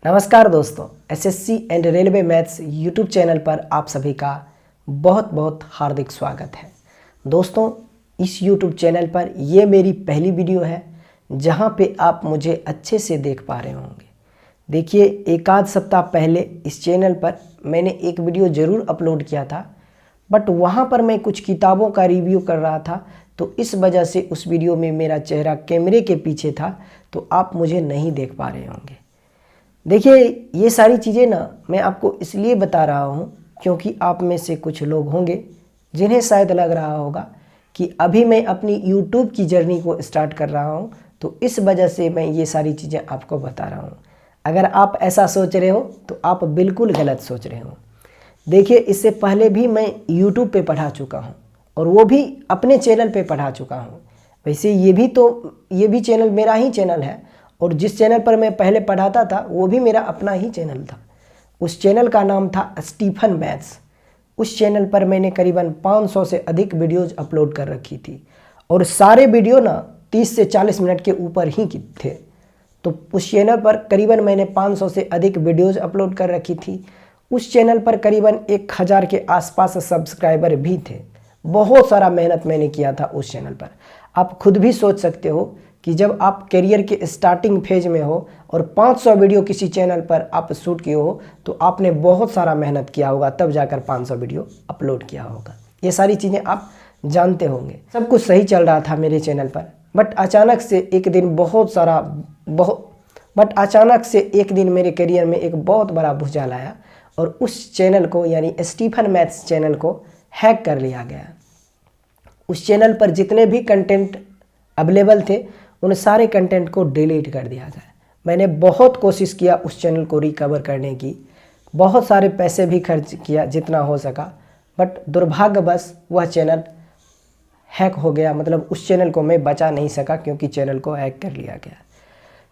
नमस्कार दोस्तों, SSC and railway maths YouTube channel पर आप सभी का बहुत बहुत हार्दिक स्वागत है। दोस्तों, इस यूट्यूब चैनल पर ये मेरी पहली वीडियो है जहां पे आप मुझे अच्छे से देख पा रहे होंगे। देखिए, एक आध सप्ताह पहले इस चैनल पर मैंने एक वीडियो ज़रूर अपलोड किया था, बट वहां पर मैं कुछ किताबों का रिव्यू कर रहा था, तो इस वजह से उस वीडियो में मेरा चेहरा कैमरे के पीछे था, तो आप मुझे नहीं देख पा रहे होंगे। देखिए, ये सारी चीज़ें ना मैं आपको इसलिए बता रहा हूँ क्योंकि आप में से कुछ लोग होंगे जिन्हें शायद लग रहा होगा कि अभी मैं अपनी यूट्यूब की जर्नी को स्टार्ट कर रहा हूँ, तो इस वजह से मैं ये सारी चीज़ें आपको बता रहा हूँ। अगर आप ऐसा सोच रहे हो तो आप बिल्कुल गलत सोच रहे हो। देखिए, इससे पहले भी मैं यूट्यूब पे पढ़ा चुका हूँ और वो भी अपने चैनल पे पढ़ा चुका हूँ। वैसे ये भी चैनल मेरा ही चैनल है, और जिस चैनल पर मैं पहले पढ़ाता था वो भी मेरा अपना ही चैनल था। उस चैनल का नाम था स्टीफन मैथ्स। उस चैनल पर मैंने करीबन 500 से अधिक वीडियोज़ अपलोड कर रखी थी, और सारे वीडियो ना 30 से 40 मिनट के ऊपर ही थे। तो उस चैनल पर करीबन मैंने 500 से अधिक वीडियोज़ अपलोड कर रखी थी। उस चैनल पर करीबन 1000 के आसपास सब्सक्राइबर भी थे। बहुत सारा मेहनत मैंने किया था उस चैनल पर। आप खुद भी सोच सकते हो कि जब आप करियर के स्टार्टिंग फेज में हो और 500 वीडियो किसी चैनल पर आप शूट किए हो, तो आपने बहुत सारा मेहनत किया होगा, तब जाकर 500 वीडियो अपलोड किया होगा। ये सारी चीज़ें आप जानते होंगे। सब कुछ सही चल रहा था मेरे चैनल पर, बट अचानक से एक दिन मेरे करियर में एक बहुत बड़ा भूचाल आया और उस चैनल को, यानी स्टीफन मैथ्स चैनल को हैक कर लिया गया। उस चैनल पर जितने भी कंटेंट अवेलेबल थे उन सारे कंटेंट को डिलीट कर दिया गया। मैंने बहुत कोशिश किया उस चैनल को रिकवर करने की, बहुत सारे पैसे भी खर्च किया जितना हो सका, बट दुर्भाग्यवश वह चैनल हैक हो गया। मतलब उस चैनल को मैं बचा नहीं सका क्योंकि चैनल को हैक कर लिया गया।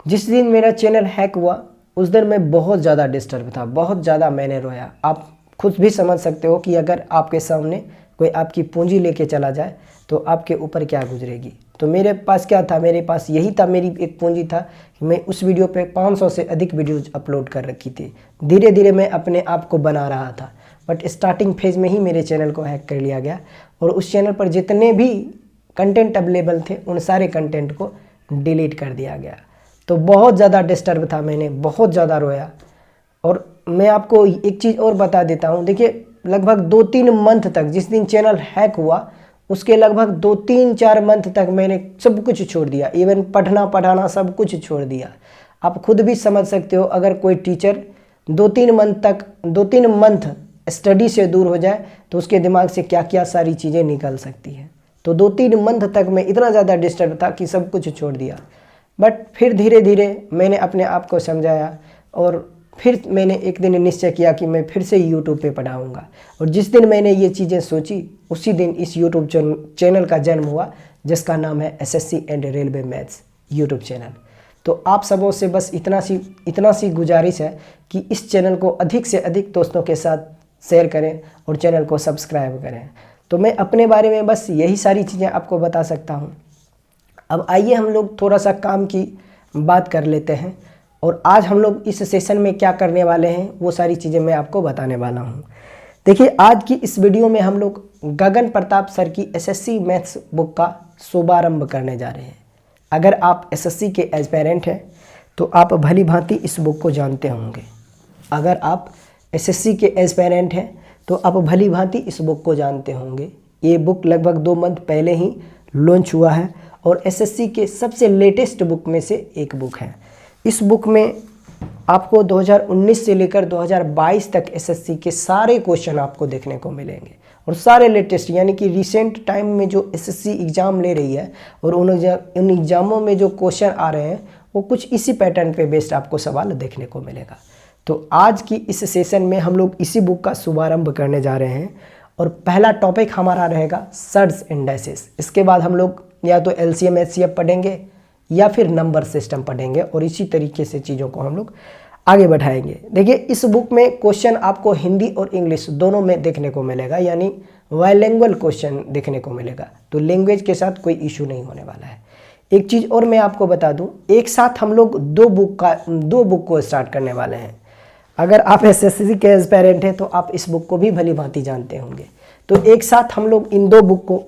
जिस दिन मेरा चैनल हैक हुआ उस दिन मैं बहुत ज़्यादा डिस्टर्ब था, बहुत ज़्यादा मैंने रोया। आप खुद भी समझ सकते हो कि अगर आपके सामने कोई आपकी पूंजी लेके चला जाए तो आपके ऊपर क्या गुजरेगी। तो मेरे पास क्या था, मेरे पास यही था, मेरी एक पूंजी था कि मैं उस वीडियो पे 500 से अधिक वीडियोज़ अपलोड कर रखी थी। धीरे धीरे मैं अपने आप को बना रहा था, बट स्टार्टिंग फेज में ही मेरे चैनल को हैक कर लिया गया और उस चैनल पर जितने भी कंटेंट अवेलेबल थे उन सारे कंटेंट को डिलीट कर दिया गया। तो बहुत ज़्यादा डिस्टर्ब था, मैंने बहुत ज़्यादा रोया। और मैं आपको एक चीज़ और बता देता हूँ। देखिए, लगभग 2-3 मंथ तक, जिस दिन चैनल हैक हुआ उसके लगभग 2-3-4 मंथ तक मैंने सब कुछ छोड़ दिया, इवन पढ़ना पढ़ाना सब कुछ छोड़ दिया। आप खुद भी समझ सकते हो, अगर कोई टीचर 2-3 मंथ स्टडी से दूर हो जाए तो उसके दिमाग से क्या क्या सारी चीज़ें निकल सकती हैं। तो 2-3 मंथ तक मैं इतना ज़्यादा डिस्टर्ब था कि सब कुछ छोड़ दिया। बट फिर धीरे धीरे मैंने अपने आप को समझाया और फिर मैंने एक दिन निश्चय किया कि मैं फिर से यूट्यूब पे पढ़ाऊँगा। और जिस दिन मैंने ये चीज़ें सोची उसी दिन इस यूट्यूब चैनल का जन्म हुआ, जिसका नाम है SSC and railway maths YouTube channel. तो आप सबों से बस इतना सी गुजारिश है कि इस चैनल को अधिक से अधिक दोस्तों के साथ शेयर करें और चैनल को सब्सक्राइब करें। तो मैं अपने बारे में बस यही सारी चीज़ें आपको बता सकता हूँ। अब आइए हम लोग थोड़ा सा काम की बात कर लेते हैं, और आज हम लोग इस सेशन में क्या करने वाले हैं वो सारी चीज़ें मैं आपको बताने वाला हूँ। देखिए, आज की इस वीडियो में हम लोग गगन प्रताप सर की एसएससी मैथ्स बुक का शुभारंभ करने जा रहे हैं। अगर आप एसएससी के एस्पायरेंट हैं तो आप भली भांति इस बुक को जानते होंगे। अगर आप एसएससी के एस्पायरेंट हैं तो आप भली भांति इस बुक को जानते होंगे। ये बुक लगभग 2 मंथ पहले ही लॉन्च हुआ है और एसएससी के सबसे लेटेस्ट बुक में से एक बुक है। इस बुक में आपको 2019 से लेकर 2022 तक एसएससी के सारे क्वेश्चन आपको देखने को मिलेंगे, और सारे लेटेस्ट, यानी कि रिसेंट टाइम में जो एसएससी एग्ज़ाम ले रही है और उन एग्ज़ामों में जो क्वेश्चन आ रहे हैं वो कुछ इसी पैटर्न पे बेस्ड आपको सवाल देखने को मिलेगा। तो आज की इस सेशन में हम लोग इसी बुक का शुभारंभ करने जा रहे हैं, और पहला टॉपिक हमारा रहेगा सर्च इंडाइसेस। इसके बाद हम लोग या तो एलसीएम एचसीएफ पढ़ेंगे या फिर नंबर सिस्टम पढ़ेंगे, और इसी तरीके से चीज़ों को हम लोग आगे बढ़ाएंगे। देखिए, इस बुक में क्वेश्चन आपको हिंदी और इंग्लिश दोनों में देखने को मिलेगा, यानी बाइलिंगुअल क्वेश्चन देखने को मिलेगा। तो लैंग्वेज के साथ कोई इशू नहीं होने वाला है। एक चीज़ और मैं आपको बता दूं, एक साथ हम लोग दो बुक को स्टार्ट करने वाले हैं। अगर आप एसएससी के एस्पायरेंट हैं तो आप इस बुक को भी भली भांति जानते होंगे। तो एक साथ हम लोग इन दो बुक को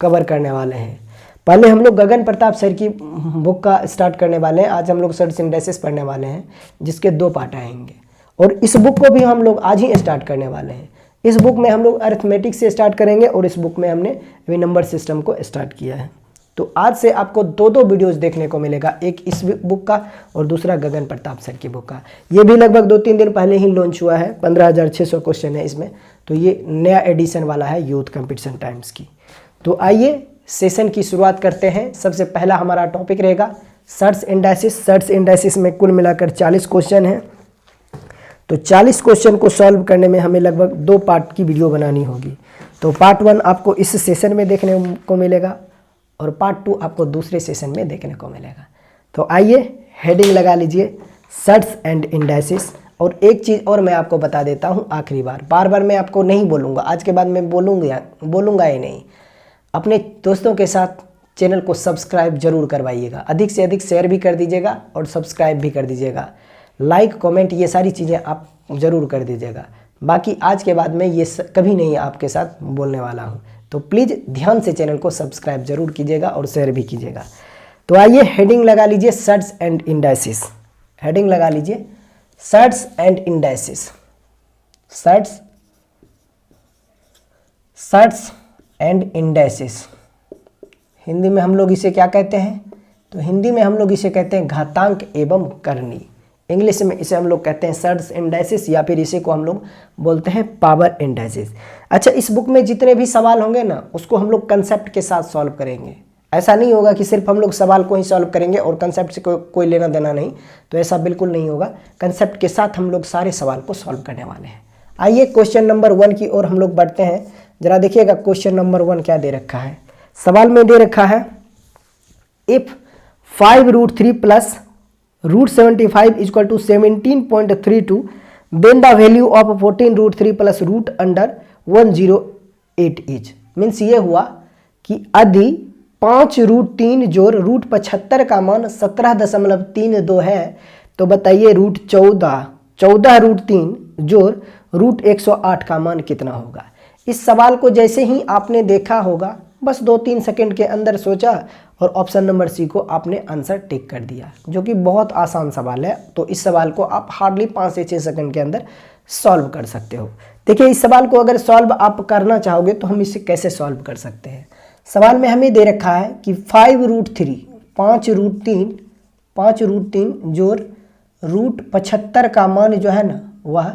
कवर करने वाले हैं। पहले हम लोग गगन प्रताप सर की बुक का स्टार्ट करने वाले हैं। आज हम लोग सर्च इंडेक्सेस पढ़ने वाले हैं जिसके 2 पार्ट आएंगे, और इस बुक को भी हम लोग आज ही स्टार्ट करने वाले हैं। इस बुक में हम लोग अरिथमेटिक से स्टार्ट करेंगे और इस बुक में हमने अभी नंबर सिस्टम को स्टार्ट किया है। तो आज से आपको 2 वीडियोस देखने को मिलेगा, एक इस बुक का और दूसरा गगन प्रताप सर की बुक का। ये भी लगभग 2-3 दिन पहले ही लॉन्च हुआ है। 15,600 क्वेश्चन है इसमें। तो ये नया एडिशन वाला है यूथ कंपटीशन टाइम्स की। तो आइए सेशन की शुरुआत करते हैं। सबसे पहला हमारा टॉपिक रहेगा सर्च इंडाइसिस। सर्च इंडाइसिस में कुल मिलाकर 40 क्वेश्चन हैं। तो 40 क्वेश्चन को सॉल्व करने में हमें लगभग 2 पार्ट की वीडियो बनानी होगी। तो पार्ट 1 आपको इस सेशन में देखने को मिलेगा और पार्ट 2 आपको दूसरे सेशन में देखने को मिलेगा। तो आइए हेडिंग लगा लीजिए सर्च एंड इंडाइसिस। और एक चीज़ और मैं आपको बता देता हूँ आखिरी बार बार मैं आपको नहीं बोलूँगा, आज के बाद मैं बोलूँगा ही नहीं। अपने दोस्तों के साथ चैनल को सब्सक्राइब जरूर करवाइएगा, अधिक से अधिक शेयर भी कर दीजिएगा और सब्सक्राइब भी कर दीजिएगा। लाइक कमेंट ये सारी चीज़ें आप ज़रूर कर दीजिएगा। बाकी आज के बाद मैं ये कभी नहीं आपके साथ बोलने वाला हूँ। तो प्लीज़ ध्यान से चैनल को सब्सक्राइब जरूर कीजिएगा और शेयर भी कीजिएगा। तो आइए हेडिंग लगा लीजिए सर्च एंड इंडाइसिस। हेडिंग लगा लीजिए search and indices. Search and indices. Hindi में हम लोग इसे क्या कहते हैं? तो हिंदी में हम लोग इसे कहते हैं घातांक एवं करनी। इंग्लिश में इसे हम लोग कहते हैं सर्च इंडाइसिस, या फिर इसे को हम लोग बोलते हैं पावर इंडाइसिस। अच्छा, इस बुक में जितने भी सवाल होंगे ना, उसको हम लोग कंसेप्ट के साथ सॉल्व करेंगे। ऐसा नहीं होगा कि सिर्फ हम लोग सवाल को ही सॉल्व करेंगे और कंसेप्ट से कोई लेना देना नहीं। तो ऐसा बिल्कुल नहीं होगा। कंसेप्ट के साथ हम लोग सारे सवाल को सॉल्व करने वाले हैं। आइए क्वेश्चन नंबर 1 की ओर हम लोग बढ़ते हैं। जरा देखिएगा क्वेश्चन नंबर 1 क्या दे रखा है। सवाल में दे रखा है if 5√3 plus √75 equal to 17.32 then the value of 14√3 plus √108 is. Means ये हुआ कि यदि 5√3 जोड़ √75 का मान 17.32 है तो बताइए √14 जोड़ √108 का मान कितना होगा। इस सवाल को जैसे ही आपने देखा होगा, बस 2-3 सेकंड के अंदर सोचा और ऑप्शन नंबर सी को आपने आंसर टिक कर दिया, जो कि बहुत आसान सवाल है। तो इस सवाल को आप हार्डली 5 से 6 सेकंड के अंदर सॉल्व कर सकते हो। देखिए, इस सवाल को अगर सॉल्व आप करना चाहोगे तो हम इसे कैसे सॉल्व कर सकते हैं। सवाल में हमें दे रखा है कि 5√3 जोड़ √75 का मान जो है ना वह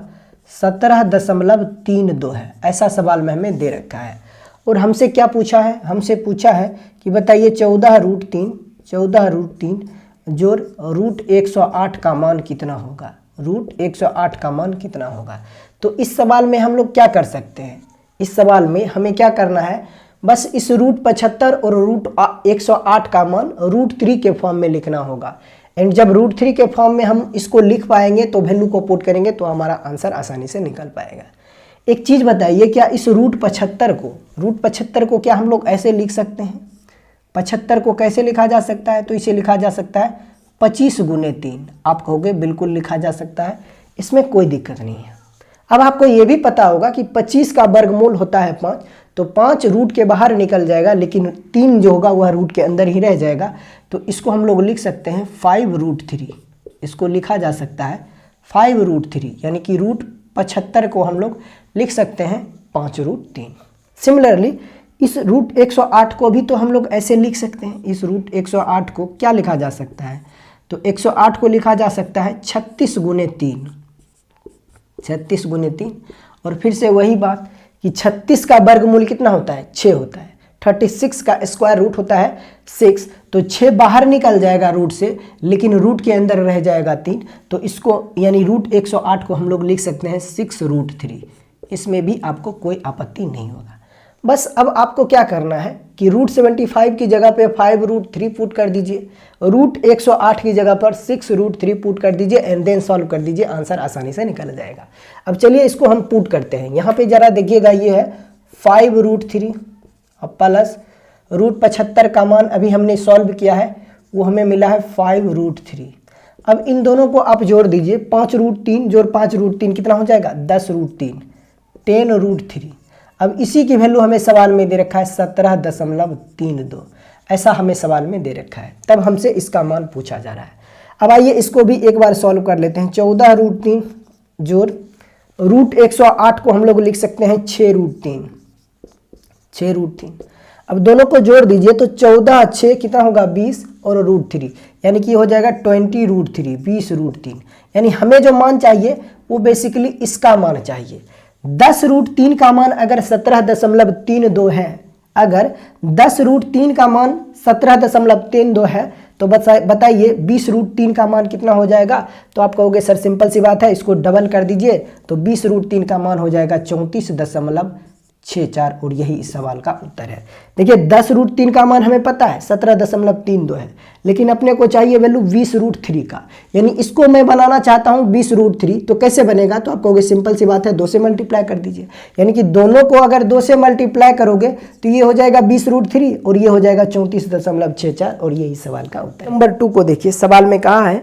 17.32 है। ऐसा सवाल में हमें दे रखा है। और हमसे क्या पूछा है? हमसे पूछा है कि बताइए 14√3 जोड़ √108 का मान कितना होगा। √108 का मान कितना होगा। तो इस सवाल में हम लोग क्या कर सकते हैं? इस सवाल में हमें क्या करना है, बस इस √75 और √108 का मान √3 के फॉर्म में लिखना होगा। एंड जब √3 के फॉर्म में हम इसको लिख पाएंगे तो वैल्यू को पुट करेंगे तो हमारा आंसर आसानी से निकल पाएगा। एक चीज़ बताइए, क्या इस √75 को क्या हम लोग ऐसे लिख सकते हैं? 75 को कैसे लिखा जा सकता है? तो इसे लिखा जा सकता है 25 × 3। आप कहोगे बिल्कुल लिखा जा सकता है, इसमें कोई दिक्कत नहीं है। अब आपको ये भी पता होगा कि 25 का वर्गमूल होता है 5, तो 5 रूट के बाहर निकल जाएगा, लेकिन 3 जो होगा वह रूट के अंदर ही रह जाएगा। तो इसको हम लोग लिख सकते हैं 5√3। इसको लिखा जा सकता है 5√3, यानी कि √75 को हम लोग लिख सकते हैं 5√3। सिमिलरली इस √108 को भी तो हम लोग ऐसे लिख सकते हैं। इस √108 को क्या लिखा जा सकता है? तो 108 को लिखा जा सकता है 36 × 3। और फिर से वही बात कि 36 का वर्गमूल कितना होता है? 6 होता है। 36 का स्क्वायर रूट होता है 6, तो 6 बाहर निकल जाएगा रूट से, लेकिन रूट के अंदर रह जाएगा 3। तो इसको यानी √108 को हम लोग लिख सकते हैं 6√3। इसमें भी आपको कोई आपत्ति नहीं होगा। बस अब आपको क्या करना है कि √75 की जगह पे 5√3 पुट कर दीजिए, √108 की जगह पर 6√3 पुट कर दीजिए एंड देन सॉल्व कर दीजिए। आंसर आसानी से निकल जाएगा। अब चलिए इसको हम पुट करते हैं। यहाँ पे जरा देखिएगा, ये है 5√3 प्लस √75 का मान अभी हमने सॉल्व किया है वो हमें मिला है 5√3। अब इन दोनों को आप जोड़ दीजिए, 5√3 जोड़ 5√3 कितना हो जाएगा 10√3, 10√3। अब इसी की वैल्यू हमें सवाल में दे रखा है 17.32, ऐसा हमें सवाल में दे रखा है, तब हमसे इसका मान पूछा जा रहा है। अब आइए इसको भी एक बार सॉल्व कर लेते हैं। 14√3 जोड़ √108 को हम लोग लिख सकते हैं 6√3, 6√3। अब दोनों को जोड़ दीजिए तो 14 6 कितना होगा 20 और √3, यानी कि हो जाएगा 20√3, 20√3। यानी हमें जो मान चाहिए वो बेसिकली इसका मान चाहिए। 10√3 का मान अगर 17.32 है, अगर 10√3 का मान 17.32 है तो बताइए 20√3 का मान कितना हो जाएगा। तो आप कहोगे सर सिंपल सी बात है, इसको डबल कर दीजिए तो 20√3 का मान हो जाएगा 34.64, और यही इस सवाल का उत्तर है। देखिए 10√3 का मान हमें पता है 17.32 है, लेकिन अपने को चाहिए वैल्यू 20√3 का, यानी इसको मैं बनाना चाहता हूँ 20√3। तो कैसे बनेगा, तो आप कहोगे सिंपल सी बात है 2 से मल्टीप्लाई कर दीजिए, यानी कि दोनों को अगर 2 से मल्टीप्लाई करोगे तो ये हो जाएगा 20√3 और ये हो जाएगा 34.64, और यही सवाल का उत्तर है। नंबर 2 को देखिए, सवाल में कहा है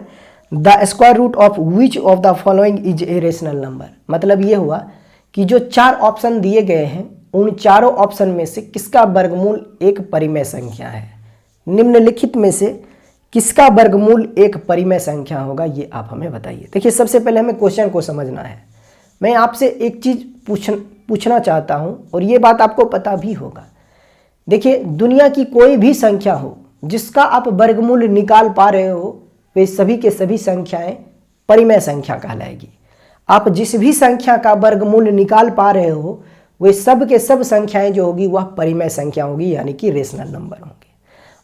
the square root of which of the following is a rational number. मतलब ये हुआ कि जो 4 ऑप्शन दिए गए हैं उन चारों ऑप्शन में से किसका वर्गमूल एक परिमेय संख्या है। निम्नलिखित में से किसका वर्गमूल एक परिमेय संख्या होगा, ये आप हमें बताइए। देखिए सबसे पहले हमें क्वेश्चन को समझना है। मैं आपसे एक चीज़ पूछना चाहता हूँ और ये बात आपको पता भी होगा। देखिए दुनिया की कोई भी संख्या हो जिसका आप वर्गमूल निकाल पा रहे हो, वे सभी के सभी संख्याएं परिमेय संख्या कहलाएगी। आप जिस भी संख्या का वर्गमूल निकाल पा रहे हो वे सब के सब संख्याएं जो होगी वह परिमेय संख्या होगी, यानी कि रेशनल नंबर होंगे।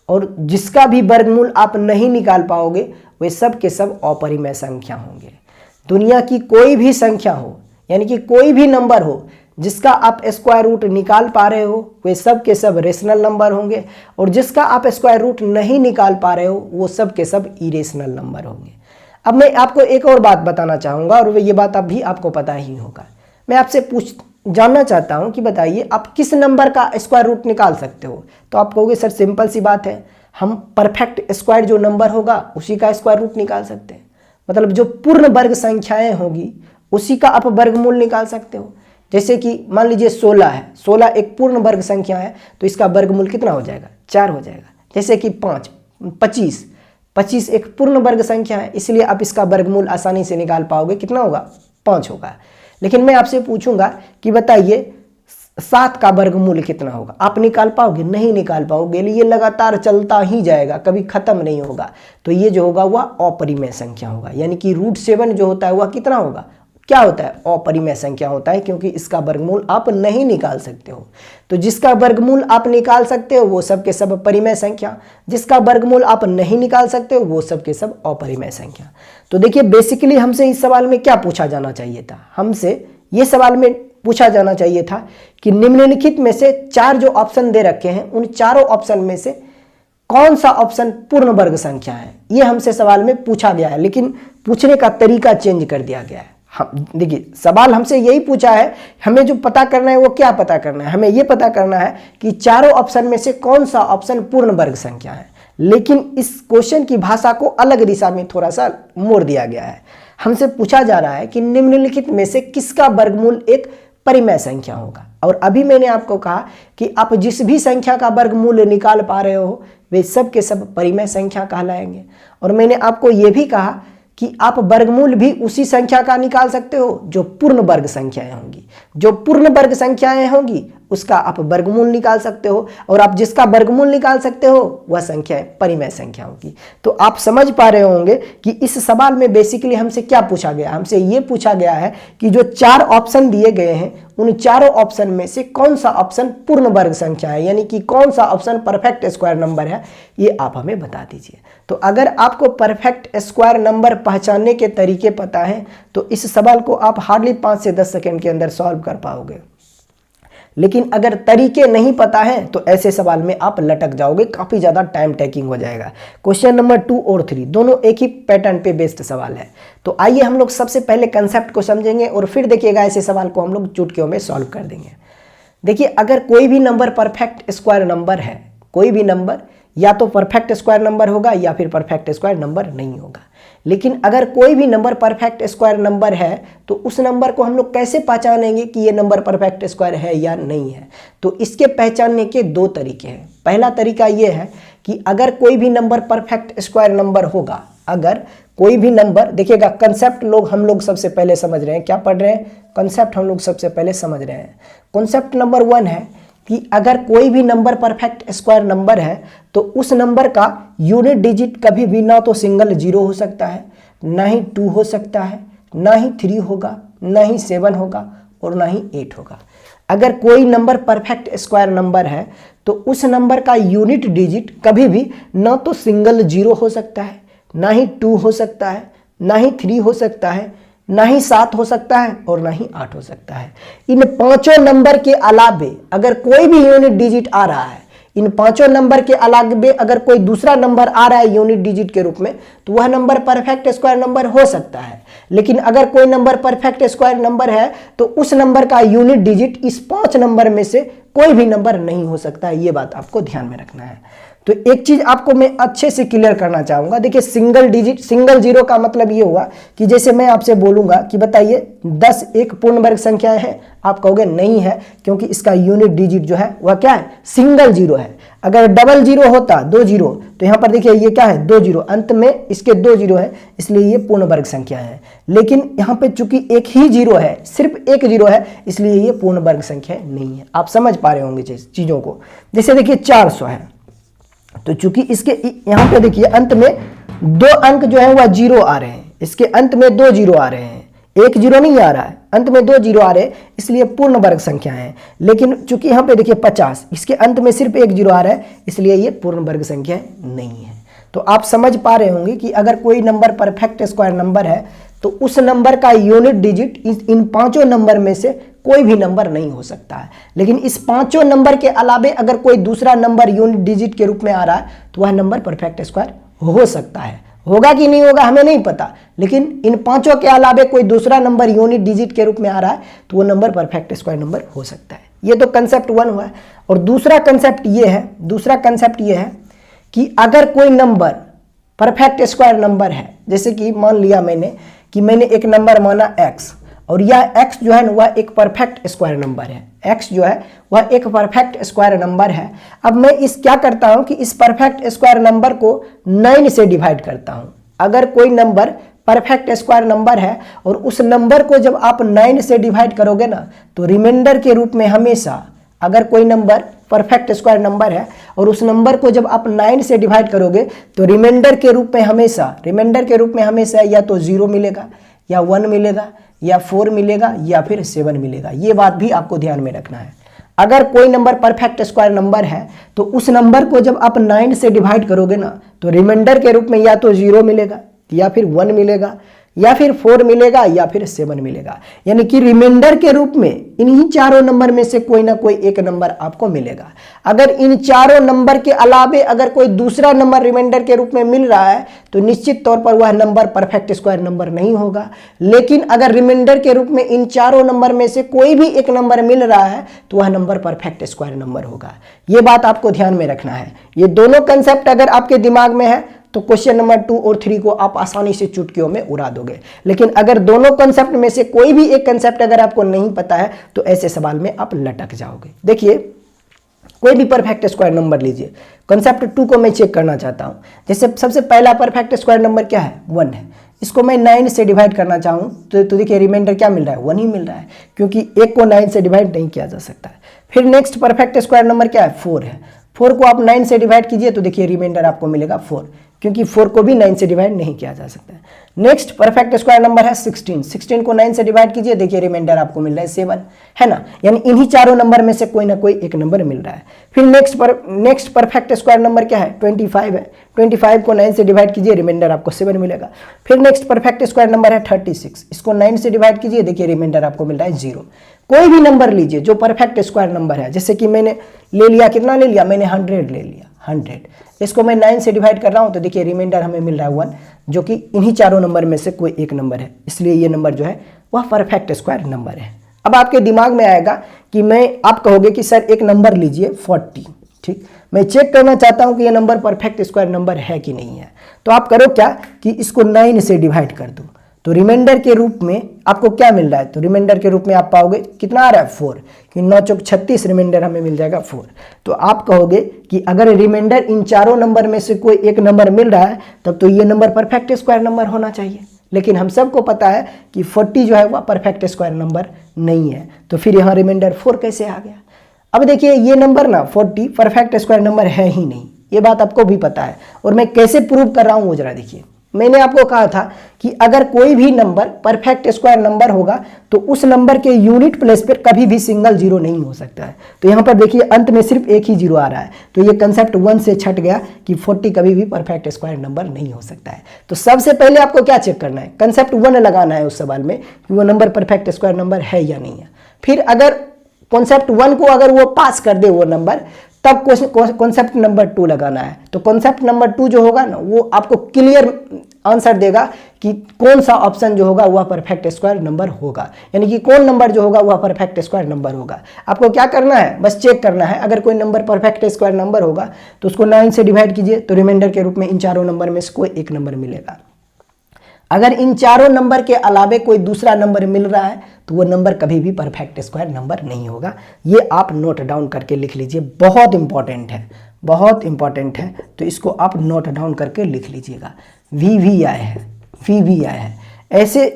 और जिसका भी वर्गमूल आप नहीं निकाल पाओगे वे सब के सब अपरिमेय संख्या होंगे। दुनिया की कोई भी संख्या हो, यानी कि कोई भी नंबर हो जिसका आप स्क्वायर रूट निकाल पा रहे हो वे सब के सब रेशनल नंबर होंगे, और जिसका आप स्क्वायर रूट नहीं निकाल पा रहे हो वो सब के सब इरेशनल नंबर होंगे। अब मैं आपको एक और बात बताना चाहूँगा, और ये बात अब भी आपको पता ही होगा। मैं आपसे जानना चाहता हूं कि बताइए आप किस नंबर का स्क्वायर रूट निकाल सकते हो। तो आप कहोगे सर सिंपल सी बात है, हम परफेक्ट स्क्वायर जो नंबर होगा उसी का स्क्वायर रूट निकाल सकते हैं। मतलब जो पूर्ण वर्ग संख्याएं होगी उसी का आप वर्गमूल निकाल सकते हो। जैसे कि मान लीजिए 16 है, 16 एक पूर्ण वर्ग संख्या है तो इसका वर्गमूल कितना हो जाएगा 4 हो जाएगा। जैसे कि 25 एक पूर्ण वर्ग संख्या है, इसलिए आप इसका वर्गमूल आसानी से निकाल पाओगे, कितना होगा 5 होगा। लेकिन मैं आपसे पूछूंगा कि बताइए 7 का वर्गमूल कितना होगा, आप निकाल पाओगे, नहीं निकाल पाओगे। ये लगातार चलता ही जाएगा, कभी खत्म नहीं होगा। तो ये जो होगा वह अपरिमेय संख्या होगा, यानी कि √7 जो होता है वह कितना होगा, क्या होता है, अपरिमेय संख्या होता है, क्योंकि इसका वर्गमूल आप नहीं निकाल सकते हो। तो जिसका वर्गमूल आप निकाल सकते हो वो सब के सब परिमेय संख्या, जिसका वर्गमूल आप नहीं निकाल सकते हो वो सब के सब अपरिमेय संख्या। तो देखिए बेसिकली हमसे इस सवाल में क्या पूछा जाना चाहिए था, हमसे ये सवाल में पूछा जाना चाहिए था कि निम्नलिखित में से 4 जो ऑप्शन दे रखे हैं उन चारों ऑप्शन में से कौन सा ऑप्शन पूर्ण वर्ग संख्या है। ये हमसे सवाल में पूछा गया है, लेकिन पूछने का तरीका चेंज कर दिया गया है। हम देखिए सवाल हमसे यही पूछा है, हमें जो पता करना है वो क्या पता करना है, हमें ये पता करना है कि चारों ऑप्शन में से कौन सा ऑप्शन पूर्ण वर्ग संख्या है। लेकिन इस क्वेश्चन की भाषा को अलग दिशा में थोड़ा सा मोड़ दिया गया है। हमसे पूछा जा रहा है कि निम्नलिखित में से किसका वर्गमूल एक परिमेय संख्या होगा। और अभी मैंने आपको कहा कि आप जिस भी संख्या का वर्गमूल निकाल पा रहे हो वे सब के सब परिमेय संख्या कहलाएंगे। और मैंने आपको ये भी कहा कि आप वर्गमूल भी उसी संख्या का निकाल सकते हो जो पूर्ण वर्ग संख्याएं होंगी। जो पूर्ण वर्ग संख्याएं होंगी उसका आप वर्गमूल निकाल सकते हो, और आप जिसका वर्गमूल निकाल सकते हो वह संख्याएं परिमेय संख्या होगी। तो आप समझ पा रहे होंगे कि इस सवाल में बेसिकली हमसे क्या पूछा गया, हमसे ये पूछा गया है कि जो 4 ऑप्शन दिए गए हैं उन चारों ऑप्शन में से कौन सा ऑप्शन पूर्ण वर्ग संख्या है, यानी कि कौन सा ऑप्शन परफेक्ट स्क्वायर नंबर है, ये आप हमें बता दीजिए। तो अगर आपको परफेक्ट स्क्वायर नंबर पहचानने के तरीके पता है तो इस सवाल को आप हार्डली 5 से 10 सेकेंड के अंदर सॉल्व कर पाओगे। लेकिन अगर तरीके नहीं पता है तो ऐसे सवाल में आप लटक जाओगे, काफ़ी ज़्यादा टाइम टेकिंग हो जाएगा। क्वेश्चन नंबर 2 और 3 दोनों एक ही पैटर्न पे बेस्ड सवाल है। तो आइए हम लोग सबसे पहले कंसेप्ट को समझेंगे और फिर देखिएगा ऐसे सवाल को हम लोग चुटकियों में सॉल्व कर देंगे। देखिए अगर कोई भी नंबर परफेक्ट स्क्वायर नंबर है, कोई भी नंबर या तो परफेक्ट स्क्वायर नंबर होगा या फिर परफेक्ट स्क्वायर नंबर नहीं होगा। लेकिन अगर कोई भी नंबर परफेक्ट स्क्वायर नंबर है तो उस नंबर को हम लोग कैसे पहचानेंगे कि ये नंबर परफेक्ट स्क्वायर है या नहीं है? तो इसके पहचानने के दो तरीके हैं। पहला तरीका ये है कि अगर कोई भी नंबर परफेक्ट स्क्वायर नंबर होगा, अगर कोई भी नंबर, देखिएगा कंसेप्ट हम लोग सबसे पहले समझ रहे हैं, क्या पढ़ रहे हैं? कंसेप्ट हम लोग सबसे पहले समझ रहे हैं। कॉन्सेप्ट नंबर 1 है कि अगर कोई भी नंबर परफेक्ट स्क्वायर नंबर है तो उस नंबर का यूनिट डिजिट कभी भी ना तो सिंगल 0 हो सकता है, ना ही 2 हो सकता है, ना ही 3 होगा, ना ही 7 होगा और ना ही 8 होगा। अगर कोई नंबर परफेक्ट स्क्वायर नंबर है तो उस नंबर का यूनिट डिजिट कभी भी ना तो सिंगल 0 हो सकता है, ना ही 2 हो सकता है, ना ही 3 हो सकता है, ना ही 7 हो सकता है और ना ही 8 हो सकता है। इन पांचों नंबर के अलावे अगर कोई भी यूनिट डिजिट आ रहा है, इन पांचों नंबर के अलावे अगर कोई दूसरा नंबर आ रहा है यूनिट डिजिट के रूप में, तो वह नंबर परफेक्ट स्क्वायर नंबर हो सकता है। लेकिन अगर कोई नंबर परफेक्ट स्क्वायर नंबर है तो उस नंबर का यूनिट डिजिट इस 5 नंबर में से कोई भी नंबर नहीं हो सकता है। ये बात आपको ध्यान में रखना है। तो एक चीज आपको मैं अच्छे से क्लियर करना चाहूंगा। देखिए सिंगल डिजिट, सिंगल 0 का मतलब ये हुआ कि जैसे मैं आपसे बोलूंगा कि बताइए 10 एक पूर्ण वर्ग संख्या है, आप कहोगे नहीं है क्योंकि इसका यूनिट डिजिट जो है वह क्या है? सिंगल 0 है। अगर डबल 0 होता 2 0, तो यहाँ पर देखिए ये क्या है? 2 0, अंत में इसके 2 0 है, इसलिए ये पूर्ण वर्ग संख्या है। लेकिन यहाँ पे चूंकि एक ही 0 है, सिर्फ एक 0 है, इसलिए ये पूर्ण वर्ग संख्या नहीं है। आप समझ पा रहे होंगे चीजों को। जैसे देखिए 400 है, तो चूंकि इसके यहाँ पे देखिए अंत में 2 अंक जो है वह 0 आ रहे हैं, इसके अंत में 2 0 आ रहे हैं, एक 0 नहीं आ रहा है, अंत में 2 0 आ रहे हैं, इसलिए पूर्ण वर्ग संख्या है। लेकिन चूंकि यहाँ पे देखिए 50, इसके अंत में सिर्फ एक 0 आ रहा है, इसलिए ये पूर्ण वर्ग संख्या नहीं है। तो आप समझ पा रहे होंगे कि अगर कोई नंबर परफेक्ट स्क्वायर नंबर है तो उस नंबर का यूनिट डिजिट इन पांचों नंबर में से कोई भी नंबर नहीं हो सकता है। लेकिन इस पांचों नंबर के अलावे अगर कोई दूसरा नंबर यूनिट डिजिट के रूप में आ रहा है तो वह नंबर परफेक्ट स्क्वायर हो सकता है। होगा कि नहीं होगा हमें नहीं पता, लेकिन इन पांचों के अलावे कोई दूसरा नंबर यूनिट डिजिट के रूप में आ रहा है तो वो नंबर परफेक्ट स्क्वायर नंबर हो सकता है। ये तो कंसेप्ट 1 हुआ है। और दूसरा कंसेप्ट ये है कि अगर कोई नंबर परफेक्ट स्क्वायर नंबर है, जैसे कि मान लिया मैंने एक नंबर माना x, और यह x जो है ना वह एक परफेक्ट स्क्वायर नंबर है। x जो है वह एक परफेक्ट स्क्वायर नंबर है। अब मैं क्या करता हूं कि इस परफेक्ट स्क्वायर नंबर को 9 से डिवाइड करता हूं। अगर कोई नंबर परफेक्ट स्क्वायर नंबर है और उस नंबर को जब आप 9 से डिवाइड करोगे ना, तो रिमाइंडर के रूप में हमेशा, अगर कोई नंबर परफेक्ट स्क्वायर नंबर है और उस नंबर को जब आप 9 से डिवाइड करोगे तो रिमाइंडर के रूप में हमेशा या तो 0 मिलेगा या 1 मिलेगा या 4 मिलेगा या फिर 7 मिलेगा। ये बात भी आपको ध्यान में रखना है। अगर कोई नंबर परफेक्ट स्क्वायर नंबर है तो उस नंबर को जब आप 9 से डिवाइड करोगे ना, तो रिमाइंडर के रूप में या तो 0 मिलेगा या फिर 1 मिलेगा या फिर 4 मिलेगा या फिर 7 मिलेगा। यानी कि रिमाइंडर के रूप में इन्हीं चारों नंबर में से कोई ना कोई एक नंबर आपको मिलेगा। अगर इन चारों नंबर के अलावे अगर कोई दूसरा नंबर रिमाइंडर के रूप में मिल रहा है तो निश्चित तौर पर वह नंबर परफेक्ट स्क्वायर नंबर नहीं होगा। लेकिन अगर रिमाइंडर के रूप में इन चारों नंबर में से कोई भी एक नंबर मिल रहा है तो वह नंबर परफेक्ट स्क्वायर नंबर होगा। ये बात आपको ध्यान में रखना है। ये दोनों कंसेप्ट अगर आपके दिमाग में है तो क्वेश्चन नंबर 2 और 3 को आप आसानी से चुटकियों में उड़ा दोगे। लेकिन अगर दोनों कंसेप्ट में से कोई भी एक कंसेप्ट अगर आपको नहीं पता है तो ऐसे सवाल में आप लटक जाओगे। देखिए कोई भी परफेक्ट स्क्वायर नंबर लीजिए, कंसेप्ट 2 को मैं चेक करना चाहता हूं। जैसे सबसे पहला परफेक्ट स्क्वायर नंबर क्या है? 1 है। इसको मैं 9 से डिवाइड करना चाहूँ तो देखिए रिमाइंडर क्या मिल रहा है? 1 ही मिल रहा है, क्योंकि एक को 9 से डिवाइड नहीं किया जा सकता है। फिर नेक्स्ट परफेक्ट स्क्वायर नंबर क्या है? 4 है। 4 को आप 9 से डिवाइड कीजिए तो देखिए रिमाइंडर आपको मिलेगा 4, क्योंकि 4 को भी 9 से डिवाइड नहीं किया जा सकता है। नेक्स्ट परफेक्ट स्क्वायर नंबर है 16। 16 को 9 से डिवाइड कीजिए, देखिए रिमाइंडर आपको मिल रहा है 7, है ना। यानी इन्हीं चारों नंबर में से कोई ना कोई एक नंबर मिल रहा है। फिर नेक्स्ट परफेक्ट स्क्वायर नंबर क्या है? 25 है। 25 को 9 से डिवाइड कीजिए, रिमाइंडर आपको 7 मिलेगा। फिर नेक्स्ट परफेक्ट स्क्वायर नंबर है 36। इसको 9 से डिवाइड कीजिए, देखिए रिमाइंडर आपको मिल रहा है 0। कोई भी नंबर लीजिए जो परफेक्ट स्क्वायर नंबर है, जैसे कि मैंने ले लिया, कितना ले लिया मैंने? 100 ले लिया, 100। इसको मैं 9 से डिवाइड कर रहा हूं तो देखिए रिमाइंडर हमें मिल रहा है 1, जो कि इन्हीं चारों नंबर में से कोई एक नंबर है, इसलिए ये नंबर जो है वह परफेक्ट स्क्वायर नंबर है। अब आपके दिमाग में आएगा कि आप कहोगे कि सर एक नंबर लीजिए 40, ठीक, मैं चेक करना चाहता हूँ कि ये नंबर परफेक्ट स्क्वायर नंबर है कि नहीं है। तो आप करो क्या कि इसको 9 से डिवाइड कर दो, तो रिमाइंडर के रूप में आपको क्या मिल रहा है, तो रिमाइंडर के रूप में आप पाओगे कितना आ रहा है 4, कि 9 चौक 36 रिमाइंडर हमें मिल जाएगा 4। तो आप कहोगे कि अगर रिमाइंडर इन चारों नंबर में से कोई एक नंबर मिल रहा है तब तो ये नंबर परफेक्ट स्क्वायर नंबर होना चाहिए, लेकिन हम सबको पता है कि 40 जो है वह परफेक्ट स्क्वायर नंबर नहीं है, तो फिर यहाँ रिमाइंडर 4 कैसे आ गया। अब देखिए ये नंबर ना 40 परफेक्ट स्क्वायर नंबर है ही नहीं, ये बात आपको भी पता है, और मैं कैसे प्रूव कर रहा हूँ वो जरा देखिए। मैंने आपको कहा था कि अगर कोई भी नंबर परफेक्ट स्क्वायर नंबर होगा तो उस नंबर के यूनिट प्लेस पर कभी भी सिंगल जीरो नहीं हो सकता है। तो यहाँ पर देखिए अंत में सिर्फ एक ही जीरो आ रहा है, तो ये कंसेप्ट 1 से छट गया कि 40 कभी भी परफेक्ट स्क्वायर नंबर नहीं हो सकता है। तो सबसे पहले आपको क्या चेक करना है, कंसेप्ट 1 लगाना है उस सवाल में कि वो नंबर परफेक्ट स्क्वायर नंबर है या नहीं है। फिर अगर कॉन्सेप्ट 1 को अगर वो पास कर दे वो नंबर, तब कॉन्सेप्ट नंबर 2 लगाना है। तो कॉन्सेप्ट नंबर 2 जो होगा ना वो आपको क्लियर आंसर देगा कि कौन सा ऑप्शन जो होगा वह परफेक्ट स्क्वायर नंबर होगा, यानी कि कौन नंबर जो होगा वह परफेक्ट स्क्वायर नंबर होगा। आपको क्या करना है, बस चेक करना है, अगर कोई नंबर परफेक्ट स्क्वायर नंबर होगा तो उसको 9 से डिवाइड कीजिए, तो रिमाइंडर के रूप में इन चारों नंबर में से कोई एक नंबर मिलेगा। अगर इन चारों नंबर के अलावे कोई दूसरा नंबर मिल रहा है तो वो नंबर कभी भी परफेक्ट स्क्वायर नंबर नहीं होगा। ये आप नोट डाउन करके लिख लीजिए, बहुत इंपॉर्टेंट है, बहुत इंपॉर्टेंट है, तो इसको आप नोट डाउन करके लिख लीजिएगा। वी आया है, वी आया है। ऐसे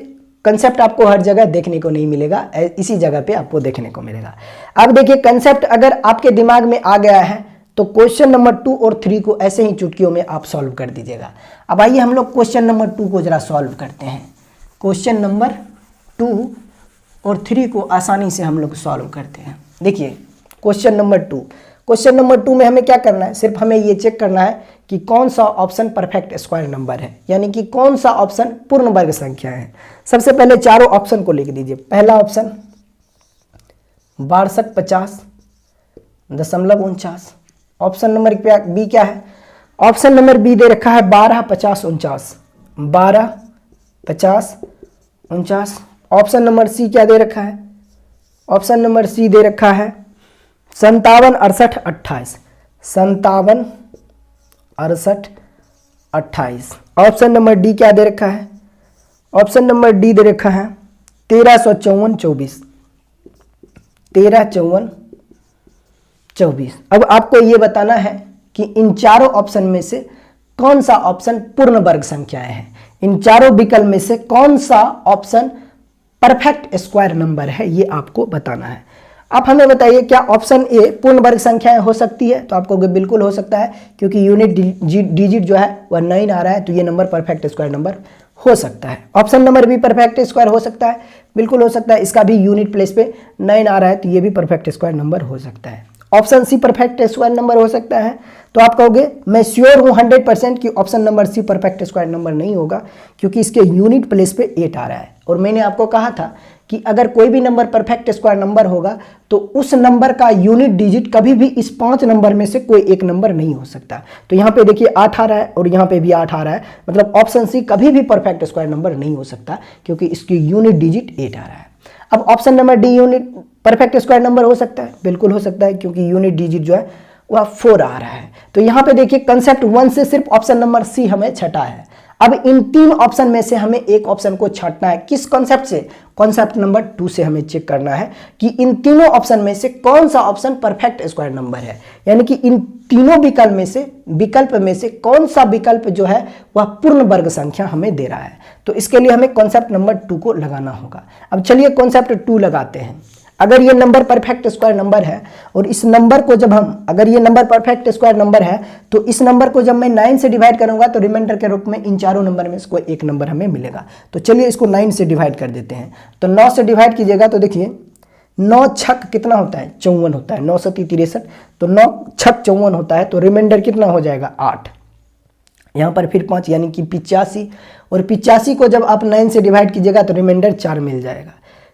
कंसेप्ट आपको हर जगह देखने को नहीं मिलेगा, इसी जगह पे आपको देखने को मिलेगा। अब देखिए कंसेप्ट अगर आपके दिमाग में आ गया है तो क्वेश्चन नंबर 2 और 3 को ऐसे ही चुटकियों में आप सॉल्व कर दीजिएगा। अब आइए हम लोग क्वेश्चन नंबर 2 को जरा सॉल्व करते हैं। क्वेश्चन नंबर 2 और 3 को आसानी से हम लोग सॉल्व करते हैं। देखिए क्वेश्चन नंबर 2 में हमें क्या करना है, सिर्फ हमें ये चेक करना है कि कौन सा ऑप्शन परफेक्ट स्क्वायर नंबर है, यानी कि कौन सा ऑप्शन पूर्ण वर्ग संख्या है। सबसे पहले चारों ऑप्शन को लिख दीजिए। पहला ऑप्शन 6250.49। ऑप्शन नंबर बी क्या है, ऑप्शन नंबर बी दे रखा है 125049, 125049। ऑप्शन नंबर सी क्या दे रखा है, ऑप्शन नंबर सी दे रखा है 576828, 576828। ऑप्शन नंबर डी क्या दे रखा है, ऑप्शन नंबर डी दे रखा है 135424, 135424। अब आपको ये बताना है कि इन चारों ऑप्शन में से कौन सा ऑप्शन पूर्ण वर्ग संख्याएं हैं, इन चारों विकल्प में से कौन सा ऑप्शन परफेक्ट स्क्वायर नंबर है, ये आपको बताना है। आप हमें बताइए क्या ऑप्शन ए पूर्ण वर्ग संख्याएं हो सकती है, तो आपको बिल्कुल हो सकता है, क्योंकि यूनिट डिजिट जो है वह 9 आ रहा है, तो ये नंबर परफेक्ट स्क्वायर नंबर हो सकता है। Option number be perfect square हो सकता है, बिल्कुल हो सकता है, इसका भी यूनिट प्लेस पे 9 आ रहा है, तो ये भी परफेक्ट स्क्वायर नंबर हो सकता है। Option C perfect square number हो सकता है, तो आप कहोगे मैं श्योर हूँ 100% कि option number C perfect square number नहीं होगा, क्योंकि इसके यूनिट प्लेस पे 8 आ रहा है। और मैंने आपको कहा था कि अगर कोई भी नंबर परफेक्ट स्क्वायर नंबर होगा तो उस नंबर का यूनिट डिजिट कभी भी इस 5 नंबर में से कोई एक नंबर नहीं हो सकता। तो यहाँ पे देखिए 8 आ रहा है और यहाँ पे भी 8 आ रहा है, मतलब ऑप्शन सी कभी भी परफेक्ट स्क्वायर नंबर नहीं हो सकता, क्योंकि इसकी यूनिट डिजिट 8 आ रहा है। अब option number D unit perfect square number हो सकता है, बिल्कुल हो सकता है, क्योंकि यूनिट डिजिट जो है वह 4 आ रहा है। तो यहाँ पे देखिए कंसेप्ट 1 से सिर्फ ऑप्शन नंबर सी हमें छटा है। अब इन 3 ऑप्शन में से हमें एक ऑप्शन को छांटना है, किस कॉन्सेप्ट से, कॉन्सेप्ट नंबर 2 से हमें चेक करना है कि इन तीनों ऑप्शन में से कौन सा ऑप्शन परफेक्ट स्क्वायर नंबर है, यानी कि इन तीनों विकल्प में से कौन सा विकल्प जो है वह पूर्ण वर्ग संख्या हमें दे रहा है। तो इसके लिए हमें कॉन्सेप्ट नंबर 2 को लगाना होगा। अब चलिए कॉन्सेप्ट 2 लगाते हैं। अगर ये नंबर परफेक्ट स्क्वायर नंबर है और इस नंबर को जब हम, अगर ये नंबर परफेक्ट स्क्वायर नंबर है तो इस नंबर को जब मैं 9 से डिवाइड करूंगा तो रिमाइंडर के रूप में इन चारों नंबर में से कोई एक नंबर हमें मिलेगा। तो चलिए इसको 9 से डिवाइड कर देते हैं। तो 9 से डिवाइड कीजिएगा तो देखिए 9 छक कितना होता है, 54 होता है, 9 7 63, तो 9 छक 54 होता है, तो रिमाइंडर कितना हो जाएगा 8। यहाँ पर फिर 5 यानी कि 85, और 85 को जब आप 9 से डिवाइड कीजिएगा तो रिमाइंडर 4 मिल जाएगा।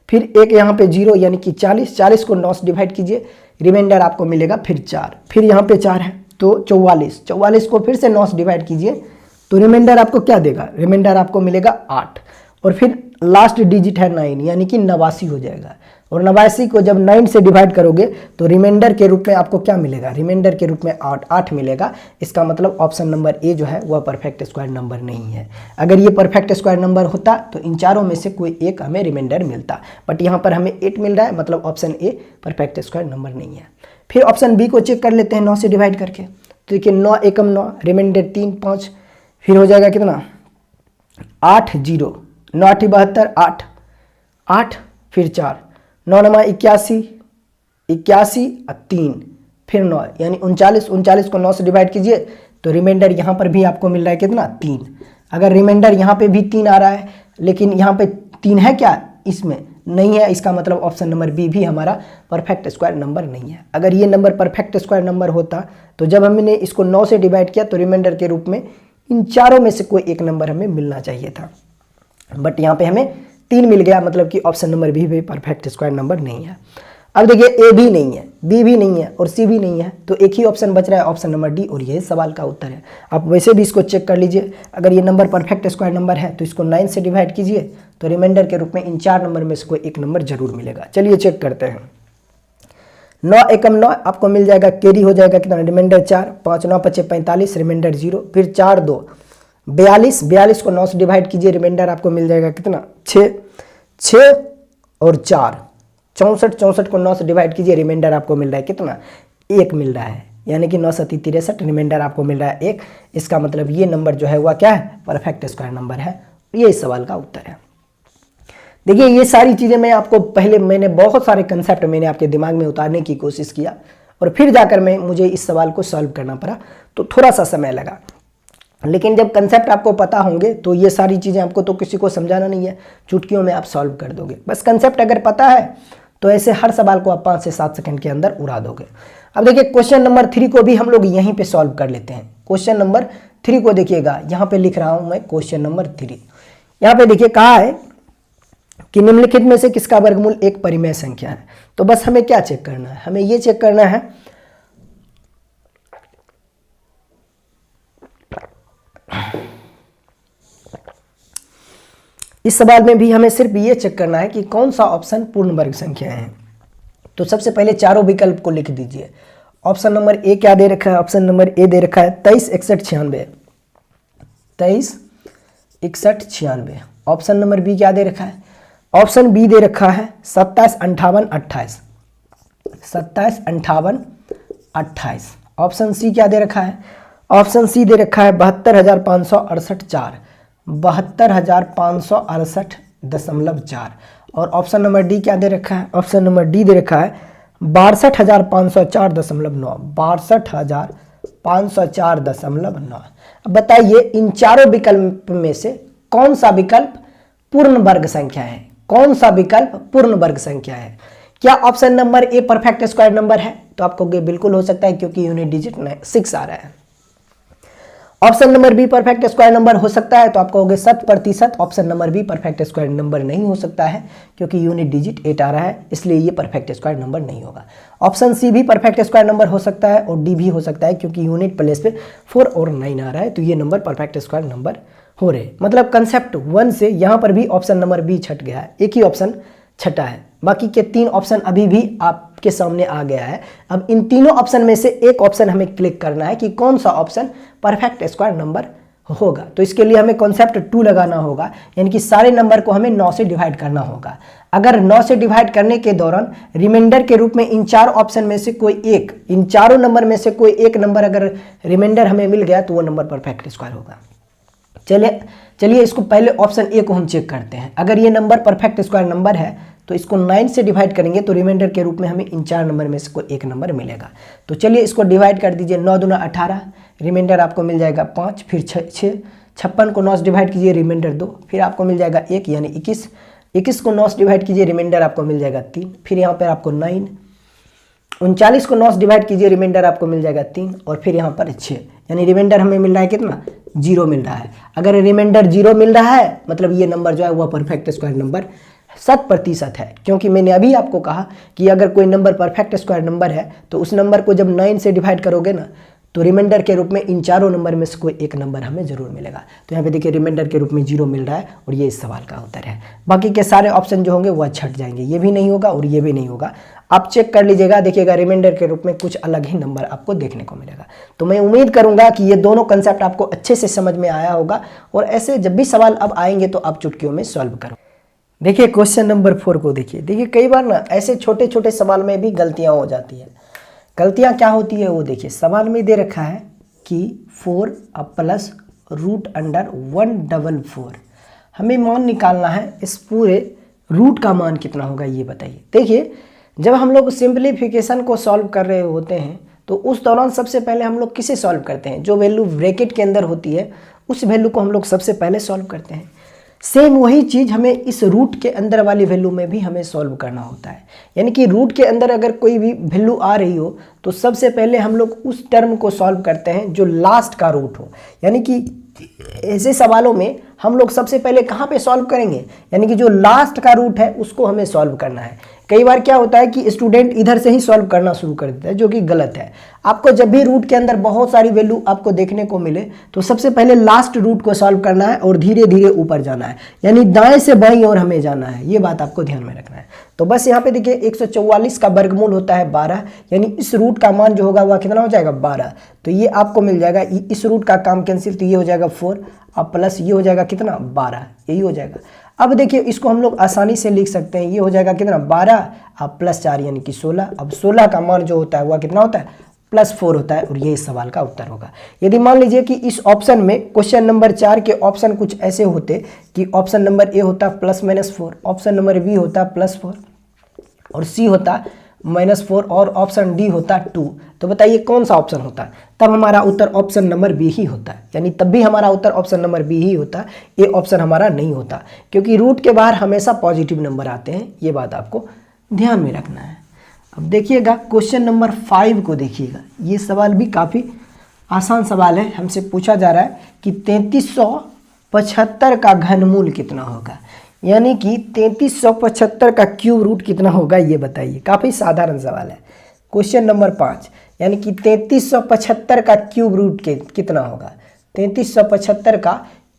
फिर एक यहाँ पे 0 यानी कि 40, 40 को 9 से डिवाइड कीजिए, रिमाइंडर आपको मिलेगा फिर 4, फिर यहाँ पे 4 है तो 44, 44 को फिर से 9 से डिवाइड कीजिए तो रिमाइंडर आपको क्या देगा, रिमाइंडर आपको मिलेगा 8, और फिर लास्ट डिजिट है 9 यानी कि 89 हो जाएगा। और 89 को जब 9 से डिवाइड करोगे तो रिमाइंडर के रूप में आपको क्या मिलेगा, रिमाइंडर के रूप में 8 मिलेगा। इसका मतलब ऑप्शन नंबर ए जो है वह परफेक्ट स्क्वायर नंबर नहीं है। अगर ये परफेक्ट स्क्वायर नंबर होता तो इन चारों में से कोई एक हमें रिमाइंडर मिलता, बट यहाँ पर हमें 8 मिल रहा है, मतलब option a perfect square number नहीं है। फिर ऑप्शन बी को चेक कर लेते हैं 9 से डिवाइड करके। तो देखिए 9 एकम 9, रिमाइंडर 3 5, फिर हो जाएगा कितना 8 0, 9 8 72, 8 8 फिर 4, 9 9 81, 81 और 3 फिर 9, यानी 39। 39 को 9 से डिवाइड कीजिए तो रिमाइंडर यहाँ पर भी आपको मिल रहा है कितना 3। अगर रिमाइंडर यहाँ पे भी 3 आ रहा है लेकिन यहाँ पे 3 है क्या, इसमें नहीं है, इसका मतलब ऑप्शन नंबर बी भी हमारा परफेक्ट स्क्वायर नंबर नहीं है। अगर ये नंबर परफेक्ट स्क्वायर नंबर होता तो जब हमने इसको 9 से डिवाइड किया तो रिमाइंडर के रूप में इन चारों में से कोई एक नंबर हमें मिलना चाहिए था, बट यहाँ पे हमें 3 मिल गया, मतलब कि ऑप्शन नंबर बी भी परफेक्ट स्क्वायर नंबर नहीं है। अब देखिए ए भी नहीं है, बी भी नहीं है और सी भी नहीं है, तो एक ही ऑप्शन बच रहा है, ऑप्शन नंबर डी, और ये सवाल का उत्तर है। आप वैसे भी इसको चेक कर लीजिए, अगर ये नंबर परफेक्ट स्क्वायर नंबर है तो इसको 9 से डिवाइड कीजिए तो रिमाइंडर के रूप में इन 4 नंबर में से कोई एक नंबर जरूर मिलेगा। चलिए चेक करते हैं। 9 एकम 9 आपको मिल जाएगा, कैरी हो जाएगा कितना, रिमाइंडर 4, 5 9 5 45, रिमाइंडर 0, फिर 4 2 42, 42 को 9 से डिवाइड कीजिए, रिमाइंडर आपको मिल जाएगा कितना 6 6 और 4 64, 64 को 9 से डिवाइड कीजिए, रिमाइंडर आपको मिल रहा है कितना 1 मिल रहा है, यानी कि 9 7 63, रिमाइंडर आपको मिल रहा है 1। इसका मतलब ये नंबर जो है वह क्या है, परफेक्ट स्क्वायर नंबर है। ये इस सवाल का उत्तर है। देखिए ये सारी चीज़ें मैं आपको पहले मैंने बहुत सारे कंसेप्ट मैंने आपके दिमाग में उतारने की कोशिश किया और फिर जाकर मुझे इस सवाल को सॉल्व करना पड़ा, तो थोड़ा सा समय लगा। लेकिन जब कंसेप्ट आपको पता होंगे तो ये सारी चीज़ें आपको तो किसी को समझाना नहीं है, चुटकियों में आप सॉल्व कर दोगे। बस कंसेप्ट अगर पता है तो ऐसे हर सवाल को आप 5 से 7 सेकंड के अंदर उड़ा दोगे। अब देखिए क्वेश्चन नंबर 3 को भी हम लोग यहीं पे सॉल्व कर लेते हैं। क्वेश्चन नंबर 3 को देखिएगा, यहाँ पे लिख रहा हूँ मैं क्वेश्चन नंबर 3। यहाँ पे देखिए कहा है कि निम्नलिखित में से किसका वर्गमूल एक परिमेय संख्या है। तो बस हमें क्या चेक करना है, हमें ये चेक करना है इस सवाल में भी हमें सिर्फ ये चेक करना है कि कौन सा ऑप्शन पूर्ण वर्ग संख्या है। तो सबसे पहले चारों विकल्प को लिख दीजिए। ऑप्शन नंबर ए क्या दे रखा है, ऑप्शन नंबर ए दे रखा है 23 61 96, 23 61 96। ऑप्शन नंबर बी क्या दे रखा है, ऑप्शन बी दे रखा है 27 58 28, 27 58 28। ऑप्शन सी क्या दे रखा है, ऑप्शन सी दे रखा है 72,568 4, 72,568.4। और ऑप्शन नंबर डी क्या दे रखा है, ऑप्शन नंबर डी दे रखा है 62,504.9, 62,504.9। अब बताइए इन चारों विकल्प में से कौन सा विकल्प पूर्ण वर्ग संख्या है, कौन सा विकल्प पूर्ण वर्ग संख्या है। क्या option number a perfect square number है, तो आपको बिल्कुल हो सकता है क्योंकि यूनिट डिजिट 6 आ रहा है। Option number be perfect square number हो सकता है, तो आपको हो गए 100%। Option number be perfect square number नहीं हो सकता है क्योंकि यूनिट डिजिट 8 आ रहा है, इसलिए ये परफेक्ट स्क्वायर नंबर नहीं होगा। ऑप्शन सी भी परफेक्ट स्क्वायर नंबर हो सकता है और डी भी हो सकता है क्योंकि यूनिट प्लेस पे 4 और 9 आ रहा है, तो ये नंबर परफेक्ट स्क्वायर नंबर हो रहे। मतलब कंसेप्ट 1 से यहाँ पर भी ऑप्शन नंबर बी छट गया है, एक ही ऑप्शन छटा है, बाकी के 3 ऑप्शन अभी भी आपके सामने आ गया है। अब इन तीनों ऑप्शन में से एक ऑप्शन हमें क्लिक करना है कि कौन सा ऑप्शन परफेक्ट स्क्वायर नंबर होगा। तो इसके लिए हमें कॉन्सेप्ट 2 लगाना होगा, यानी कि सारे नंबर को हमें 9 से डिवाइड करना होगा। अगर 9 से डिवाइड करने के दौरान रिमाइंडर के रूप में इन 4 ऑप्शन में से कोई एक, इन चारों नंबर में से कोई एक नंबर अगर रिमाइंडर हमें मिल गया तो वो नंबर परफेक्ट स्क्वायर होगा। चलिए इसको पहले ऑप्शन ए को हम चेक करते हैं। अगर ये नंबर परफेक्ट स्क्वायर नंबर है तो इसको 9 से डिवाइड करेंगे तो रिमाइंडर के रूप में हमें इन 4 नंबर में से कोई एक नंबर मिलेगा। तो चलिए इसको डिवाइड कर दीजिए, 9 दूना 18, रिमाइंडर आपको मिल जाएगा 5, फिर 6 56 को 9 से डिवाइड कीजिए, रिमाइंडर 2, फिर आपको मिल जाएगा 1 यानी 21, 21 को 9 से डिवाइड कीजिए, रिमाइंडर आपको मिल जाएगा 3, फिर यहाँ पर आपको 9, 39 को 9 से डिवाइड कीजिए, रिमाइंडर आपको मिल जाएगा 3, और फिर यहाँ पर 6, यानी रिमाइंडर हमें मिल रहा है कितना, 0 मिल रहा है। अगर रिमाइंडर 0 मिल रहा है मतलब ये नंबर जो है वह परफेक्ट स्क्वायर नंबर 100% है, क्योंकि मैंने अभी आपको कहा कि अगर कोई नंबर परफेक्ट स्क्वायर नंबर है तो उस नंबर को जब 9 से डिवाइड करोगे ना तो रिमाइंडर के रूप में इन चारों नंबर में से कोई एक नंबर हमें जरूर मिलेगा। तो यहाँ पे देखिए रिमाइंडर के रूप में 0 मिल रहा है और ये इस सवाल का उत्तर है। बाकी के सारे ऑप्शन जो होंगे वह छट जाएंगे, ये भी नहीं होगा और ये भी नहीं होगा। आप चेक कर लीजिएगा, देखिएगा रिमाइंडर के रूप में कुछ अलग ही नंबर आपको देखने को मिलेगा। तो मैं उम्मीद करूंगा कि ये दोनों कंसेप्ट आपको अच्छे से समझ में आया होगा और ऐसे जब भी सवाल अब आएंगे तो आप चुटकियों में सॉल्व करो। देखिए क्वेश्चन नंबर 4 को देखिए कई बार ना ऐसे छोटे छोटे सवाल में भी गलतियां हो जाती हैं। गलतियां क्या होती है वो देखिए, सवाल में दे रखा है कि 4 प्लस रूट अंडर 144, हमें मान निकालना है, इस पूरे रूट का मान कितना होगा ये बताइए। देखिए जब हम लोग सिंप्लीफिकेशन को सॉल्व कर रहे होते हैं तो उस दौरान सबसे पहले हम लोग किसे सॉल्व करते हैं, जो वैल्यू ब्रैकेट के अंदर होती है उस वैल्यू को हम लोग सबसे पहले सॉल्व करते हैं। सेम वही चीज़ हमें इस रूट के अंदर वाली वैल्यू में भी हमें सॉल्व करना होता है। यानी कि रूट के अंदर अगर कोई भी वैल्यू आ रही हो तो सबसे पहले हम लोग उस टर्म को सॉल्व करते हैं जो लास्ट का रूट हो। यानी कि ऐसे सवालों में हम लोग सबसे पहले कहाँ पे सॉल्व करेंगे, यानी कि जो लास्ट का रूट है उसको हमें सॉल्व करना है। कई बार क्या होता है कि स्टूडेंट इधर से ही सॉल्व करना शुरू कर देता है, जो कि गलत है। आपको जब भी रूट के अंदर बहुत सारी वैल्यू आपको देखने को मिले तो सबसे पहले लास्ट रूट को सॉल्व करना है और धीरे धीरे ऊपर जाना है, यानी दाएं से बाईं ओर हमें जाना है। ये बात आपको ध्यान में रखना है। तो बस यहाँ पे देखिए 144 का वर्गमूल होता है 12, यानी इस रूट का मान जो होगा वह कितना हो जाएगा 12। तो ये आपको मिल जाएगा, इस रूट का काम कैंसिल, तो ये हो जाएगा 4 अब प्लस ये हो जाएगा कितना 12, यही हो जाएगा। अब देखिए इसको हम लोग आसानी से लिख सकते हैं, ये हो जाएगा कितना 12 अब प्लस 4 यानी कि 16। अब 16 का मान जो होता है वह कितना होता है +4 होता है और ये इस सवाल का उत्तर होगा। यदि मान लीजिए कि इस ऑप्शन में क्वेश्चन नंबर 4 के ऑप्शन कुछ ऐसे होते कि ऑप्शन नंबर ए होता +-4, ऑप्शन नंबर बी होता +4 और सी होता -4 और ऑप्शन डी होता 2, तो बताइए कौन सा ऑप्शन होता? तब हमारा उत्तर ऑप्शन नंबर बी ही होता है। यानी तब भी हमारा उत्तर ऑप्शन नंबर बी ही होता, ये ऑप्शन हमारा नहीं होता, क्योंकि रूट के बाहर हमेशा पॉजिटिव नंबर आते हैं। ये बात आपको ध्यान में रखना है। अब देखिएगा क्वेश्चन नंबर 5 को देखिएगा, ये सवाल भी काफ़ी आसान सवाल है। हमसे पूछा जा रहा है कि 3375 का घनमूल कितना होगा, यानी कि 3375 का क्यूब रूट कितना होगा ये बताइए। काफ़ी साधारण सवाल है। क्वेश्चन नंबर 5, यानी कि 3375 का क्यूब रूट कितना होगा, 3375 का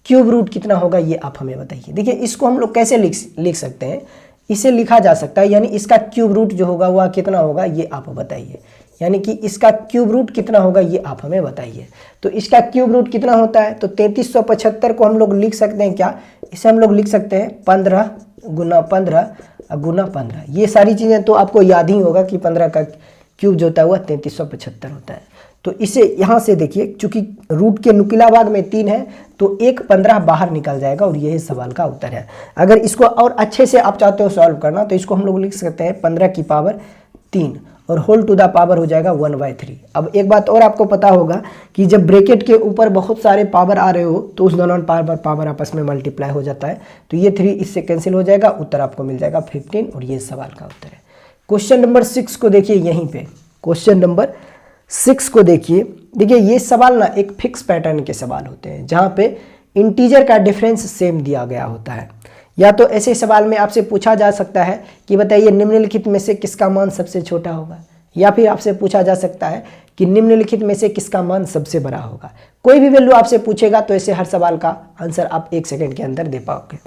क्यूब रूट कितना होगा ये आप हमें बताइए। देखिए इसको हम लोग कैसे लिख सकते हैं, इसे लिखा जा सकता है, यानी इसका क्यूब रूट जो होगा वह कितना होगा ये आप बताइए। यानी कि इसका क्यूब रूट कितना होगा ये आप हमें बताइए। तो इसका क्यूब रूट कितना होता है, तो 3375 को हम लोग लिख सकते हैं क्या, इसे हम लोग लिख सकते हैं 15 गुना 15 गुना 15। ये सारी चीज़ें तो आपको याद ही होगा कि 15 का क्यूब जो होता है वह 3375 होता है। तो इसे यहाँ से देखिए, चूंकि रूट के नुकीला भाग में 3 है तो एक 15 बाहर निकल जाएगा और यही सवाल का उत्तर है। अगर इसको और अच्छे से आप चाहते हो सॉल्व करना तो इसको हम लोग लिख सकते हैं 15 की पावर 3 और होल टू द पावर हो जाएगा 1/3। अब एक बात और आपको पता होगा कि जब ब्रैकेट के ऊपर बहुत सारे पावर आ रहे हो तो उस दौरान पावर आपस में मल्टीप्लाई हो जाता है, तो ये 3 इससे कैंसिल हो जाएगा, उत्तर आपको मिल जाएगा 15 और ये सवाल का उत्तर है। क्वेश्चन नंबर 6 को देखिए, यहीं पे क्वेश्चन नंबर 6 को देखिए ये सवाल ना एक फिक्स पैटर्न के सवाल होते हैं जहाँ पे इंटीजर का डिफरेंस सेम दिया गया होता है। या तो ऐसे सवाल में आपसे पूछा जा सकता है कि बताइए निम्नलिखित में से किसका मान सबसे छोटा होगा, या फिर आपसे पूछा जा सकता है कि निम्नलिखित में से किसका मान सबसे बड़ा होगा। कोई भी वैल्यू आपसे पूछेगा तो ऐसे हर सवाल का आंसर आप 1 सेकंड के अंदर दे पाओगे।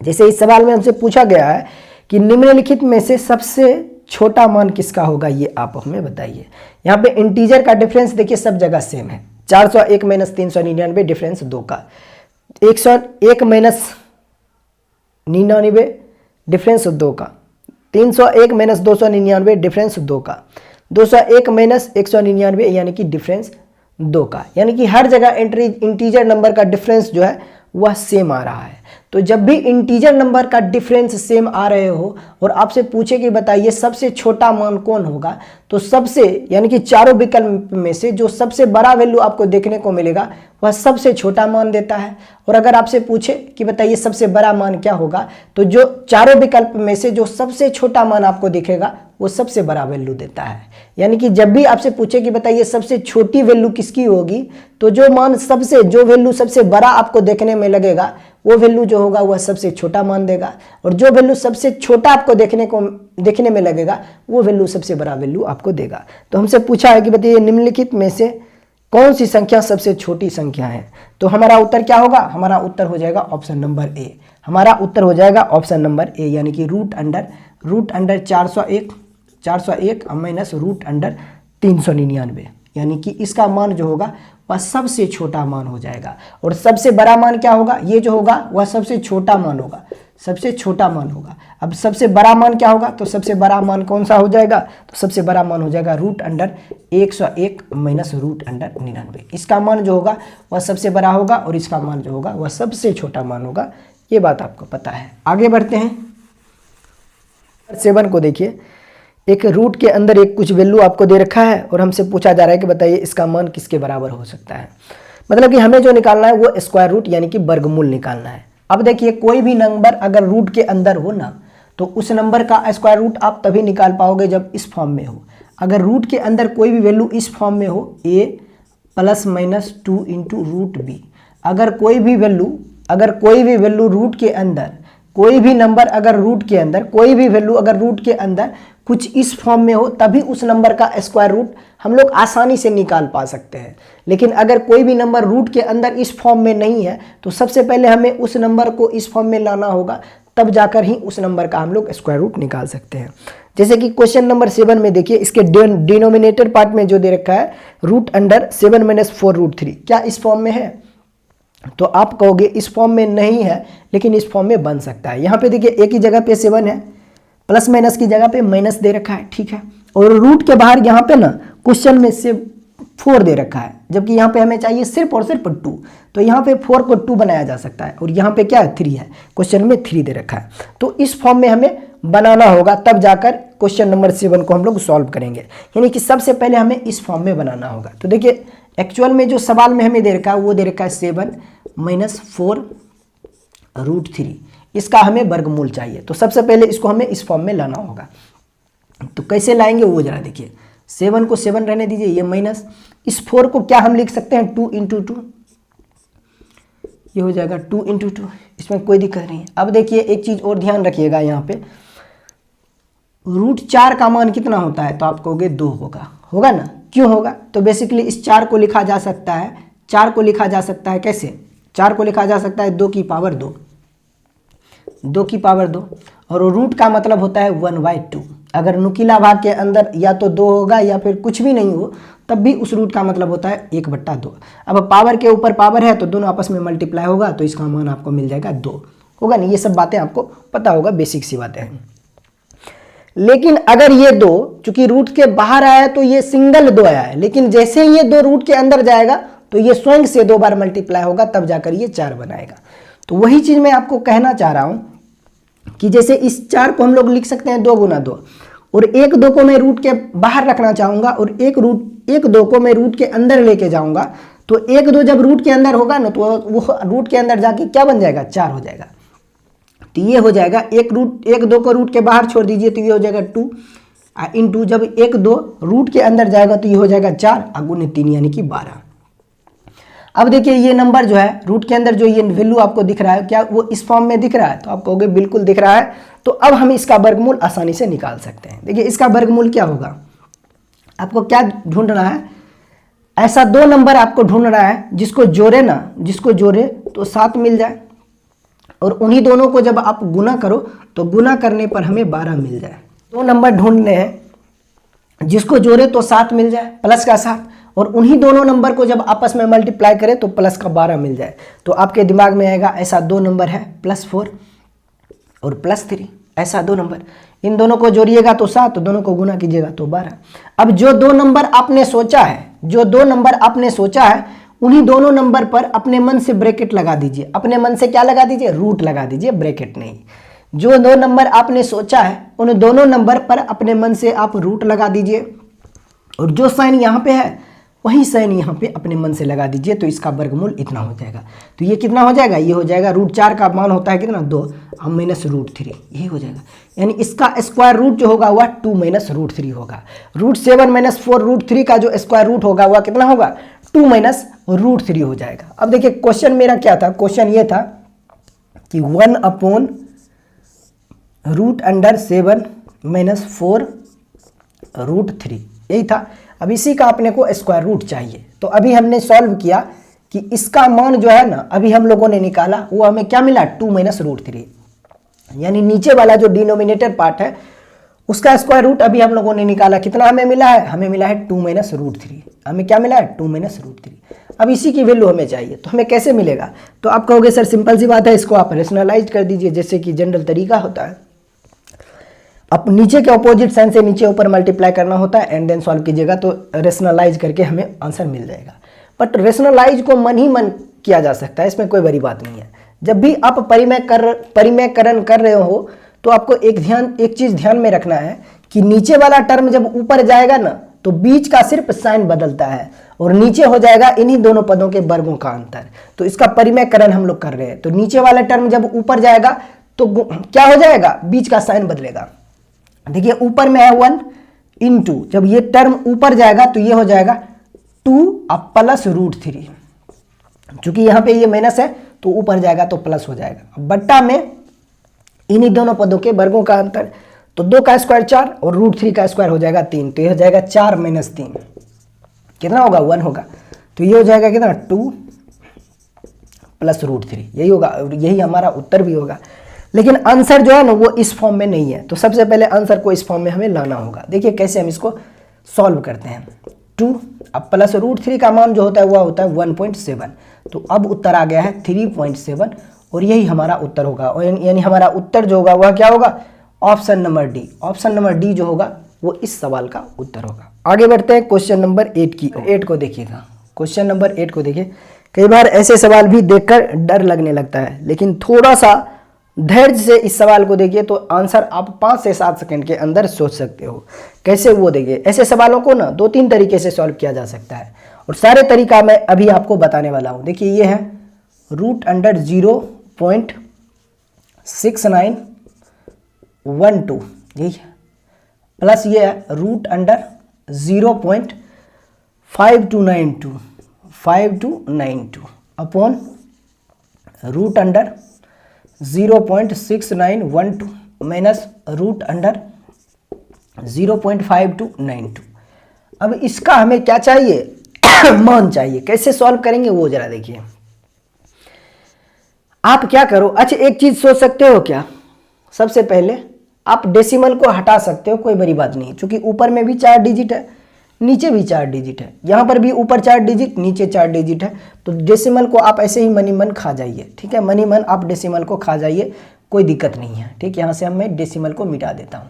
जैसे इस सवाल में हमसे पूछा गया है कि निम्नलिखित में से सबसे छोटा मान किसका होगा ये आप हमें बताइए। यहाँ पे इंटीजर का डिफरेंस देखिए सब जगह सेम है, 401 - 399 डिफरेंस 2 का, 101 - 99 डिफरेंस 2 का, 301 - 299 डिफरेंस 2 का, 201 - 199 यानी कि डिफरेंस 2 का। यानी कि हर जगह इंटीजर नंबर का डिफरेंस जो है वह सेम आ रहा है। तो जब भी इंटीजर नंबर का डिफरेंस सेम आ रहे हो और आपसे पूछे कि बताइए सबसे छोटा मान कौन होगा, तो सबसे यानी कि चारों विकल्प में से जो सबसे बड़ा वैल्यू आपको देखने को मिलेगा वह सबसे छोटा मान देता है। और अगर आपसे पूछे कि बताइए सबसे बड़ा मान क्या होगा, तो जो चारों विकल्प में से जो सबसे छोटा मान आपको दिखेगा वो सबसे बड़ा वैल्यू देता है। यानी कि जब भी आपसे पूछे कि बताइए सबसे छोटी वैल्यू किसकी होगी, तो जो वैल्यू सबसे बड़ा आपको देखने में लगेगा वो वैल्यू जो होगा वह सबसे छोटा मान देगा, और जो वैल्यू सबसे छोटा आपको देखने में लगेगा वो वैल्यू सबसे बड़ा वैल्यू आपको देगा। तो हमसे पूछा है कि बताइए निम्नलिखित में से कौन सी संख्या सबसे छोटी संख्या है? तो हमारा उत्तर क्या होगा? हमारा उत्तर हो जाएगा ऑप्शन नंबर ए। हमारा उत्तर हो जाएगा ऑप्शन नंबर ए, यानी कि root under 401 minus root under 399, यानी कि इसका मान जो होगा वह सबसे छोटा मान हो जाएगा। और सबसे बड़ा मान क्या होगा? ये जो होगा वह सबसे छोटा मान होगा, सबसे छोटा मान होगा। अब सबसे बड़ा मान क्या होगा? तो सबसे बड़ा मान कौन सा हो जाएगा? तो सबसे बड़ा मान हो जाएगा root under 101 minus root under 99। इसका मान जो होगा वह सबसे बड़ा होगा और इसका मान जो होगा वह सबसे छोटा मान होगा। ये बात आपको पता है। आगे बढ़ते हैं। 7 को देखिए, एक रूट के अंदर एक कुछ वैल्यू आपको दे रखा है और हमसे पूछा जा रहा है कि बताइए इसका मान किसके बराबर हो सकता है। मतलब कि हमें जो निकालना है वो स्क्वायर रूट यानी कि वर्गमूल निकालना है। अब देखिए, कोई भी नंबर अगर रूट के अंदर हो ना, तो उस नंबर का स्क्वायर रूट आप तभी निकाल पाओगे जब इस फॉर्म में हो। अगर रूट के अंदर कोई भी वैल्यू इस फॉर्म में हो, a plus minus 2 into root B, अगर कोई भी वैल्यू रूट के अंदर, कोई भी नंबर अगर रूट के अंदर, कोई भी वैल्यू अगर रूट के अंदर कुछ इस फॉर्म में हो, तभी उस नंबर का स्क्वायर रूट हम लोग आसानी से निकाल पा सकते हैं। लेकिन अगर कोई भी नंबर रूट के अंदर इस फॉर्म में नहीं है, तो सबसे पहले हमें उस नंबर को इस फॉर्म में लाना होगा, तब जाकर ही उस नंबर का हम लोग स्क्वायर रूट निकाल सकते हैं। जैसे कि क्वेश्चन नंबर 7 में देखिए, इसके डिनोमिनेटर पार्ट में जो दे रखा है रूट अंडर 7 माइनस 4 रूट 3, क्या इस फॉर्म में है? तो आप कहोगे इस फॉर्म में नहीं है, लेकिन इस फॉर्म में बन सकता है। यहाँ पे देखिए एक ही जगह पे 7 है, प्लस माइनस की जगह पे माइनस दे रखा है, ठीक है। और रूट के बाहर यहाँ पे ना क्वेश्चन में से 4 दे रखा है, जबकि यहाँ पे हमें चाहिए सिर्फ और सिर्फ 2, तो यहाँ पे 4 को 2 बनाया जा सकता है। और यहाँ पे क्या है? 3 है, क्वेश्चन में 3 दे रखा है। तो इस फॉर्म में हमें बनाना होगा, तब जाकर क्वेश्चन नंबर 7 को हम लोग सॉल्व करेंगे। यानी कि सबसे पहले हमें इस फॉर्म में बनाना होगा। तो देखिए, एक्चुअल में जो सवाल में हमें दे रखा है वो दे रखा है 7 माइनस 4 रूट 3, इसका हमें वर्गमूल चाहिए। तो सबसे पहले इसको हमें इस फॉर्म में लाना होगा। तो कैसे लाएंगे वो जरा देखिए। 7 को 7 रहने दीजिए, ये माइनस, इस 4 को क्या हम लिख सकते हैं? 2 इंटू 2, ये हो जाएगा 2 इंटू 2, इसमें कोई दिक्कत नहीं है। अब देखिए एक चीज़ और ध्यान रखिएगा, यहाँ पे रूट 4 का मान कितना होता है? तो आप कहोगे 2 होगा ना? क्यों होगा? तो बेसिकली इस 4 को लिखा जा सकता है, 4 को लिखा जा सकता है कैसे? 4 को लिखा जा सकता है 2 की पावर 2, 2 की पावर 2, और रूट का मतलब होता है 1/2। अगर नुकीला भाग के अंदर या तो 2 होगा या फिर कुछ भी नहीं हो, तब भी उस रूट का मतलब होता है 1/2। अब पावर के ऊपर पावर है तो दोनों आपस में मल्टीप्लाई होगा, तो इसका मान आपको मिल जाएगा 2, होगा नहीं? ये सब बातें आपको पता होगा, बेसिक सी बातें हैं। लेकिन अगर ये 2 चूंकि रूट के बाहर आया तो ये सिंगल 2 आया है, लेकिन जैसे ही ये 2 रूट के अंदर जाएगा तो ये स्वयं से 2 बार मल्टीप्लाई होगा, तब जाकर ये 4 बनाएगा। तो वही चीज मैं आपको कहना चाह रहा हूं कि जैसे इस 4 को हम लोग लिख सकते हैं 2 गुना 2, और 1 2 को मैं रूट के बाहर रखना चाहूंगा और 1 2 को मैं रूट के अंदर लेके जाऊंगा। तो 1 2 जब रूट के अंदर होगा ना, तो वो रूट के अंदर जाके क्या बन जाएगा? 4 हो जाएगा। तो ये हो जाएगा 1 2 को रूट के बाहर छोड़ दीजिए, तो ये हो जाएगा 2 इंटू, जब 1 2 रूट के अंदर जाएगा तो ये हो जाएगा 4 गुने 3 यानी कि 12। अब देखिए ये नंबर जो है रूट के अंदर जो ये वैल्यू आपको दिख रहा है, क्या वो इस फॉर्म में दिख रहा है? तो आप कहोगे बिल्कुल दिख रहा है। तो अब हम इसका वर्गमूल आसानी से निकाल सकते हैं। देखिए इसका वर्गमूल क्या होगा? आपको क्या ढूंढना है? ऐसा 2 नंबर आपको ढूंढना है जिसको जोड़े ना, जिसको जोड़े तो 7 मिल जाए, और उन्हीं दोनों को जब आप गुना करो तो गुना करने पर हमें 12 मिल जाए। 2 नंबर ढूंढने हैं जिसको जोड़े तो 7 मिल जाए, प्लस का 7, और उन्हीं दोनों नंबर को जब आपस में मल्टीप्लाई करें तो प्लस का 12 मिल जाए। तो आपके दिमाग में आएगा ऐसा 2 नंबर है +4 और +3, ऐसा 2 नंबर, इन दोनों को जोड़िएगा तो 7, दोनों को गुना कीजिएगा तो 12। अब जो 2 नंबर आपने सोचा है, जो 2 नंबर आपने सोचा है, उन्हीं दोनों नंबर पर अपने मन से ब्रैकेट लगा दीजिए। अपने मन से क्या लगा दीजिए? रूट लगा दीजिए, ब्रैकेट नहीं। जो 2 नंबर आपने सोचा है उन दोनों नंबर पर अपने मन से आप रूट लगा दीजिए, और जो साइन यहाँ पे है वही साइन यहाँ पे अपने मन से लगा दीजिए। तो इसका वर्गमूल इतना हो जाएगा। तो ये कितना हो जाएगा? ये हो जाएगा √4 का मान होता है कितना? 2 माइनस √3, यही हो जाएगा। यानी इसका स्क्वायर रूट जो होगा वह 2 माइनस √3 होगा। √7 माइनस 4 √3 का जो स्क्वायर रूट होगा वह कितना होगा? 2 माइनस √3 हो जाएगा। अब देखिए क्वेश्चन मेरा क्या था? क्वेश्चन ये था कि 1/√7 माइनस 4 √3, यही था। अब इसी का अपने को स्क्वायर रूट चाहिए। तो अभी हमने सॉल्व किया कि इसका मान जो है ना, अभी हम लोगों ने निकाला, वो हमें क्या मिला, 2 माइनस रूट 3, यानी नीचे वाला जो डिनोमिनेटर पार्ट है उसका स्क्वायर रूट अभी हम लोगों ने निकाला। कितना हमें मिला है, हमें मिला है 2 माइनस रूट 3। हमें क्या मिला है, 2 माइनस रूट 3। अब इसी की वैल्यू हमें चाहिए, तो हमें कैसे मिलेगा? तो आप कहोगे सर सिंपल सी बात है, इसको आप रेशनलाइज कर दीजिए, जैसे कि जनरल तरीका होता है। अब नीचे के अपोजिट साइन से नीचे ऊपर मल्टीप्लाई करना होता है एंड देन सॉल्व कीजिएगा, तो रेशनलाइज करके हमें आंसर मिल जाएगा। बट रेशनलाइज को मन ही मन किया जा सकता है, इसमें कोई बड़ी बात नहीं है। जब भी आप परिमेयकरण कर रहे हो तो आपको एक चीज ध्यान में रखना है कि नीचे वाला टर्म जब ऊपर जाएगा ना तो बीच का सिर्फ साइन बदलता है और नीचे हो जाएगा इन्हीं दोनों पदों के वर्गों का अंतर। तो इसका परिमेयकरण हम लोग कर रहे हैं, तो नीचे वाला टर्म जब ऊपर जाएगा तो क्या हो जाएगा, बीच का साइन बदलेगा। देखिए ऊपर में है 1 इंटू, जब ये टर्म ऊपर जाएगा तो ये हो जाएगा 2 अब प्लस रूट 3, चूंकि यहां पे ये माइनस है तो ऊपर जाएगा तो प्लस हो जाएगा, बट्टा में इन्हीं दोनों पदों के वर्गों का अंतर। तो 2 का स्क्वायर 4 और रूट 3 का स्क्वायर हो जाएगा 3, तो ये हो जाएगा 4 माइनस 3, कितना होगा, 1 होगा। तो ये हो जाएगा कितना, 2 प्लस रूट 3, यही होगा, यही हमारा उत्तर भी होगा। लेकिन आंसर जो है ना वो इस फॉर्म में नहीं है, तो सबसे पहले आंसर को इस फॉर्म में हमें लाना होगा। देखिए कैसे हम इसको सॉल्व करते हैं। 2 अब प्लस रूट 3 का मान जो होता है वह होता है 1.7, तो अब उत्तर आ गया है 3.7 और यही हमारा उत्तर होगा। और यानी हमारा उत्तर जो होगा वह क्या होगा, option number D. Option number D जो होगा वो इस सवाल का उत्तर होगा। आगे बढ़ते हैं क्वेश्चन नंबर 8 को देखिएगा। क्वेश्चन नंबर 8 को देखिए। कई बार ऐसे सवाल भी देखकर डर लगने लगता है, लेकिन थोड़ा सा धैर्य से इस सवाल को देखिए तो आंसर आप 5 से 7 सेकंड के अंदर सोच सकते हो। कैसे, वो देखिए। ऐसे सवालों को ना 2-3 तरीके से सॉल्व किया जा सकता है और सारे तरीका मैं अभी आपको बताने वाला हूँ। देखिए ये है रूट अंडर 0.6912, यही है, प्लस ये है root under 0.5292 upon root under 0.6912 minus root under 0.5292। अब इसका हमें क्या चाहिए, मान चाहिए। कैसे सॉल्व करेंगे वो जरा देखिए। आप क्या करो, अच्छा एक चीज सोच सकते हो क्या, सबसे पहले आप डेसिमल को हटा सकते हो, कोई बड़ी बात नहीं, क्योंकि ऊपर में भी 4 डिजिट है, नीचे भी 4 डिजिट है, यहां पर भी ऊपर 4 डिजिट नीचे 4 डिजिट है, तो डेसिमल को आप ऐसे ही मनी मन खा जाइए। ठीक है, मनी मन आप डेसिमल को खा जाइए, कोई दिक्कत नहीं है। ठीक, यहां से मैं डेसिमल को मिटा देता हूं।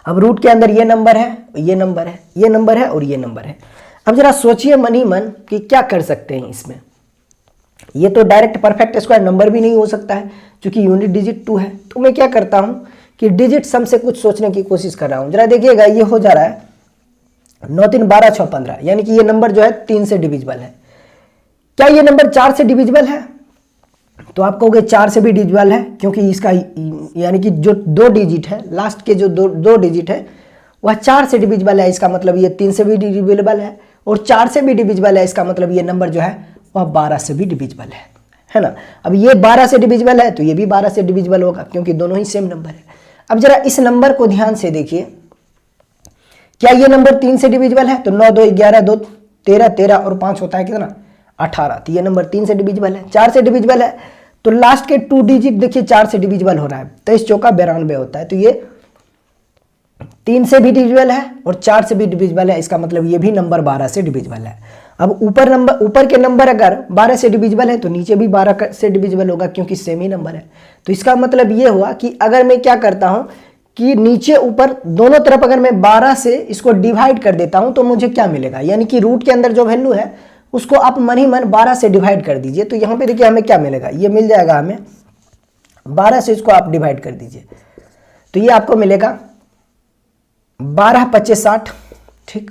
अब रूट के अंदर ये नंबर है, ये नंबर है, ये नंबर है और ये नंबर है। अब जरा सोचिए मनी मन कि क्या कर सकते हैं इसमें। ये तो डायरेक्ट परफेक्ट स्क्वायर नंबर भी नहीं हो सकता है क्योंकि यूनिट डिजिट 2 है। तो मैं क्या करता हूं कि डिजिट सम से कुछ सोचने की कोशिश कर रहा हूं। जरा देखिएगा, ये हो जा रहा है 9 3 12 6 15, यानी कि ये नंबर जो है 3 से डिविजिबल है। क्या ये नंबर 4 से डिविजिबल है? तो आप कहोगे 4 से भी डिविजिबल है, क्योंकि इसका यानी कि जो 2 डिजिट है, लास्ट के जो दो डिजिट है वह 4 से डिविजिबल है। इसका मतलब ये 3 से भी डिविजिबल है और 4 से भी डिविजिबल है। इसका मतलब ये नंबर जो है वह 12 से भी डिविजिबल है ना। अब ये 12 से डिविजिबल है तो ये भी 12 से डिविजिबल होगा, क्योंकि दोनों ही सेम नंबर है। अब जरा इस नंबर को ध्यान से देखिए, क्या ये नंबर 3 से डिविजिबल है? तो 9 2 11 2 13, 13 और 5 होता है कितना, 18। तो ये नंबर 3 से डिविजिबल है। 4 से डिविजिबल है तो लास्ट के 2 डिजिट देखिए 4 से डिविजिबल हो रहा है, 23 चौका 92 होता है। तो ये 3 से भी डिविजिबल है और 4 से भी डिविजिबल है। इसका मतलब ये भी नंबर 12 से डिविजिबल है। अब ऊपर के नंबर अगर 12 से डिविजिबल है तो नीचे भी 12 से डिविजिबल होगा, क्योंकि सेम ही नंबर है। तो इसका मतलब ये हुआ कि अगर मैं क्या करता हूं कि नीचे ऊपर दोनों तरफ अगर मैं 12 से इसको डिवाइड कर देता हूं तो मुझे क्या मिलेगा, यानी कि रूट के अंदर जो वैल्यू है उसको आप मन ही मन 12 से डिवाइड कर दीजिए। तो यहां पे देखिए हमें क्या मिलेगा, ये मिल जाएगा हमें 12 से इसको आप डिवाइड कर दीजिए तो ये आपको मिलेगा 12 25 60। ठीक,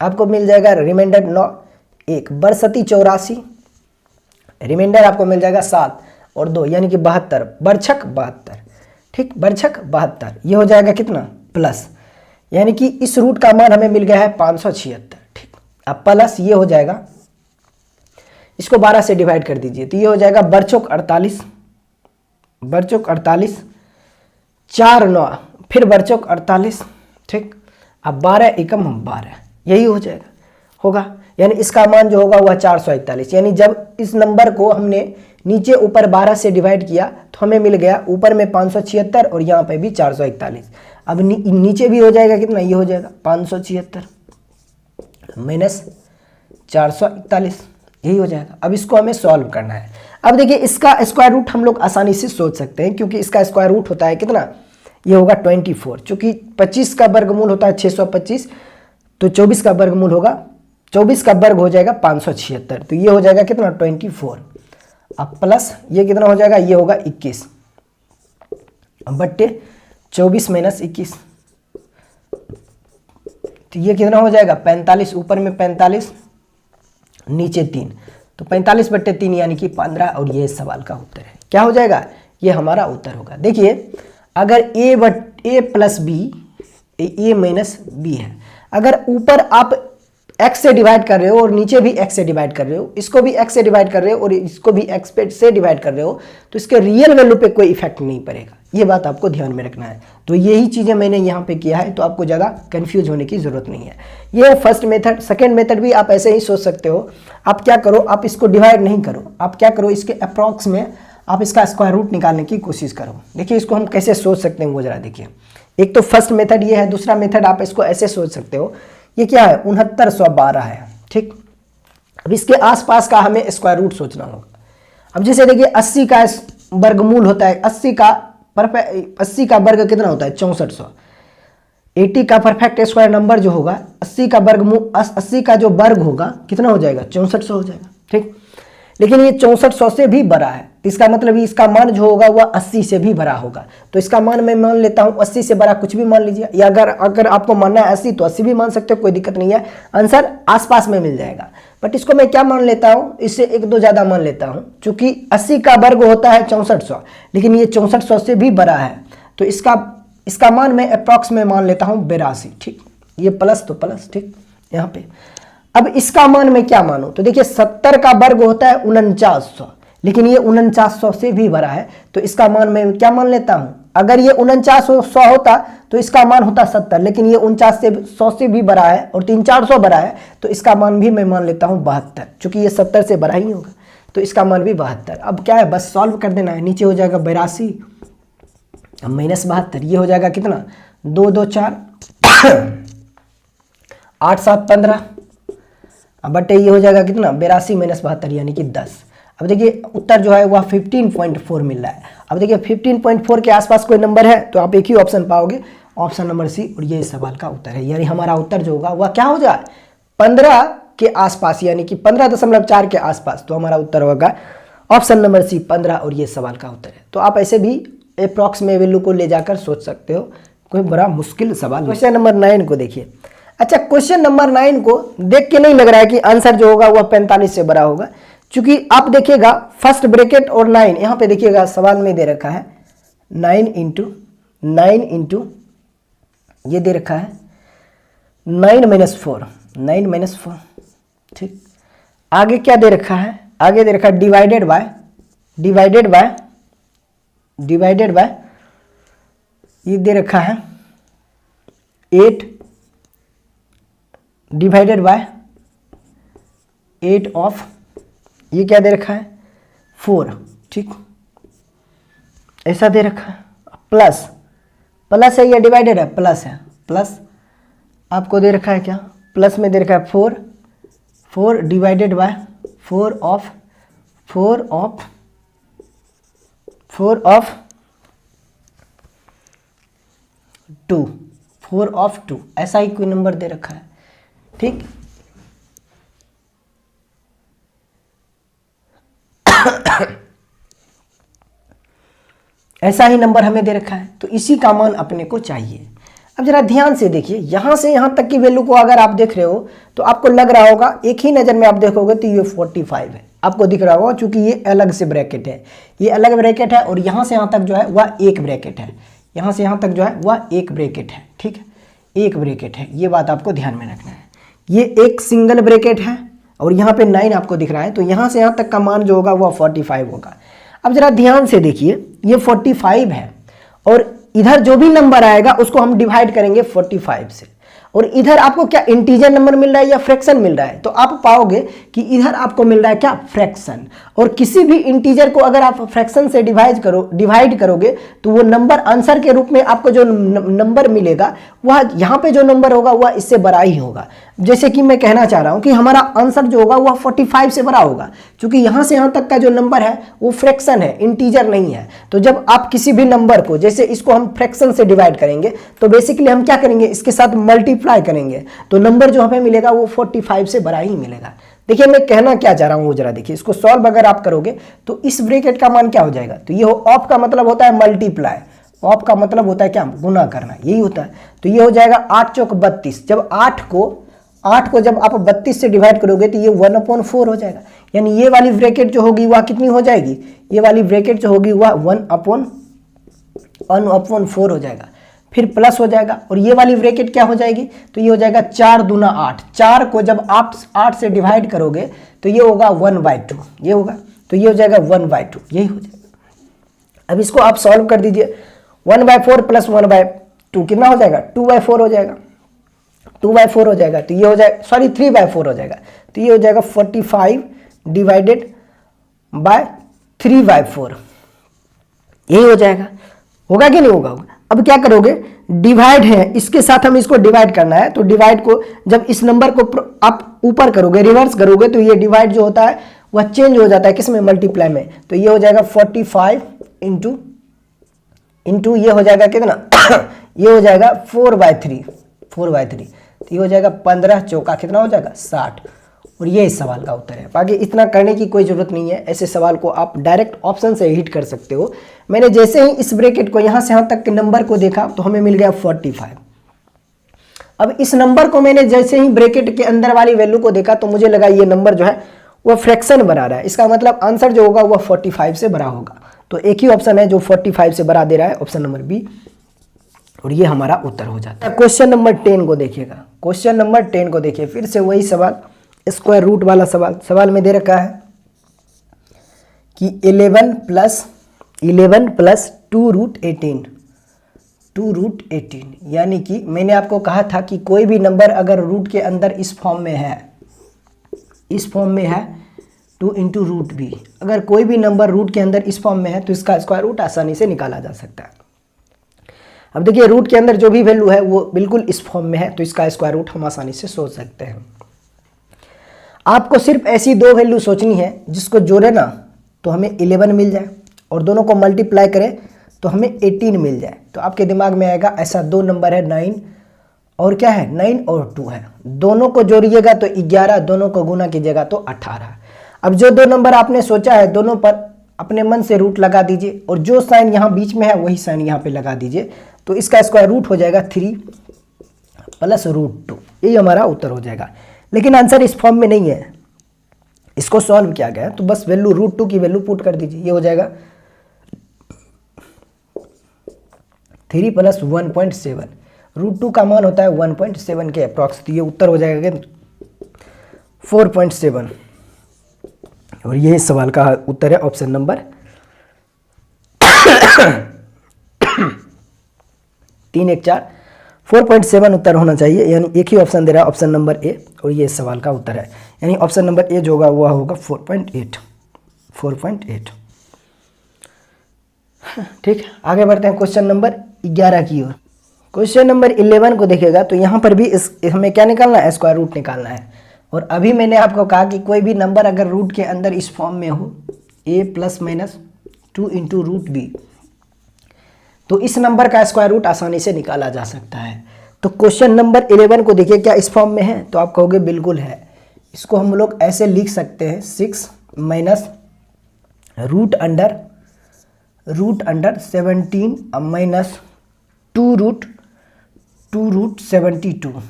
आपको मिल जाएगा रिमाइंडर 9 1 बरसती 84, रिमाइंडर आपको मिल जाएगा 7 और 2 यानी कि 72, बरछक 72। ठीक, बरछक 72, ये हो जाएगा कितना, प्लस, यानी कि इस रूट का मान हमें मिल गया है 576। ठीक, अब प्लस ये हो जाएगा, इसको 12 से डिवाइड कर दीजिए तो ये हो जाएगा बरचौक 48, बरचौक 48, 4 9 फिर बरचौक 48। ठीक, अब 12 एकम 12, यही हो जाएगा, होगा। यानी इसका मान जो होगा वह 441। यानी जब इस नंबर को हमने नीचे ऊपर 12 से डिवाइड किया तो हमें मिल गया ऊपर में 576 और यहाँ पे भी 441। अब नीचे भी हो जाएगा कितना, ये हो जाएगा 576 माइनस 441, यही हो जाएगा। अब इसको हमें सॉल्व करना है। अब देखिए इसका स्क्वायर रूट हम लोग आसानी से सोच सकते हैं, क्योंकि इसका स्क्वायर रूट होता है कितना, ये होगा 24। चूंकि 25 का वर्गमूल होता है 625, तो 24 का वर्गमूल होगा, 24 का वर्ग हो जाएगा 576, तो ये हो जाएगा कितना 24। अब प्लस ये कितना हो जाएगा, ये होगा 21 बट्टे 24 माइनस 21, तो ये कितना हो जाएगा 45, ऊपर में 45 नीचे 3, तो 45 बट्टे 3 यानी कि 15, और ये सवाल का उत्तर है। क्या हो जाएगा, ये हमारा उत्तर होगा। देखिए अगर a plus B, A minus B है, अगर ऊपर आप x से डिवाइड कर रहे हो और नीचे भी x से डिवाइड कर रहे हो, इसको भी x से डिवाइड कर रहे हो और इसको भी x से डिवाइड कर रहे हो, तो इसके रियल वैल्यू पे कोई इफेक्ट नहीं पड़ेगा। ये बात आपको ध्यान में रखना है। तो यही चीज़ें मैंने यहाँ पे किया है, तो आपको ज़्यादा कंफ्यूज होने की ज़रूरत नहीं है। ये फर्स्ट मेथड। सेकेंड मेथड भी आप ऐसे ही सोच सकते हो। आप क्या करो, आप इसको डिवाइड नहीं करो, आप क्या करो, इसके अप्रॉक्स में आप इसका स्क्वायर रूट निकालने की कोशिश करो। देखिए इसको हम कैसे सोच सकते हैं वो जरा देखिए। एक तो फर्स्ट मेथड ये है, दूसरा मेथड आप इसको ऐसे सोच सकते हो, ये क्या है 6912 है, ठीक। अब इसके आसपास का हमें स्क्वायर रूट सोचना होगा। अब जैसे देखिए 80 का वर्गमूल होता है, 80 का वर्ग कितना होता है 6400। 80 का परफेक्ट स्क्वायर नंबर जो होगा 80 का वर्गमूल, 80 का जो वर्ग होगा कितना हो जाएगा 6400 हो जाएगा, ठीक। लेकिन ये 6400 से भी बड़ा है, तो इसका मतलब इसका मान जो होगा वह 80 से भी बड़ा होगा। तो इसका मान मैं मान लेता हूँ 80 से बड़ा कुछ भी मान लीजिए, या अगर आपको मानना है 80 तो 80 भी मान सकते हो, कोई दिक्कत नहीं है, आंसर आसपास में मिल जाएगा। बट इसको मैं क्या मान लेता हूँ, इससे एक दो ज़्यादा मान लेता हूँ। चूंकि 80 का वर्ग होता है 6400, लेकिन ये 6400 से भी बड़ा है, तो इसका मान मैं अप्रॉक्स में मान लेता हूँ 82, ठीक। ये प्लस तो प्लस, ठीक यहाँ पे। अब इसका मान मैं क्या मानूं, तो देखिए 70 का वर्ग होता है 4900, लेकिन ये 4900 से भी बड़ा है, तो इसका मान मैं क्या मान लेता हूं, अगर ये 4900 होता तो इसका मान होता 70, लेकिन ये 4900 से भी बड़ा है और 3400 बड़ा है, तो इसका मान भी मैं मान लेता हूं 72, चूंकि ये 70 से बड़ा ही होगा, तो इसका मान भी 72। अब क्या है, बस सॉल्व कर देना है। नीचे हो जाएगा 82 माइनस 72, ये हो जाएगा कितना 2 2 4 8 7 15, अब बटे ये हो जाएगा कितना 82 माइनस 72 यानी कि 10। अब देखिए उत्तर जो है वह 15.4 मिल रहा है। अब देखिए 15.4 के आसपास कोई नंबर है तो आप एक ही ऑप्शन पाओगे, ऑप्शन नंबर सी, और ये सवाल का उत्तर है। यानी हमारा उत्तर जो होगा वह क्या हो जाए 15 के आसपास, यानी कि 15.4 के आसपास, तो हमारा उत्तर होगा ऑप्शन नंबर सी 15, और ये सवाल का उत्तर है। तो आप ऐसे भी अप्रॉक्स में वैल्यू को ले जाकर सोच सकते हो, कोई बड़ा मुश्किल सवाल। क्वेश्चन नंबर 9 को देखिए। अच्छा, क्वेश्चन नंबर 9 को देख के नहीं लग रहा है कि आंसर जो होगा वह 45 से बड़ा होगा, क्योंकि आप देखिएगा फर्स्ट ब्रैकेट और 9, यहाँ पे देखिएगा सवाल में दे रखा है 9 इंटू ये दे रखा है 9 माइनस 4, ठीक। आगे क्या दे रखा है, आगे दे रखा है डिवाइडेड बाय ये दे रखा है 8 डिवाइडेड बाय 8 ऑफ ये क्या दे रखा है 4, ठीक, ऐसा दे रखा है। प्लस है या डिवाइडेड है, प्लस है, प्लस आपको दे रखा है क्या, प्लस में दे रखा है 4 डिवाइडेड बाय 4 ऑफ 2, ऐसा ही कोई नंबर दे रखा है, ठीक। ऐसा ही नंबर हमें दे रखा है, तो इसी का मान अपने को चाहिए। अब जरा ध्यान से देखिए, यहां से यहां तक की वैल्यू को अगर आप देख रहे हो तो आपको लग रहा होगा, एक ही नजर में आप देखोगे तो ये 45 है, आपको दिख रहा होगा, क्योंकि ये अलग से ब्रैकेट है, ये अलग ब्रैकेट है, और यहां से यहां तक जो है वह एक ब्रैकेट है, यहां से यहां तक जो है वह एक ब्रैकेट है, ठीक है, एक ब्रैकेट है। ये बात आपको ध्यान में रखना है। ये एक सिंगल ब्रैकेट है और यहाँ पे 9 आपको दिख रहा है, तो यहाँ से यहाँ तक का मान जो होगा वह 45 होगा। अब जरा ध्यान से देखिए, ये 45 है और इधर जो भी नंबर आएगा उसको हम डिवाइड करेंगे 45 से, और इधर आपको क्या इंटीजर नंबर मिल रहा है या फ्रैक्शन मिल रहा है, तो आप पाओगे कि इधर आपको मिल रहा है क्या, फ्रैक्शन। और किसी भी इंटीजर को अगर आप फ्रैक्शन से डिवाइड करोगे तो वो नंबर आंसर के रूप में आपको जो नंबर मिलेगा वह यहाँ पे जो नंबर होगा वह इससे बड़ा ही होगा। जैसे कि मैं कहना चाह रहा हूँ कि हमारा आंसर जो होगा वह 45 से बड़ा होगा, क्योंकि यहाँ से यहाँ तक का जो नंबर है वो फ्रैक्शन है, इंटीजर नहीं है। तो जब आप किसी भी नंबर को, जैसे इसको हम फ्रैक्शन से डिवाइड करेंगे तो बेसिकली हम क्या करेंगे, इसके साथ मल्टीप्लाई करेंगे, तो नंबर जो हमें मिलेगा वो 45 से बड़ा ही मिलेगा। देखिए मैं कहना क्या चाह रहा हूँ, जरा देखिए, इसको सॉल्व अगर आप करोगे तो इस ब्रैकेट का मान क्या हो जाएगा, तो ये ऑफ का मतलब होता है मल्टीप्लाई, ऑफ का मतलब होता है क्या, गुना करना, यही होता है। तो ये हो जाएगा 8 चौक 32, जब 8 को जब आप 32 से डिवाइड करोगे तो ये 1/4 हो जाएगा, यानी ये वाली ब्रैकेट जो होगी वह कितनी हो जाएगी, ये वाली ब्रैकेट जो होगी वह 1/4 हो जाएगा, फिर प्लस हो जाएगा, और ये वाली ब्रैकेट क्या हो जाएगी, तो ये हो जाएगा 4 दूना 8, 4 को जब आप 8 से डिवाइड करोगे तो ये होगा 1/2, ये होगा, तो ये हो जाएगा 1/2, यही हो जाएगा। अब इसको आप सॉल्व कर दीजिए, 1/4 प्लस 1/2 कितना हो जाएगा, 2/4 हो जाएगा, 2/4 हो जाएगा, तो ये हो जाएगा, सॉरी 3/4 हो जाएगा, तो ये हो जाएगा 45 डिवाइडेड बाय 3/4, यही हो जाएगा। होगा कि नहीं होगा? अब क्या करोगे, डिवाइड है, इसके साथ हम इसको डिवाइड करना है, तो डिवाइड को जब इस नंबर को आप ऊपर करोगे, रिवर्स करोगे, तो ये डिवाइड जो होता है वह चेंज हो जाता है किसमें, मल्टीप्लाई में। तो ये हो जाएगा 45 इंटू ये हो जाएगा कितना ये हो जाएगा 4/3, तो ये हो जाएगा 15 चौका कितना हो जाएगा 60, और ये इस सवाल का उत्तर है। बाकी इतना करने की कोई ज़रूरत नहीं है, ऐसे सवाल को आप डायरेक्ट ऑप्शन से हिट कर सकते हो। मैंने जैसे ही इस ब्रैकेट को यहाँ से यहाँ तक के नंबर को देखा तो हमें मिल गया 45। अब इस नंबर को मैंने जैसे ही ब्रैकेट के अंदर वाली वैल्यू को देखा तो मुझे लगा ये नंबर जो है वह फ्रैक्शन बना रहा है, इसका मतलब आंसर जो होगा वह 45 से बड़ा होगा। तो एक ही ऑप्शन है जो 45 से बड़ा दे रहा है, ऑप्शन नंबर बी, और ये हमारा उत्तर हो जाता है। क्वेश्चन नंबर 10 को देखिएगा, क्वेश्चन नंबर 10 को देखिए, फिर से वही सवाल, स्क्वायर रूट वाला सवाल में दे रखा है कि 11 प्लस 2√18, यानी कि मैंने आपको कहा था कि कोई भी नंबर अगर रूट के अंदर इस फॉर्म में है 2 इंटू रूट बी, अगर कोई भी नंबर रूट के अंदर इस फॉर्म में है तो इसका स्क्वायर रूट आसानी से निकाला जा सकता है। अब देखिए रूट के अंदर जो भी वैल्यू है वो बिल्कुल इस फॉर्म में है, तो इसका स्क्वायर रूट हम आसानी से सोच सकते हैं। आपको सिर्फ ऐसी दो वैल्यू सोचनी है जिसको जोड़े ना तो हमें 11 मिल जाए, और दोनों को मल्टीप्लाई करें तो हमें 18 मिल जाए। तो आपके दिमाग में आएगा ऐसा दो नंबर है 9 और क्या है, 9 और 2 है, दोनों को जोड़िएगा तो 11, दोनों को गुना कीजिएगा तो 18। अब जो दो नंबर आपने सोचा है दोनों पर अपने मन से रूट लगा दीजिए, और जो साइन यहाँ बीच में है वही साइन यहाँ पे लगा दीजिए, तो इसका स्क्वायर रूट हो जाएगा 3 प्लस √2, यही हमारा उत्तर हो जाएगा। लेकिन आंसर इस फॉर्म में नहीं है, इसको सॉल्व किया गया है, तो बस वैल्यू √2 की वैल्यू पुट कर दीजिए, ये हो जाएगा 3 प्लस 1.7, √2 का मान होता है 1.7 के अप्रॉक्स, तो ये उत्तर हो जाएगा 4.7, और ये सवाल का उत्तर है ऑप्शन नंबर 3 1 4 4.7 उत्तर होना चाहिए, यानी एक ही ऑप्शन दे रहा है ऑप्शन नंबर ए, और ये सवाल का उत्तर है, यानी ऑप्शन नंबर ए जो होगा वह होगा 4.8। ठीक, आगे बढ़ते हैं क्वेश्चन नंबर 11 की ओर। क्वेश्चन नंबर 11 को देखेगा तो यहाँ पर भी हमें क्या निकालना है, स्क्वायर रूट निकालना है। और अभी मैंने आपको कहा कि कोई भी नंबर अगर रूट के अंदर इस फॉर्म में हो a ± 2 इंटू रूट बी, तो इस नंबर का स्क्वायर रूट आसानी से निकाला जा सकता है। तो क्वेश्चन नंबर 11 को देखिए, क्या इस फॉर्म में है, तो आप कहोगे बिल्कुल है। इसको हम लोग ऐसे लिख सकते हैं 6 minus root under 17 minus 2 root 72।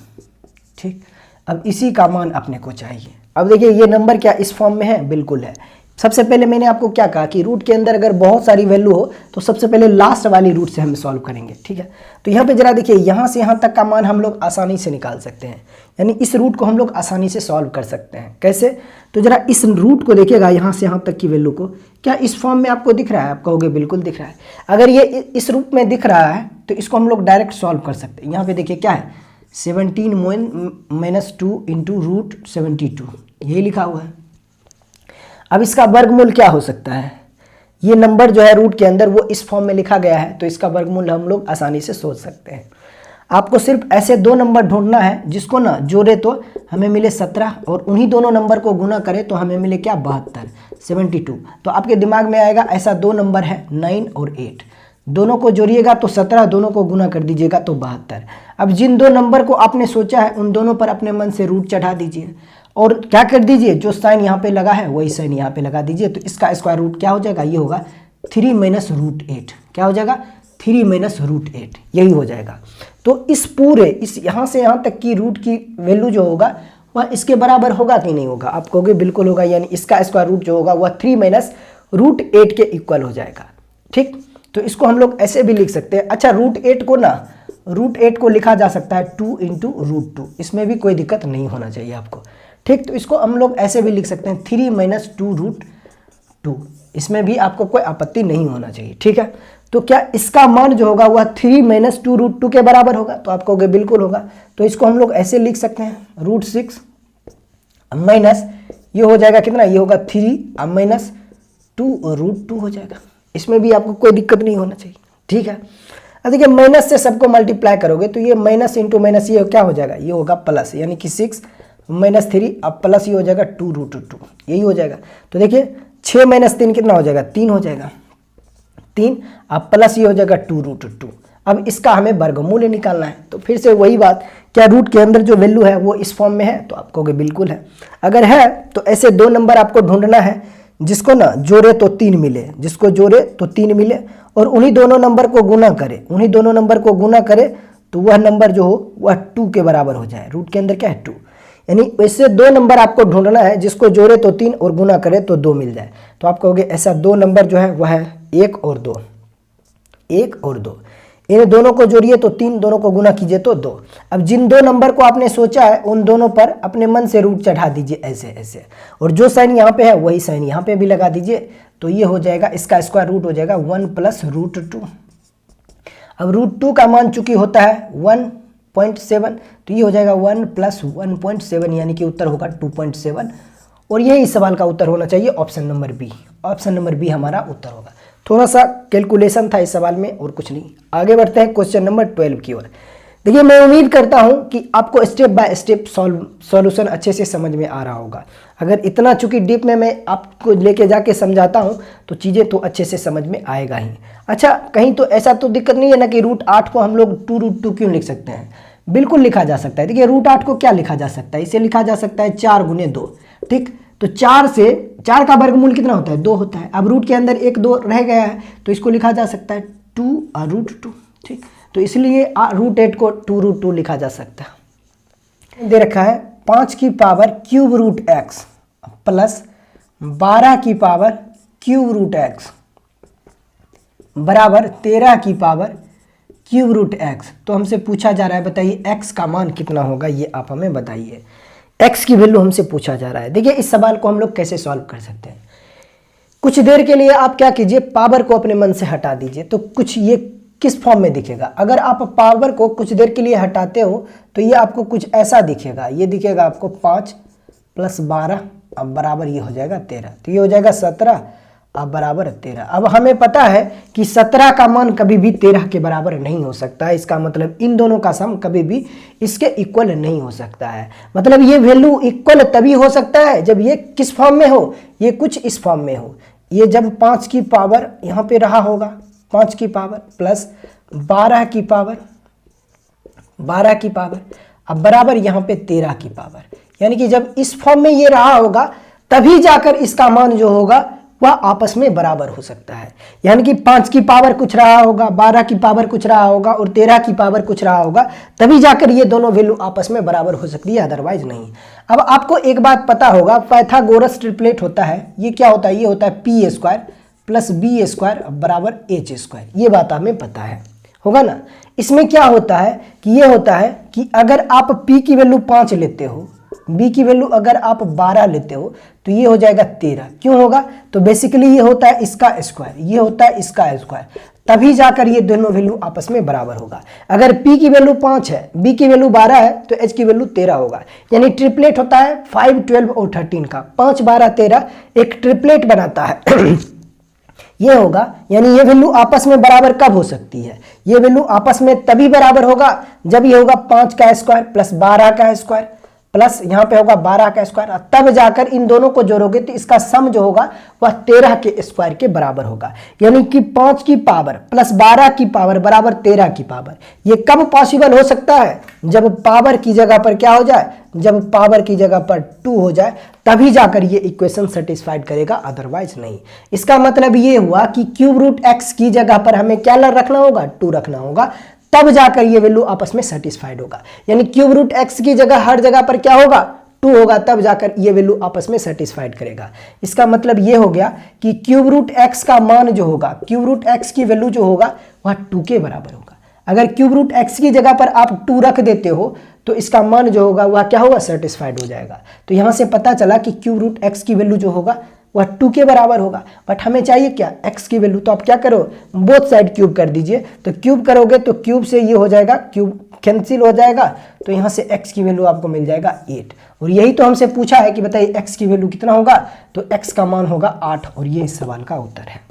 ठीक, अब इसी का मान अपने को चाहिए। अब देखिए ये नंबर क्या इस फॉर्म में है, बिल्कुल है। सबसे पहले मैंने आपको क्या कहा कि रूट के अंदर अगर बहुत सारी वैल्यू हो तो सबसे पहले लास्ट वाली रूट से हम सॉल्व करेंगे। ठीक है, तो यहाँ पे जरा देखिए, यहाँ से यहाँ तक का मान हम लोग आसानी से निकाल सकते हैं, यानी इस रूट को हम लोग आसानी से सॉल्व कर सकते हैं। कैसे, तो जरा इस रूट को देखिएगा, यहाँ से यहाँ तक की वैल्यू को, क्या इस फॉर्म में आपको दिख रहा है? आप कहोगे बिल्कुल दिख रहा है। अगर ये इस रूप में दिख रहा है तो इसको हम लोग डायरेक्ट सॉल्व कर सकते हैं। यहाँ पे देखिए क्या है, 17 माइनस 2 इंटू रूट 72, यही लिखा हुआ है। अब इसका वर्गमूल क्या हो सकता है, ये नंबर जो है रूट के अंदर वो इस फॉर्म में लिखा गया है, तो इसका वर्गमूल हम लोग आसानी से सोच सकते हैं। आपको सिर्फ ऐसे दो नंबर ढूंढना है जिसको ना जोड़े तो हमें मिले 17 और उन्हीं दोनों नंबर को गुना करें तो हमें मिले क्या 72, 72। तो आपके दिमाग में आएगा ऐसा दो नंबर है 9 और 8, दोनों को जोड़िएगा तो 17, दोनों को गुना कर दीजिएगा तो 72। अब जिन दो नंबर को आपने सोचा है उन दोनों पर अपने मन से रूट चढ़ा दीजिए और क्या कर दीजिए, जो साइन यहाँ पे लगा है वही साइन यहाँ पे लगा दीजिए। तो इसका स्क्वायर रूट क्या हो जाएगा, ये होगा 3 माइनस रूट 8। क्या हो जाएगा, 3 माइनस रूट 8, यही हो जाएगा। तो इस पूरे इस यहाँ से यहाँ तक की रूट की वैल्यू जो होगा वह इसके बराबर होगा कि नहीं होगा, आप कहोगे बिल्कुल होगा, यानी इसका स्क्वायर रूट जो होगा वह 3 माइनस रूट 8 के इक्वल हो जाएगा। ठीक, तो इसको हम लोग ऐसे भी लिख सकते हैं। अच्छा, रूट 8 को लिखा जा सकता है 2 इंटू रूट 2, इसमें भी कोई दिक्कत नहीं होना चाहिए आपको। ठीक, तो इसको हम लोग ऐसे भी लिख सकते हैं 3 माइनस 2 रूट 2, इसमें भी आपको कोई आपत्ति नहीं होना चाहिए। ठीक है, तो क्या इसका मान जो होगा वह 3 माइनस 2 रूट 2 के बराबर होगा, तो आप कहोगे बिल्कुल होगा। तो इसको हम लोग ऐसे लिख सकते हैं रूट 6 माइनस ये हो जाएगा कितना, ये होगा 3 माइनस 2 रूट 2 हो जाएगा, इसमें भी आपको कोई दिक्कत नहीं होना चाहिए। ठीक है, अब देखिए माइनस से सबको मल्टीप्लाई करोगे तो ये माइनस इंटू माइनस ये क्या हो जाएगा, ये होगा प्लस, यानी कि 6 माइनस 3 अब प्लस ये हो जाएगा 2 रूट 2, यही हो जाएगा। तो देखिए 6 माइनस 3 कितना हो जाएगा, 3 हो जाएगा, 3 अब प्लस ये हो जाएगा 2 रूट 2। अब इसका हमें वर्गमूल निकालना है, तो फिर से वही बात, क्या रूट के अंदर जो वैल्यू है वो इस फॉर्म में है, तो आप कहोगे बिल्कुल है। अगर है तो ऐसे दो नंबर आपको ढूंढना है जिसको ना जोड़े तो 3 मिले, जिसको जोड़े तो 3 मिले और उन्हीं दोनों नंबर को गुना करे, उन्हीं दोनों नंबर को गुना करे तो वह नंबर जो हो वह 2 के बराबर हो जाए। रूट के अंदर क्या है 2, यानी वैसे दो नंबर आपको ढूंढना है जिसको जोड़े तो 3 और गुना करे तो 2 मिल जाए। तो आप कहोगे ऐसा दो नंबर जो है वह है 1 और 2, 1 और 2, इन दोनों को जोड़िए तो 3, दोनों को गुना कीजिए तो 2। अब जिन दो नंबर को आपने सोचा है उन दोनों पर अपने मन से रूट चढ़ा दीजिए ऐसे ऐसे, और जो साइन यहाँ पे है वही साइन यहाँ पे भी लगा दीजिए, तो ये हो जाएगा, इसका स्क्वायर रूट हो जाएगा 1 प्लस रूट 2। अब रूट 2 का मान चूंकि होता है 1.7, तो ये हो जाएगा 1 प्लस 1.7, यानी कि उत्तर होगा 2.7, और यही इस सवाल का उत्तर होना चाहिए option number B. Option number B हमारा उत्तर होगा। थोड़ा सा कैलकुलेशन था इस सवाल में और कुछ नहीं। आगे बढ़ते हैं क्वेश्चन नंबर 12 की ओर। देखिए मैं उम्मीद करता हूं कि आपको स्टेप बाय स्टेप सॉल्यूशन अच्छे से समझ में आ रहा होगा। अगर इतना चूंकि डीप में मैं आपको लेके जाके समझाता हूं तो चीज़ें तो अच्छे से समझ में आएगा ही। अच्छा, कहीं तो ऐसा तो दिक्कत नहीं है ना कि रूट 8 को हम लोग 2 रूट 2 क्यों लिख सकते हैं, बिल्कुल लिखा जा सकता है। देखिए रूट 8 को क्या लिखा जा सकता है, इसे लिखा जा सकता है 4 गुने 2। ठीक, तो 4 का वर्गमूल कितना होता है, 2 होता है। अब रूट के अंदर 1 2 रह गया है तो इसको लिखा जा सकता है 2 रूट 2। ठीक, तो इसलिए रूट 8 को 2 रूट 2 लिखा जा सकता है। दे रखा है 5 की power cube root x plus 12 की पावर क्यूब रूट x बराबर 13 की पावर क्यूब रूट x। तो हमसे पूछा जा रहा है बताइए x का मान कितना होगा, ये आप हमें बताइए। x की वैल्यू हमसे पूछा जा रहा है। देखिए इस सवाल को हम लोग कैसे सॉल्व कर सकते हैं। कुछ देर के लिए आप क्या कीजिए, पावर को अपने मन से हटा दीजिए, तो कुछ ये किस फॉर्म में दिखेगा। अगर आप पावर को कुछ देर के लिए हटाते हो तो ये आपको कुछ ऐसा दिखेगा, ये दिखेगा आपको 5 प्लस 12 अब बराबर ये हो जाएगा 13, तो ये हो जाएगा 17 अब बराबर 13। अब हमें पता है कि 17 का मान कभी भी 13 के बराबर नहीं हो सकता है। इसका मतलब इन दोनों का सम कभी भी इसके इक्वल नहीं हो सकता है। मतलब ये वैल्यू इक्वल तभी हो सकता है जब ये किस फॉर्म में हो, ये कुछ इस फॉर्म में हो। ये जब 5 की पावर यहाँ पे रहा होगा, 5 की पावर प्लस 12 की पावर अब बराबर यहाँ पे 13 की पावर, यानी कि जब इस फॉर्म में ये रहा होगा तभी जाकर इसका मान जो होगा वह आपस में बराबर हो सकता है। यानी कि 5 की पावर कुछ रहा होगा, 12 की पावर कुछ रहा होगा और 13 की पावर कुछ रहा होगा, तभी जाकर ये दोनों वैल्यू आपस में बराबर हो सकती है, अदरवाइज नहीं। अब आपको एक बात पता होगा, पाइथागोरस ट्रिपलेट होता है, ये क्या होता है, ये होता है P square plus B square बराबर एच स्क्वायर, ये बात हमें पता है, होगा ना। इसमें क्या होता है कि ये होता है कि अगर आप p की वैल्यू 5 लेते हो, b की वैल्यू अगर आप 12 लेते हो तो ये हो जाएगा 13। क्यों होगा, तो बेसिकली ये होता है इसका स्क्वायर, ये होता है इसका स्क्वायर, तभी जाकर ये दोनों वैल्यू आपस में बराबर होगा। अगर p की वैल्यू 5 है, b की वैल्यू 12 है, तो h की वैल्यू 13 होगा। यानी ट्रिपलेट होता है 5, 12 और 13 का, 5, 12, 13 एक ट्रिपलेट बनाता है। ये होगा, यानी ये वैल्यू आपस में बराबर कब हो सकती है? ये वैल्यू आपस में तभी बराबर होगा जब ये होगा 5 का स्क्वायर प्लस 12 का स्क्वायर प्लस यहाँ पे होगा 12 का स्क्वायर, तब जाकर इन दोनों को जोड़ोगे तो इसका सम जो होगा वह 13 के स्क्वायर के बराबर होगा। यानी कि 5 की पावर प्लस 12 की पावर बराबर 13 की पावर। ये कब पॉसिबल हो सकता है? जब पावर की जगह पर क्या हो जाए, जब पावर की जगह पर 2 हो जाए, तभी जाकर ये इक्वेशन सेटिस्फाइड करेगा, अदरवाइज नहीं। इसका मतलब ये हुआ कि क्यूब रूट एक्स की जगह पर हमें क्या रखना होगा? 2 रखना होगा, तब जाकर ये वैल्यू आपस में सेटिस्फाइड होगा। यानी क्यूब रूट एक्स की जगह हर जगह पर क्या होगा? 2 होगा, तब जाकर ये वैल्यू आपस में सेटिस्फाइड करेगा। इसका मतलब ये हो गया कि क्यूब रूट एक्स का मान जो होगा, क्यूब रूट एक्स की वैल्यू जो होगा वह 2 के बराबर होगा। अगर क्यूब रूट एक्स की जगह पर आप 2 रख देते हो तो इसका मान जो होगा वह क्या होगा? सेटिस्फाइड हो जाएगा। तो यहां से पता चला कि क्यूब रूट एक्स की वैल्यू जो होगा वह 2 के बराबर होगा। बट हमें चाहिए क्या? x की वैल्यू। तो आप क्या करो, बोथ साइड क्यूब कर दीजिए। तो क्यूब करोगे तो क्यूब से ये हो जाएगा, क्यूब कैंसिल हो जाएगा, तो यहाँ से x की वैल्यू आपको मिल जाएगा 8। और यही तो हमसे पूछा है कि बताइए x की वैल्यू कितना होगा? तो x का मान होगा 8 और ये इस सवाल का उत्तर है।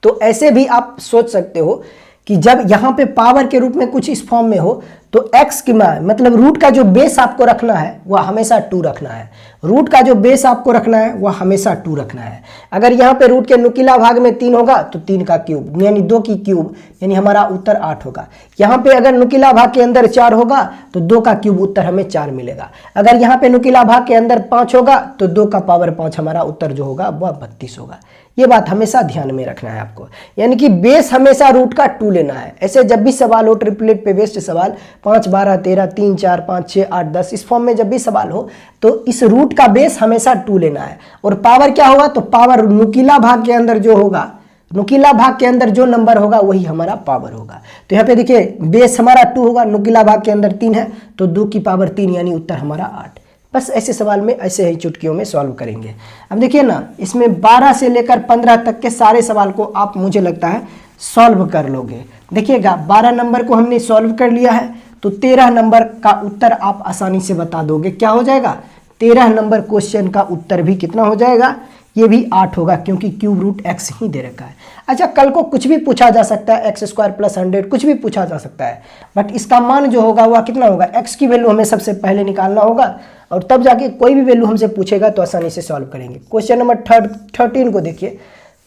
तो ऐसे भी आप सोच सकते हो कि जब यहाँ पे पावर के रूप में कुछ इस फॉर्म में हो तो x की मान मतलब रूट का जो बेस आपको रखना है वह हमेशा 2 रखना है। रूट का जो बेस आपको रखना है वह हमेशा 2 रखना है। अगर यहाँ पे रूट के नुकीला भाग में 3 होगा तो 3 का क्यूब यानी 2 की क्यूब, यानी हमारा उत्तर 8 होगा। यहाँ पे अगर नुकीला भाग के अंदर 4 होगा तो 2 का क्यूब उत्तर हमें 4 मिलेगा। अगर यहाँ पे नुकीला भाग के अंदर 5 होगा तो 2 का पावर 5 हमारा उत्तर जो होगा वह 32 होगा। ये बात हमेशा ध्यान में रखना है आपको, यानी कि बेस हमेशा रूट का 2 लेना है। ऐसे जब भी सवाल हो ट्रिपलेट पे बेस्ड सवाल 5, 12, 13, 3, 4, 5, 6, 8, 10 इस फॉर्म में जब भी सवाल हो तो इस रूट का बेस हमेशा 2 लेना है। और पावर क्या होगा? तो पावर नुकीला भाग के अंदर जो होगा, नुकीला भाग के अंदर जो नंबर होगा वही हमारा पावर होगा। तो यहाँ पे देखिए बेस हमारा 2 होगा, नुकीला भाग के अंदर 3 है तो 2 की पावर 3 यानी उत्तर हमारा 8। बस ऐसे सवाल में ऐसे ही चुटकियों में सॉल्व करेंगे। अब देखिए ना, इसमें 12 से लेकर 15 तक के सारे सवाल को आप मुझे लगता है सॉल्व कर लोगे। देखिएगा 12 नंबर को हमने सॉल्व कर लिया है तो 13 नंबर का उत्तर आप आसानी से बता दोगे। क्या हो जाएगा? 13 नंबर क्वेश्चन का उत्तर भी कितना हो जाएगा? ये भी 8 होगा, क्योंकि क्यूब रूट एक्स ही दे रखा है। अच्छा, कल को कुछ भी पूछा जा सकता है, x² + 100 कुछ भी पूछा जा सकता है, बट इसका मान जो होगा वह कितना होगा? x की वैल्यू हमें सबसे पहले निकालना होगा और तब जाके कोई भी वैल्यू हमसे पूछेगा तो आसानी से सॉल्व करेंगे। क्वेश्चन नंबर 13 को देखिए,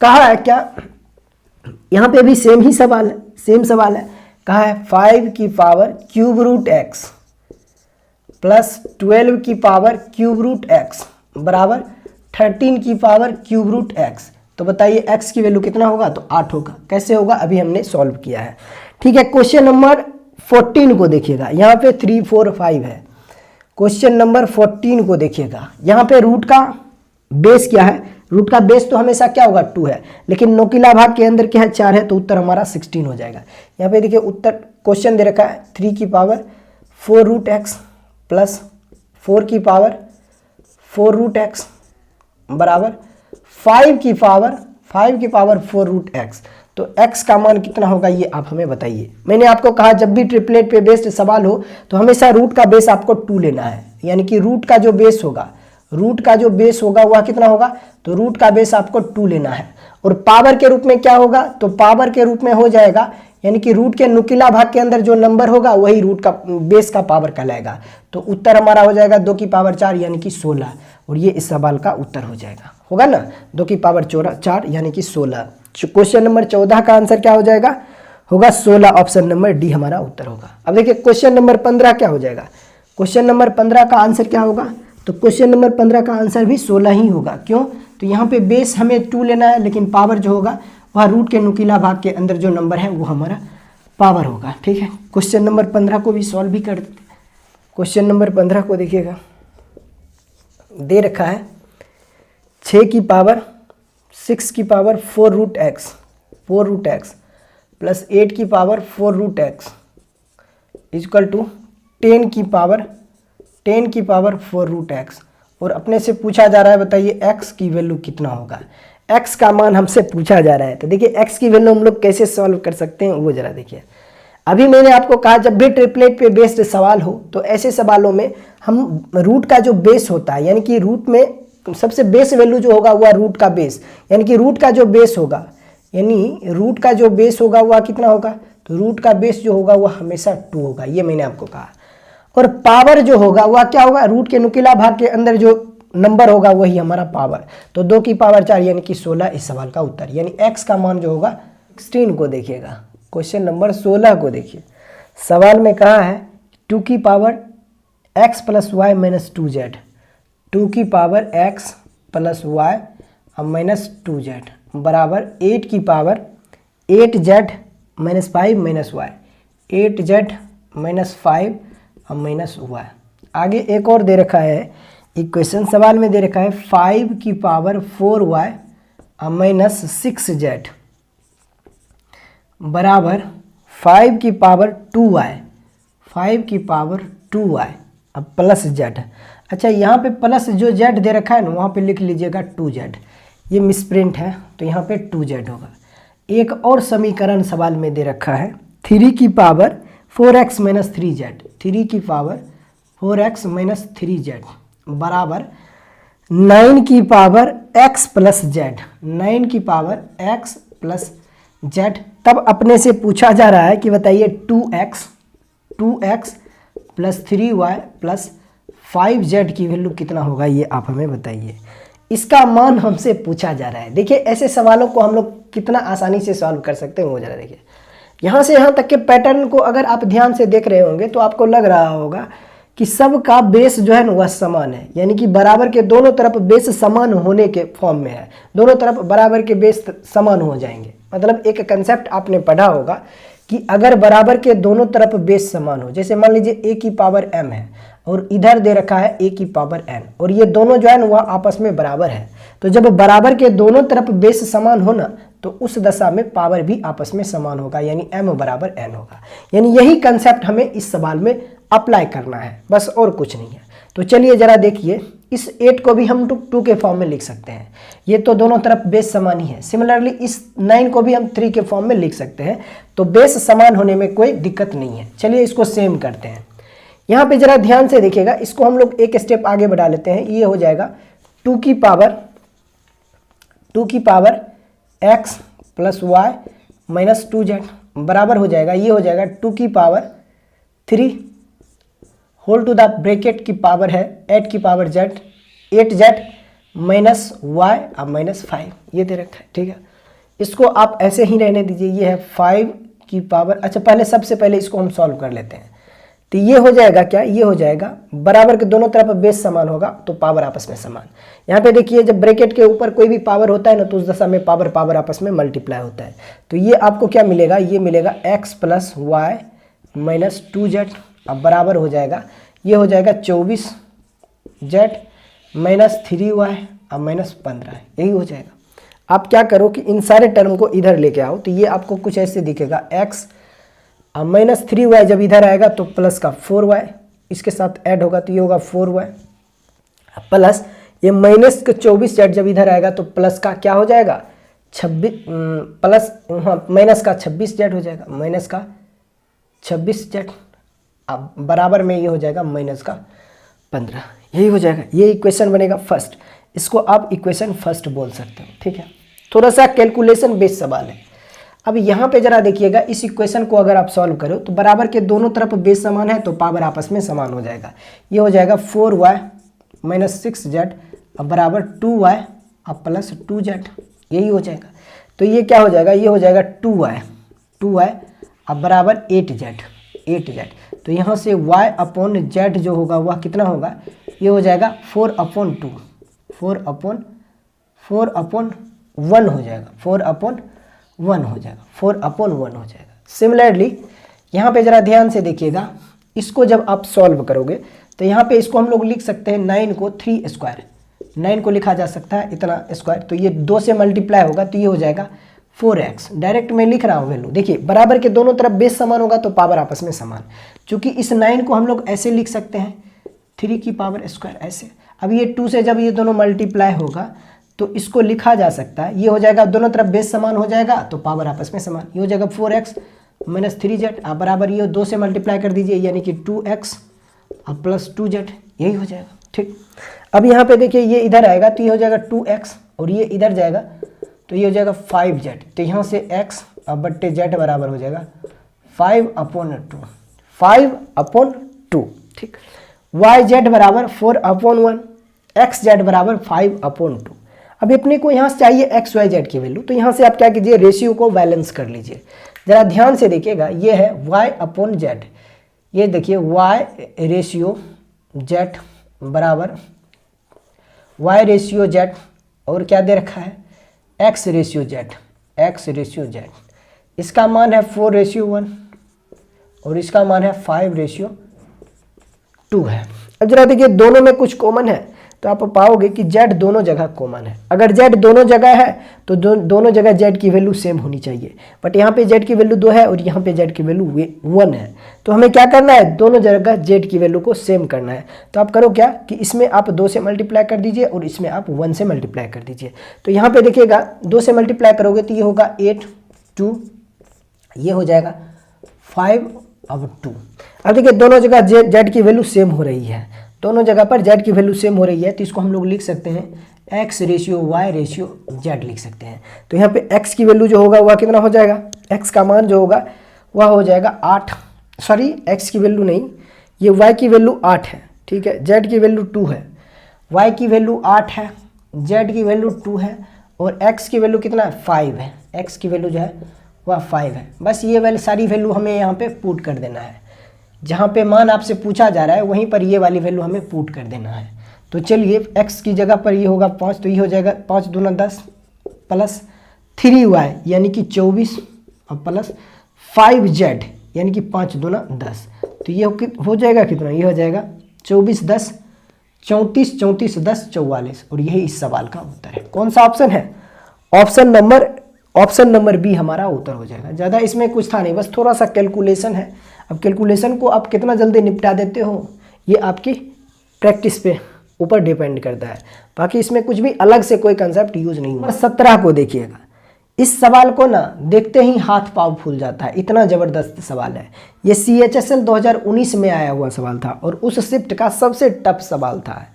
कहा है क्या? यहाँ पे भी सेम ही सवाल है, सेम सवाल है। कहा है 5 की power cube root X plus 12 की पावर क्यूब रूट एक्स बराबर 13 की पावर क्यूब रूट एक्स। तो बताइए x की वैल्यू कितना होगा? तो 8 होगा। कैसे होगा? अभी हमने सॉल्व किया है। ठीक है, क्वेश्चन नंबर 14 को देखिएगा, यहाँ पे 3, 4, 5 है। क्वेश्चन नंबर 14 को देखिएगा, यहाँ पे रूट का बेस क्या है? रूट का बेस तो हमेशा क्या होगा? 2 है, लेकिन नुकीला भाग के अंदर क्या है? 4 है, तो उत्तर हमारा 16 हो जाएगा। यहाँ पे देखिए उत्तर क्वेश्चन दे रखा है 3 की पावर 4 रूट एक्स प्लस 4 की पावर 4 रूट एक्स बराबर 5 की पावर 4 रूट एक्स। तो x का मान कितना होगा ये आप हमें बताइए। मैंने आपको कहा जब भी ट्रिपलेट पे बेस्ड सवाल हो तो हमेशा रूट का बेस आपको 2 लेना है, यानी कि रूट का जो बेस होगा वह कितना होगा? तो रूट का बेस आपको 2 लेना है। और पावर के रूप में क्या होगा? तो पावर के रूप में हो जाएगा, यानी कि रूट के नुकीला भाग के अंदर जो नंबर होगा वही रूट का बेस का पावर कहलाएगा। तो उत्तर हमारा हो जाएगा 2 की पावर 4 यानी कि 16, और ये इस सवाल का उत्तर हो जाएगा, होगा ना? 2 की पावर 4 यानी कि 16। क्वेश्चन नंबर 14 का आंसर क्या हो जाएगा? होगा 16, ऑप्शन नंबर डी हमारा उत्तर होगा। अब देखिए क्वेश्चन नंबर 15 क्या हो जाएगा? क्वेश्चन नंबर 15 का आंसर क्या होगा? तो क्वेश्चन नंबर 15 का आंसर भी 16 ही होगा। क्यों? तो यहाँ पे बेस हमें 2 लेना है, लेकिन पावर जो होगा वह रूट के नुकीला भाग के अंदर जो नंबर है वो हमारा पावर होगा। ठीक है, क्वेश्चन नंबर 15 को भी सॉल्व भी कर देते हैं। क्वेश्चन नंबर 15 को देखिएगा, दे रखा है 6 की पावर 6 की पावर 4 रूट एक्स प्लस 8 की power 4 root X equal to 10 की पावर 4 रूट एक्स। और अपने से पूछा जा रहा है बताइए x की वैल्यू कितना होगा? x का मान हमसे पूछा जा रहा है। तो देखिए x की वैल्यू हम लोग कैसे सॉल्व कर सकते हैं वो जरा देखिए। अभी मैंने आपको कहा जब भी ट्रिपलेट पे बेस्ड सवाल हो तो ऐसे सवालों में हम रूट का जो बेस होता है, यानी कि रूट में सबसे बेस वैल्यू जो होगा वह रूट का बेस, यानी कि रूट का जो बेस होगा, यानी रूट का जो बेस होगा वह कितना होगा, तो रूट का बेस जो होगा वह हमेशा 2 होगा, ये मैंने आपको कहा। और पावर जो होगा वह क्या होगा, रूट के नुकीला भाग के अंदर जो नंबर होगा वही हमारा पावर, तो 2 की पावर 4 यानी कि 16 इस सवाल का उत्तर। यानी x का मान जो होगा 16 को देखिएगा, क्वेश्चन नंबर 16 को देखिए। सवाल में कहा है 2 की power x plus Y minus 2z, 2 की power x plus Y minus 2z बराबर 8 की power 8z minus 5 minus y, 8z minus 5 और माइनस वाई। आगे एक और दे रखा है इक्वेशन, सवाल में दे रखा है 5 की पावर 4y माइनस 6z बराबर 5 की पावर 2y, 5 की पावर 2y अब प्लस z। अच्छा यहाँ पे प्लस जो z दे रखा है ना वहाँ पे लिख लीजिएगा 2z, ये मिसप्रिंट है तो यहाँ पे 2z होगा। एक और समीकरण सवाल में दे रखा है 3 की पावर 4x माइनस 3z, 3 की पावर 4x माइनस 3z बराबर 9 की पावर x प्लस z, 9 की पावर x प्लस z। तब अपने से पूछा जा रहा है कि बताइए 2x plus 3y plus 5z की वैल्यू कितना होगा, ये आप हमें बताइए। इसका मान हमसे पूछा जा रहा है। देखिए ऐसे सवालों को हम लोग कितना आसानी से सॉल्व कर सकते हैं वो जरा देखिए। यहाँ से यहाँ तक के पैटर्न को अगर आप ध्यान से देख रहे होंगे तो आपको लग रहा होगा कि सब का बेस जो है ना वह समान है, यानी कि बराबर के दोनों तरफ बेस समान होने के फॉर्म में है, दोनों तरफ बराबर के बेस समान हो जाएंगे। मतलब एक कंसेप्ट आपने पढ़ा होगा कि अगर बराबर के दोनों तरफ बेस समान हो, जैसे मान लीजिए a की पावर m है और इधर दे रखा है a की पावर n और ये दोनों जो है ना वह आपस में बराबर है, तो जब बराबर के दोनों तरफ बेस समान हो ना तो उस दशा में पावर भी आपस में समान होगा, यानी m बराबर n होगा। यानी यही कंसेप्ट हमें इस सवाल में अप्लाई करना है, बस और कुछ नहीं है। तो चलिए जरा देखिए, इस 8 को भी हम 2 के फॉर्म में लिख सकते हैं, ये तो दोनों तरफ बेस समान ही है। सिमिलरली इस 9 को भी हम 3 के फॉर्म में लिख सकते हैं, तो बेस समान होने में कोई दिक्कत नहीं है। चलिए इसको सेम करते हैं। यहाँ पे जरा ध्यान से देखिएगा, इसको हम लोग एक स्टेप आगे बढ़ा लेते हैं। ये हो जाएगा 2 की power x plus Y minus 2z बराबर हो जाएगा, ये हो जाएगा 2 की power 3 whole to the bracket की पावर है 8 की power z, 8z minus Y अब माइनस 5, ये दे रखा है। ठीक है, इसको आप ऐसे ही रहने दीजिए। ये है 5 की पावर, अच्छा पहले सबसे पहले इसको हम सॉल्व कर लेते हैं। तो ये हो जाएगा क्या, ये हो जाएगा बराबर के दोनों तरफ बेस समान होगा तो पावर आपस में समान। यहाँ पे देखिए जब ब्रैकेट के ऊपर कोई भी पावर होता है ना तो उस दशा में पावर आपस में मल्टीप्लाई होता है। तो ये आपको क्या मिलेगा, ये मिलेगा x plus Y minus 2z अब बराबर हो जाएगा, ये हो जाएगा 24z माइनस 3y अब माइनस 15, यही हो जाएगा। आप क्या करो कि इन सारे टर्म को इधर लेके आओ, तो ये आपको कुछ ऐसे दिखेगा x अब माइनस 3y जब इधर आएगा तो प्लस का 4y इसके साथ ऐड होगा तो ये होगा 4y प्लस ये माइनस का 24z जब इधर आएगा तो प्लस का क्या हो जाएगा 26 प्लस माइनस का 26z हो जाएगा, माइनस का 26z अब बराबर में ये हो जाएगा माइनस का 15, यही हो जाएगा। ये इक्वेशन बनेगा फर्स्ट, इसको आप इक्वेशन फर्स्ट बोल सकते हो। ठीक है, थोड़ा सा कैलकुलेशन बेस्ड सवाल है। अब यहाँ पे जरा देखिएगा, इस इक्वेशन को अगर आप सॉल्व करो तो बराबर के दोनों तरफ बेस समान है तो पावर आपस में समान हो जाएगा। ये हो जाएगा 4y माइनस 6z अब बराबर 2y अब प्लस 2z, यही हो जाएगा। तो ये क्या हो जाएगा, ये हो जाएगा 2y अब बराबर 8z। तो यहाँ से y अपॉन z जो होगा वह कितना होगा, ये हो जाएगा 4 अपॉन 2, 4 अपॉन 1 हो जाएगा, 4 अपॉन 1 हो जाएगा, 4 अपॉन 1 हो जाएगा। सिमिलरली यहाँ पे जरा ध्यान से देखिएगा, इसको जब आप सॉल्व करोगे तो यहाँ पे इसको हम लोग लिख सकते हैं 9 को 3 स्क्वायर, 9 को लिखा जा सकता है इतना स्क्वायर, तो ये 2 से मल्टीप्लाई होगा तो ये हो जाएगा 4x। डायरेक्ट मैं लिख रहा हूँ वैल्यू, देखिए बराबर के दोनों तरफ बेस समान होगा तो पावर आपस में समान। चूँकि इस 9 को हम लोग ऐसे लिख सकते हैं 3 की पावर स्क्वायर ऐसे। अब ये 2 से जब ये दोनों मल्टीप्लाई होगा तो इसको लिखा जा सकता है, ये हो जाएगा दोनों तरफ बेस समान हो जाएगा तो पावर आपस में समान, ये हो जाएगा 4x माइनस 3z, आप बराबर ये 2 से मल्टीप्लाई कर दीजिए यानी कि 2x अब प्लस 2z, यही हो जाएगा। ठीक, अब यहाँ पे देखिए ये इधर आएगा तो ये हो जाएगा 2x और ये इधर जाएगा तो ये हो जाएगा 5z, तो यहाँ से x अब बट्टे z बराबर हो जाएगा 5/2, 5/2। ठीक, yz बराबर 4/1, xz बराबर 5/2। अब अपने को यहाँ से चाहिए एक्स वाई जेड की वैल्यू, तो यहाँ से आप क्या कीजिए, रेशियो को बैलेंस कर लीजिए। ज़रा ध्यान से देखिएगा, ये है y/z, ये देखिए y रेशियो z बराबर y रेशियो z और क्या दे रखा है x रेशियो z, इसका मान है 4:1 और इसका मान है 5:2 है। अब जरा देखिए दोनों में कुछ कॉमन है तो आप पाओगे कि z दोनों जगह कॉमन है। अगर z दोनों जगह है तो दोनों जगह z की वैल्यू सेम होनी चाहिए, बट यहाँ पे z की वैल्यू 2 है और यहाँ पे z की वैल्यू 1 है, तो हमें क्या करना है, दोनों जगह z की वैल्यू को सेम करना है। तो आप करो क्या कि इसमें आप 2 से मल्टीप्लाई कर दीजिए और इसमें आप 1 से मल्टीप्लाई कर दीजिए। तो यहाँ पे देखिएगा 2 से मल्टीप्लाई करोगे तो ये होगा 8, 2, ये हो जाएगा 5/2। अब देखिए दोनों जगह z की वैल्यू सेम हो रही है, दोनों जगह पर z की वैल्यू सेम हो रही है, तो इसको हम लोग लिख सकते हैं x ratio y ratio z लिख सकते हैं। तो यहाँ पे x की वैल्यू जो होगा वह कितना हो जाएगा, x का मान जो होगा वह हो जाएगा 8, सॉरी x की वैल्यू नहीं, ये y की वैल्यू 8 है, ठीक है, z की वैल्यू 2 है, y की वैल्यू 8 है, z की वैल्यू 2 है और x की वैल्यू कितना है 5 है, x की वैल्यू जो है वह 5 है। बस ये वाली सारी वैल्यू हमें यहाँ पे पुट कर देना है, जहाँ पे मान आपसे पूछा जा रहा है वहीं पर ये वाली वैल्यू हमें पुट कर देना है। तो चलिए x की जगह पर ये होगा 5, तो ये हो जाएगा 5 दूना 10 प्लस 3y यानी कि 24 और प्लस 5z यानी कि 5 दूना 10, तो ये हो जाएगा कितना, ये हो जाएगा 24 10 34, 34 10 44 और यही इस सवाल का उत्तर है। कौन सा ऑप्शन है, ऑप्शन नंबर बी हमारा उत्तर हो जाएगा। ज़्यादा इसमें कुछ था नहीं, बस थोड़ा सा कैलकुलेशन है। अब कैलकुलेशन को आप कितना जल्दी निपटा देते हो ये आपकी प्रैक्टिस पे ऊपर डिपेंड करता है, बाकी इसमें कुछ भी अलग से कोई कंसेप्ट यूज नहीं हुआ। 17 को देखिएगा, इस सवाल को ना देखते ही हाथ पाँव फूल जाता है, इतना ज़बरदस्त सवाल है। ये CHSL 2019 में आया हुआ सवाल था और उस शिफ्ट का सबसे टफ सवाल था।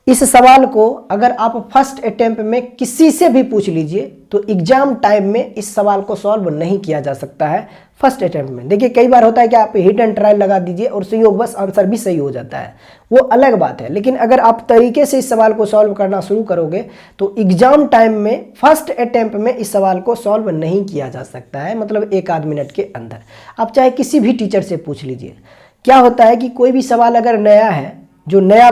इस सवाल को अगर आप फर्स्ट अटेम्प्ट में किसी से भी पूछ लीजिए तो एग्जाम टाइम में इस सवाल को सॉल्व नहीं किया जा सकता है फर्स्ट अटेम्प्ट में। देखिए कई बार होता है कि आप हिट एंड ट्रायल लगा दीजिए और संयोगवश आंसर भी सही हो जाता है, वो अलग बात है, लेकिन अगर आप तरीके से इस सवाल को सॉल्व करना शुरू करोगे तो एग्जाम टाइम में फर्स्ट अटेम्प्ट में इस सवाल को सॉल्व नहीं किया जा सकता है, मतलब 1 आध मिनट के अंदर। आप चाहे किसी भी टीचर से पूछ लीजिए। क्या होता है कि कोई भी सवाल अगर नया है, जो नया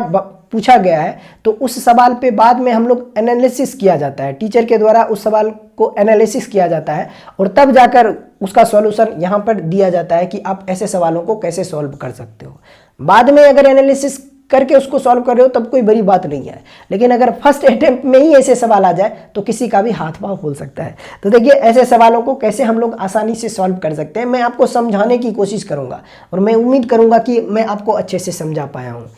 पूछा गया है, तो उस सवाल पे बाद में हम लोग एनालिसिस किया जाता है, टीचर के द्वारा उस सवाल को एनालिसिस किया जाता है और तब जाकर उसका सॉल्यूशन यहाँ पर दिया जाता है कि आप ऐसे सवालों को कैसे सॉल्व कर सकते हो। बाद में अगर एनालिसिस करके उसको सॉल्व कर रहे हो तब कोई बड़ी बात नहीं है, लेकिन अगर फर्स्ट अटेम्प्ट में ही ऐसे सवाल आ जाए तो किसी का भी हाथ पाँव फूल सकता है। तो देखिए ऐसे सवालों को कैसे हम लोग आसानी से सॉल्व कर सकते हैं, मैं आपको समझाने की कोशिश करूँगा और मैं उम्मीद करूँगा कि मैं आपको अच्छे से समझा पाया हूँ।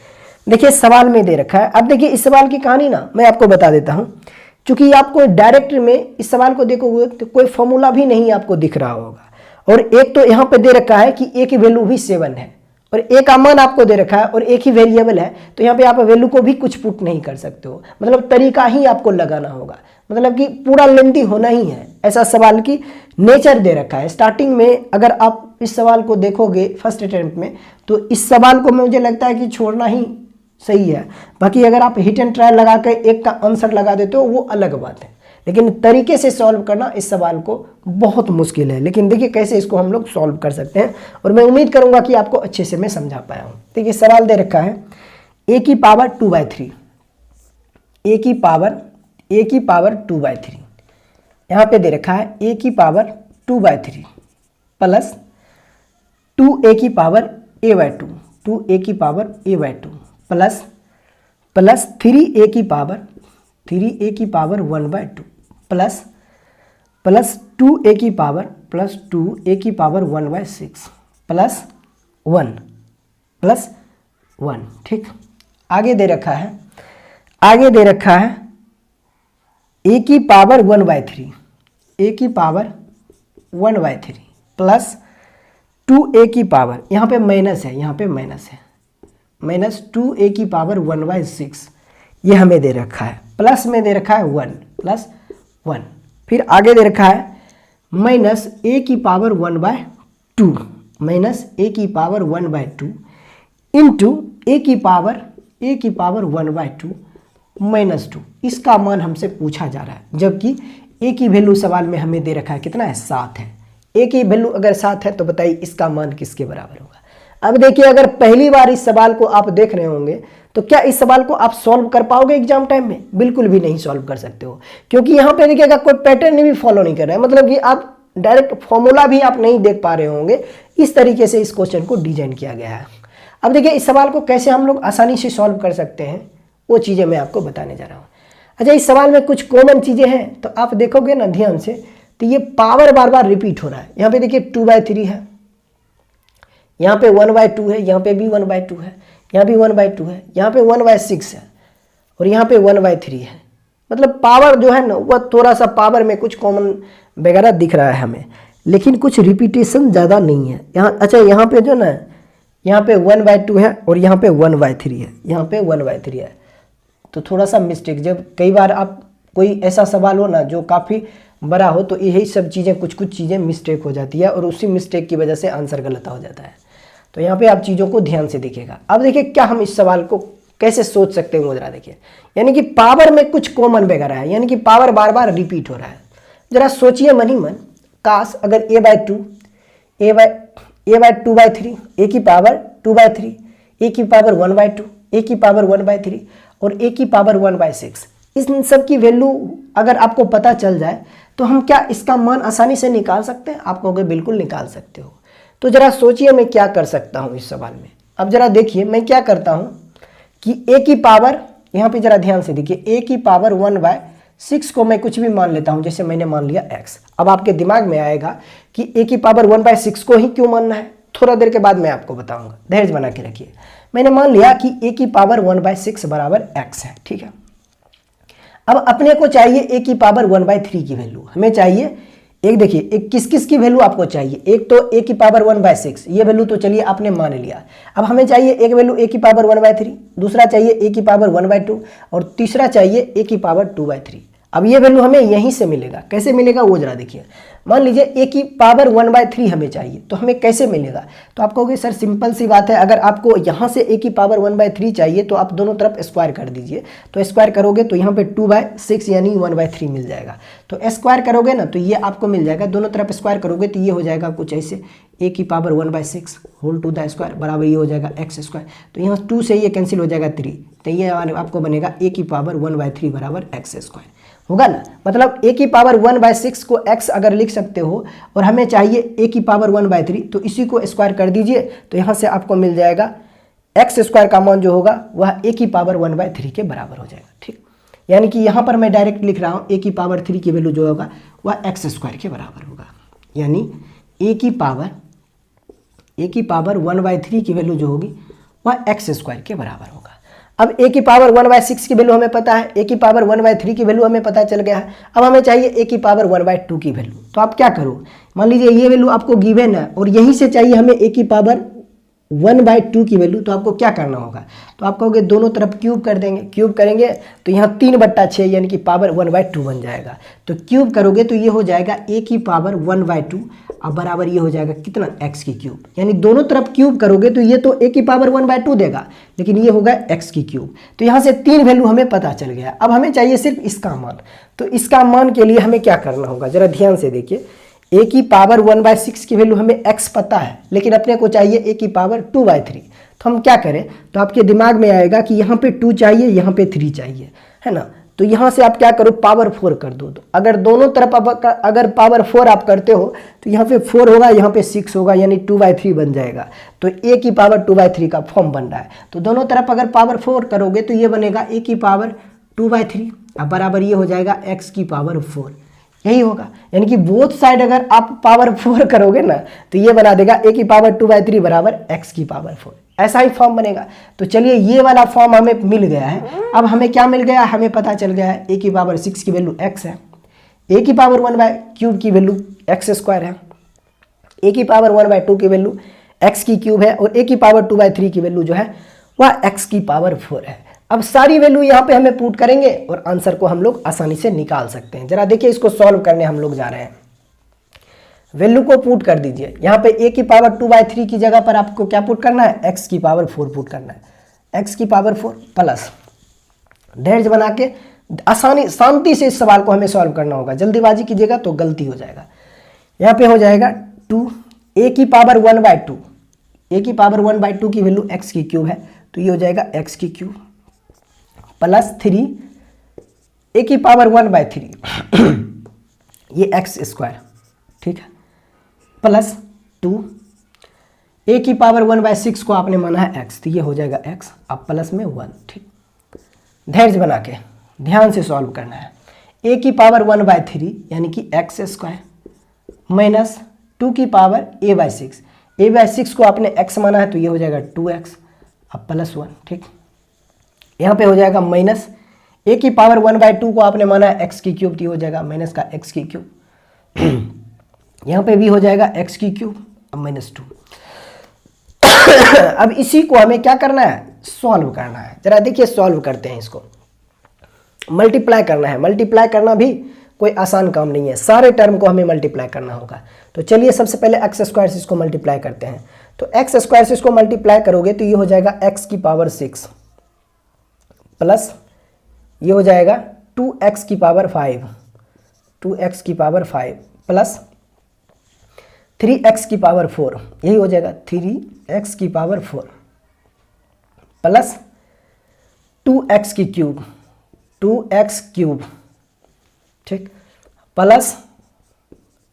देखिए सवाल में दे रखा है, अब देखिए इस सवाल की कहानी ना मैं आपको बता देता हूँ, क्योंकि आपको डायरेक्ट में इस सवाल को देखोगे तो कोई फॉर्मूला भी नहीं आपको दिख रहा होगा, और एक तो यहाँ पे दे रखा है कि ए की वैल्यू भी 7 है और ए का मान आपको दे रखा है और एक ही वेरिएबल है, तो यहाँ पे आप वैल्यू को भी कुछ पुट नहीं कर सकते हो, मतलब तरीका ही आपको लगाना होगा, मतलब कि पूरा लेंथी होना ही है, ऐसा सवाल की नेचर दे रखा है। स्टार्टिंग में अगर आप इस सवाल को देखोगे फर्स्ट अटेम्प्ट में तो इस सवाल को मुझे लगता है कि छोड़ना ही सही है, बाकी अगर आप हिट एंड ट्रायल लगा कर एक का आंसर लगा देते हो वो अलग बात है, लेकिन तरीके से सॉल्व करना इस सवाल को बहुत मुश्किल है। लेकिन देखिए कैसे इसको हम लोग सॉल्व कर सकते हैं और मैं उम्मीद करूंगा कि आपको अच्छे से मैं समझा पाया हूँ। देखिए सवाल दे रखा है a की पावर 2/3, a की पावर 2/3, यहाँ पे दे रखा है a की पावर 2/3 प्लस 2a की पावर a/2, 2a की पावर a/2 प्लस 3a की पावर 1/2 प्लस 2a की पावर 1/6 प्लस 1, ठीक। आगे दे रखा है ए की पावर 1/3, ए की पावर 1/3 प्लस 2a की पावर, यहाँ पे माइनस है, यहाँ पे माइनस है, माइनस 2a की पावर 1/6 ये हमें दे रखा है, प्लस में दे रखा है 1 प्लस 1, फिर आगे दे रखा है माइनस a की पावर 1/2 माइनस a की पावर 1/2 इंटू a की पावर 1/2 माइनस 2। इसका मान हमसे पूछा जा रहा है, जबकि a की वैल्यू सवाल में हमें दे रखा है कितना है, 7 है। a की वैल्यू अगर 7 है तो बताइए इसका मान किसके बराबर होगा। अब देखिए, अगर पहली बार इस सवाल को आप देख रहे होंगे तो क्या इस सवाल को आप सॉल्व कर पाओगे एग्जाम टाइम में? बिल्कुल भी नहीं सॉल्व कर सकते हो, क्योंकि यहाँ पे देखिएगा कोई पैटर्न भी फॉलो नहीं कर रहा है, मतलब कि आप डायरेक्ट फॉर्मूला भी आप नहीं देख पा रहे होंगे। इस तरीके से इस क्वेश्चन को डिजाइन किया गया है। अब देखिए, इस सवाल को कैसे हम लोग आसानी से सॉल्व कर सकते हैं वो चीज़ें मैं आपको बताने जा रहा हूँ। अच्छा, इस सवाल में कुछ कॉमन चीज़ें हैं, तो आप देखोगे ना ध्यान से, तो ये पावर बार बार रिपीट हो रहा है। यहाँ पे देखिए 2/3 है, यहाँ पे 1/2 है, यहाँ पे भी 1/2 है, यहाँ भी 1/2 है, यहाँ पे 1/6 है और यहाँ पे 1/3 है। मतलब पावर जो है ना वह थोड़ा सा पावर में कुछ कॉमन वगैरह दिख रहा है हमें, लेकिन कुछ रिपीटेशन ज़्यादा नहीं है यहाँ। अच्छा, यहाँ पे जो ना, यहाँ पे 1/2 है और यहाँ पे 1/3 है, यहाँ पे 1/3 है, तो थोड़ा सा मिस्टेक। जब कई बार आप कोई ऐसा सवाल हो ना जो काफ़ी बड़ा हो तो यही सब चीज़ें कुछ चीज़ें मिस्टेक हो जाती है और उसी मिस्टेक की वजह से आंसर गलत हो जाता है। तो यहाँ पे आप चीज़ों को ध्यान से देखिएगा। अब देखिए क्या हम इस सवाल को कैसे सोच सकते हैं, वो जरा देखिए। यानी कि पावर में कुछ कॉमन वगैरह है, यानी कि पावर बार बार रिपीट हो रहा है। जरा सोचिए मन ही मन, काश अगर a/2 a/2/3, a की पावर 2/3, a की पावर 1/2, a की पावर 1/3 और a की पावर 1/6, इन सब की वैल्यू अगर आपको पता चल जाए तो हम क्या इसका मान आसानी से निकाल सकते हैं? आप कहोगे बिल्कुल निकाल सकते हो। तो जरा सोचिए मैं क्या कर सकता हूँ इस सवाल में। अब जरा देखिए मैं क्या करता हूँ कि a की पावर, यहाँ पे जरा ध्यान से देखिए, a की पावर 1/6 को मैं कुछ भी मान लेता हूँ, जैसे मैंने मान लिया x। अब आपके दिमाग में आएगा कि a की पावर 1/6 को ही क्यों मानना है, थोड़ा देर के बाद मैं आपको बताऊंगा, धैर्य बना के रखिए। मैंने मान लिया कि a की पावर 1/6 बराबर x है, ठीक है। अब अपने को चाहिए a की पावर 1/3 की वैल्यू, हमें चाहिए एक, देखिए एक किस किस की वैल्यू आपको चाहिए, एक तो a की पावर 1/6 ये वैल्यू तो चलिए आपने मान लिया। अब हमें चाहिए एक वैल्यू a की पावर 1/3, दूसरा चाहिए a की पावर 1/2 और तीसरा चाहिए a की पावर 2/3। अब ये वैल्यू हमें यहीं से मिलेगा, कैसे मिलेगा वो जरा देखिए। मान लीजिए a की पावर 1/3 हमें चाहिए, तो हमें कैसे मिलेगा? तो आप कहोगे सर सिंपल सी बात है, अगर आपको यहाँ से a की पावर 1/3 चाहिए तो आप दोनों तरफ स्क्वायर कर दीजिए। तो स्क्वायर करोगे तो यहाँ पे 2/6 यानी 1/3 मिल जाएगा। तो स्क्वायर करोगे ना तो ये आपको मिल जाएगा, दोनों तरफ स्क्वायर करोगे तो ये हो जाएगा कुछ ऐसे, a की power 1/6 whole to the square बराबर ये हो जाएगा x²। तो यहाँ 2 से ये कैंसिल हो जाएगा 3, तो ये आपको बनेगा a की पावर 1/3 बराबर x² होगा ना। मतलब a की पावर 1/6 को x अगर लिख सकते हो और हमें चाहिए a की पावर 1/3, तो इसी को स्क्वायर कर दीजिए, तो यहाँ से आपको मिल जाएगा x² का मान जो होगा वह a की पावर 1/3 के बराबर हो जाएगा, ठीक। यानी कि यहाँ पर मैं डायरेक्ट लिख रहा हूँ a की पावर 3 की वैल्यू जो होगा वह x² के बराबर होगा, यानी a की पावर 1/3 की वैल्यू जो होगी वह x² के बराबर होगा। अब a की पावर 1/6 की वैल्यू हमें पता है, a की पावर 1/3 की वैल्यू हमें पता चल गया है। अब हमें चाहिए a की पावर 1/2 की वैल्यू, तो आप क्या करो, मान लीजिए ये वैल्यू आपको गिवन है और यहीं से चाहिए हमें a की पावर 1/2 की वैल्यू, तो आपको क्या करना होगा? तो आप कहोगे दोनों तरफ क्यूब कर देंगे, क्यूब करेंगे तो यहाँ 3/6 यानी कि पावर 1/2 बन जाएगा। तो क्यूब करोगे तो ये हो जाएगा a की पावर 1/2 अब बराबर ये हो जाएगा कितना, x की क्यूब। यानी दोनों तरफ क्यूब करोगे तो ये तो a की पावर 1/2 देगा, लेकिन ये होगा x की क्यूब। तो यहाँ से 3 वैल्यू हमें पता चल गया। अब हमें चाहिए सिर्फ इसका मान, तो इसका मान के लिए हमें क्या करना होगा, जरा ध्यान से देखिए। a की पावर 1/6 की वैल्यू हमें x पता है, लेकिन अपने को चाहिए a की पावर 2/3। तो हम क्या करें, तो आपके दिमाग में आएगा कि यहाँ पे 2 चाहिए, यहाँ पे 3 चाहिए, है ना। तो यहाँ से आप क्या करो, पावर 4 कर दो। तो अगर दोनों तरफ अगर पावर 4 आप करते हो तो यहाँ पे 4 होगा, यहाँ पे 6 होगा, यानी 2/3 बन जाएगा। तो a की पावर 2/3 का फॉर्म बन रहा है। तो दोनों तरफ अगर पावर 4 करोगे तो ये बनेगा a की पावर 2/3 अब बराबर ये हो जाएगा x की पावर 4, यही होगा। यानी कि बोथ साइड अगर आप पावर 4 करोगे ना तो ये बना देगा a की पावर 2/3 बराबर x की पावर 4। ऐसा ही फॉर्म बनेगा। तो चलिए ये वाला फॉर्म हमें मिल गया है। अब हमें क्या मिल गया, हमें पता चल गया है a की पावर 6 की वैल्यू x है, a की पावर 1/3 की वैल्यू x² है, a की पावर 1/2 की वैल्यू x³ है, और a की पावर 2/3 की वैल्यू जो है वह x की पावर 4 है। अब सारी वैल्यू यहाँ पे हमें पुट करेंगे और आंसर को हम लोग आसानी से निकाल सकते हैं। जरा देखिए, इसको सॉल्व करने हम लोग जा रहे हैं। वैल्यू को पुट कर दीजिए। यहाँ पे a की पावर 2/3 की जगह पर आपको क्या पुट करना है, x की पावर 4 पुट करना है। x की पावर 4 प्लस ढेर बना के आसानी शांति से इस सवाल को हमें सॉल्व करना होगा। जल्दीबाजी कीजिएगा तो गलती हो जाएगा। यहाँ पे हो जाएगा 2 a की पावर 1/2, a की पावर 1/2 की वैल्यू x³ है, तो ये हो जाएगा x³ प्लस 3 a की पावर 1/3 ये x², ठीक है, प्लस 2 a की पावर 1/6 को आपने माना है x, तो ये हो जाएगा x, अब प्लस में 1, ठीक। धैर्य बना के ध्यान से सॉल्व करना है। a की पावर 1/3 यानी कि x² माइनस 2 की पावर a/6 को आपने x माना है, तो ये हो जाएगा 2x, अब प्लस 1, ठीक। यहाँ पे हो जाएगा माइनस a की पावर 1/2 को आपने माना है x³, तो ये हो जाएगा माइनस का x³। यहाँ पे भी हो जाएगा x³ अब माइनस 2। अब इसी को हमें क्या करना है, सॉल्व करना है। जरा देखिए सॉल्व करते हैं इसको। मल्टीप्लाई करना है। मल्टीप्लाई करना भी कोई आसान काम नहीं है, सारे टर्म को हमें मल्टीप्लाई करना होगा। तो चलिए सबसे पहले x² से इसको मल्टीप्लाई करते हैं। तो x² से इसको मल्टीप्लाई करोगे तो ये हो जाएगा x की पावर 6 प्लस ये हो जाएगा 2x की पावर 5, 2x की पावर 5 प्लस 3x की पावर 4, यही हो जाएगा 3x की पावर 4 प्लस 2x³, 2x³, ठीक, प्लस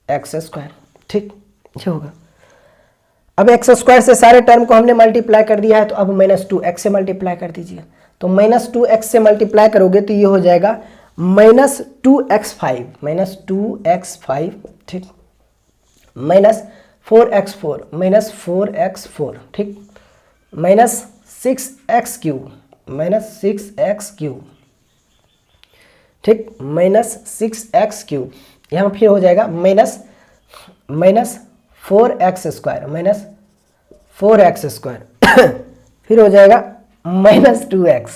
x², ठीक, ये होगा। अब x² से सारे टर्म को हमने मल्टीप्लाई कर दिया है, तो अब माइनस 2x से मल्टीप्लाई कर दीजिए। तो माइनस 2x से मल्टीप्लाई करोगे तो ये हो जाएगा माइनस 2x5, माइनस 2x5, ठीक, माइनस 4x4, माइनस 4x4, ठीक, माइनस 6x³, माइनस 6x³, ठीक, माइनस 6x³। यहाँ फिर हो जाएगा माइनस 4x², माइनस 4x², फिर हो जाएगा माइनस 2x,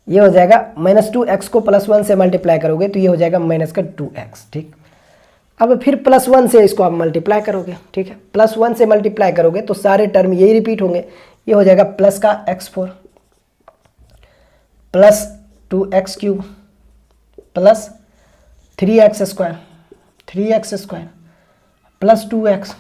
ये हो जाएगा माइनस 2x को प्लस 1 से मल्टीप्लाई करोगे तो ये हो जाएगा माइनस का 2x, ठीक। अब फिर प्लस 1 से इसको आप मल्टीप्लाई करोगे, ठीक है, प्लस 1 से मल्टीप्लाई करोगे तो सारे टर्म यही रिपीट होंगे। ये हो जाएगा प्लस का x4 plus 2x³ plus 3x² plus 2x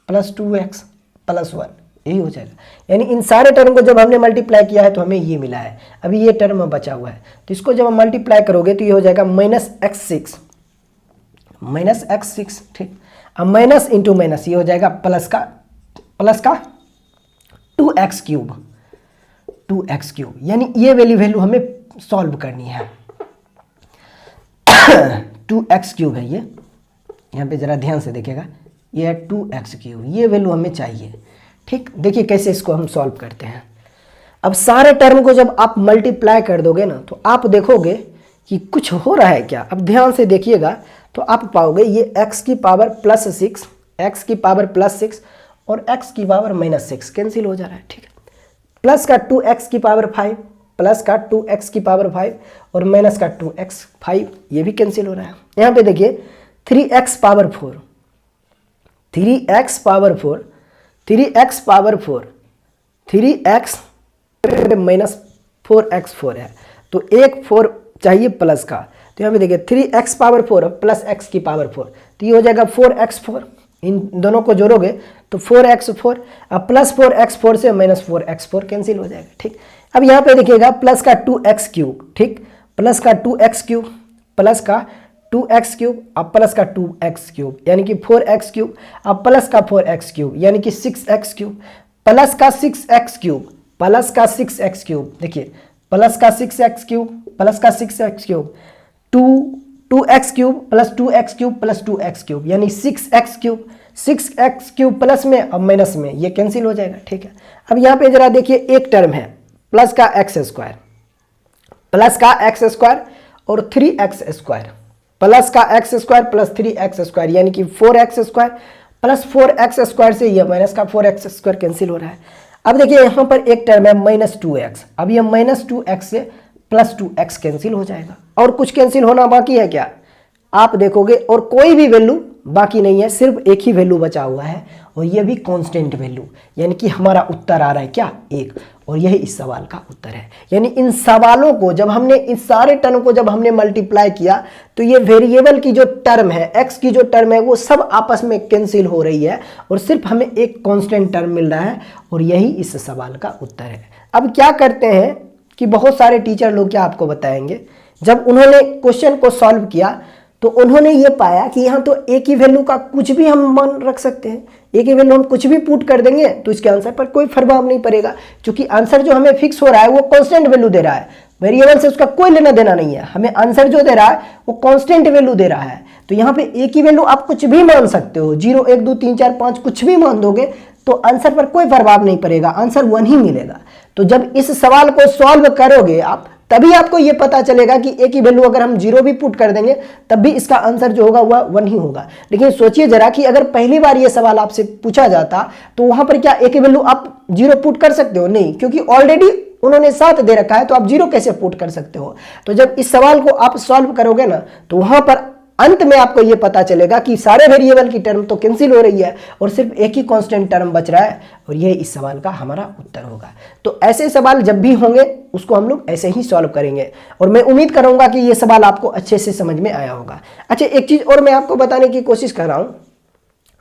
plus 2x plus 1, यही हो जाएगा। यानी इन सारे टर्म को जब हमने मल्टीप्लाई किया है तो हमें ये मिला है। अभी ये टर्म बचा हुआ है, तो इसको जब हम मल्टीप्लाई करोगे तो ये हो जाएगा माइनस x6, माइनस x6, ठीक। अब माइनस इंटू माइनस ये हो जाएगा प्लस का 2x³, 2x³, यानी ये वाली वैल्यू हमें सॉल्व करनी है। 2x³ है ये, यहाँ पे जरा ध्यान से देखिएगा, ये है 2x³, ये वैल्यू हमें चाहिए, ठीक। देखिए कैसे इसको हम सॉल्व करते हैं। अब सारे टर्म को जब आप मल्टीप्लाई कर दोगे ना तो आप देखोगे कि कुछ हो रहा है क्या। अब ध्यान से देखिएगा तो आप पाओगे ये x की पावर प्लस 6, x की पावर प्लस 6 और x की पावर माइनस 6 कैंसिल हो जा रहा है, ठीक है। प्लस का 2x की पावर 5, प्लस का 2x की पावर 5 और माइनस का 2x5, ये भी कैंसिल हो रहा है। यहाँ पे देखिए 3x power 4, 3x power 4, 3x power 4, 3x minus 4x4 है, तो एक 4 चाहिए प्लस का। तो यहाँ पे देखिए 3x पावर 4 प्लस x की पावर 4, तो ये हो जाएगा 4x4। इन दोनों को जोड़ोगे तो 4x4, अब प्लस 4x4 से माइनस 4x4 कैंसिल हो जाएगा, ठीक। अब यहाँ पे देखिएगा प्लस का 2x³, ठीक, प्लस का 2x³ प्लस का 2x³ अब प्लस का 2x³ यानी कि 4x³ अब प्लस का 4x³ यानी कि 6x³ प्लस का 6x³ प्लस का 6x³ देखिए प्लस का 6x³ प्लस का 6x³ 2x³ plus 2x³ plus 2x³ यानी 6x³ 6x³ प्लस में अब माइनस में, ये कैंसिल हो जाएगा। ठीक है, अब यहाँ पे जरा देखिए एक टर्म है प्लस का x² और 3x² प्लस का x² प्लस 3x² यानी कि 4x² प्लस 4x² से ये माइनस का 4x² कैंसिल हो रहा है। अब देखिए यहाँ पर एक टर्म है -2x, अब ये -2x से +2x कैंसिल हो जाएगा और कुछ कैंसिल होना बाकी है क्या, आप देखोगे, और कोई भी वैल्यू बाकी नहीं है, सिर्फ एक ही वैल्यू बचा हुआ है और ये भी कांस्टेंट वैल्यू, यानी कि हमारा उत्तर आ रहा है क्या, 1, और यही इस सवाल का उत्तर है। यानी इन सवालों को जब हमने, इस सारे टर्म को जब हमने मल्टीप्लाई किया तो ये वेरिएबल की जो टर्म है, x की जो टर्म है, वो सब आपस में कैंसिल हो रही है और सिर्फ हमें एक कांस्टेंट टर्म मिल रहा है और यही इस सवाल का उत्तर है। अब क्या करते हैं कि बहुत सारे टीचर लोग क्या आपको बताएंगे, जब उन्होंने क्वेश्चन को सॉल्व किया तो उन्होंने ये पाया कि यहाँ तो एक ही वैल्यू का कुछ भी हम मान रख सकते हैं, एक ही वैल्यू हम कुछ भी पुट कर देंगे तो इसके आंसर पर कोई प्रभाव नहीं पड़ेगा, क्योंकि आंसर जो हमें फिक्स हो रहा है वो कांस्टेंट वैल्यू दे रहा है, वेरिएबल से उसका कोई लेना देना नहीं है, हमें आंसर जो दे रहा है वो कांस्टेंट वैल्यू दे रहा है। तो यहाँ पे एक ही वैल्यू आप कुछ भी मान सकते हो, 0 1 2 3 4 5 कुछ भी मान दोगे तो आंसर पर कोई प्रभाव नहीं पड़ेगा, आंसर 1 ही मिलेगा। तो जब इस सवाल को सॉल्व करोगे आप, तभी आपको ये पता चलेगा कि एक ही वैल्यू अगर हम 0 भी पुट कर देंगे तब भी इसका आंसर जो होगा वह 1 ही होगा। लेकिन सोचिए जरा कि अगर पहली बार ये सवाल आपसे पूछा जाता तो वहां पर क्या एक ही वैल्यू आप 0 पुट कर सकते हो, नहीं, क्योंकि ऑलरेडी उन्होंने 7 दे रखा है तो आप 0 कैसे पुट कर सकते हो। तो जब इस सवाल को आप सॉल्व करोगे ना तो वहां पर अंत में आपको यह पता चलेगा कि सारे वेरिएबल की टर्म तो कैंसिल हो रही है और सिर्फ एक ही कांस्टेंट टर्म बच रहा है और यह इस सवाल का हमारा उत्तर होगा। तो ऐसे सवाल जब भी होंगे उसको हम लोग ऐसे ही सॉल्व करेंगे और मैं उम्मीद करूंगा कि यह सवाल आपको अच्छे से समझ में आया होगा। अच्छा, एक चीज और मैं आपको बताने की कोशिश कर रहा हूं,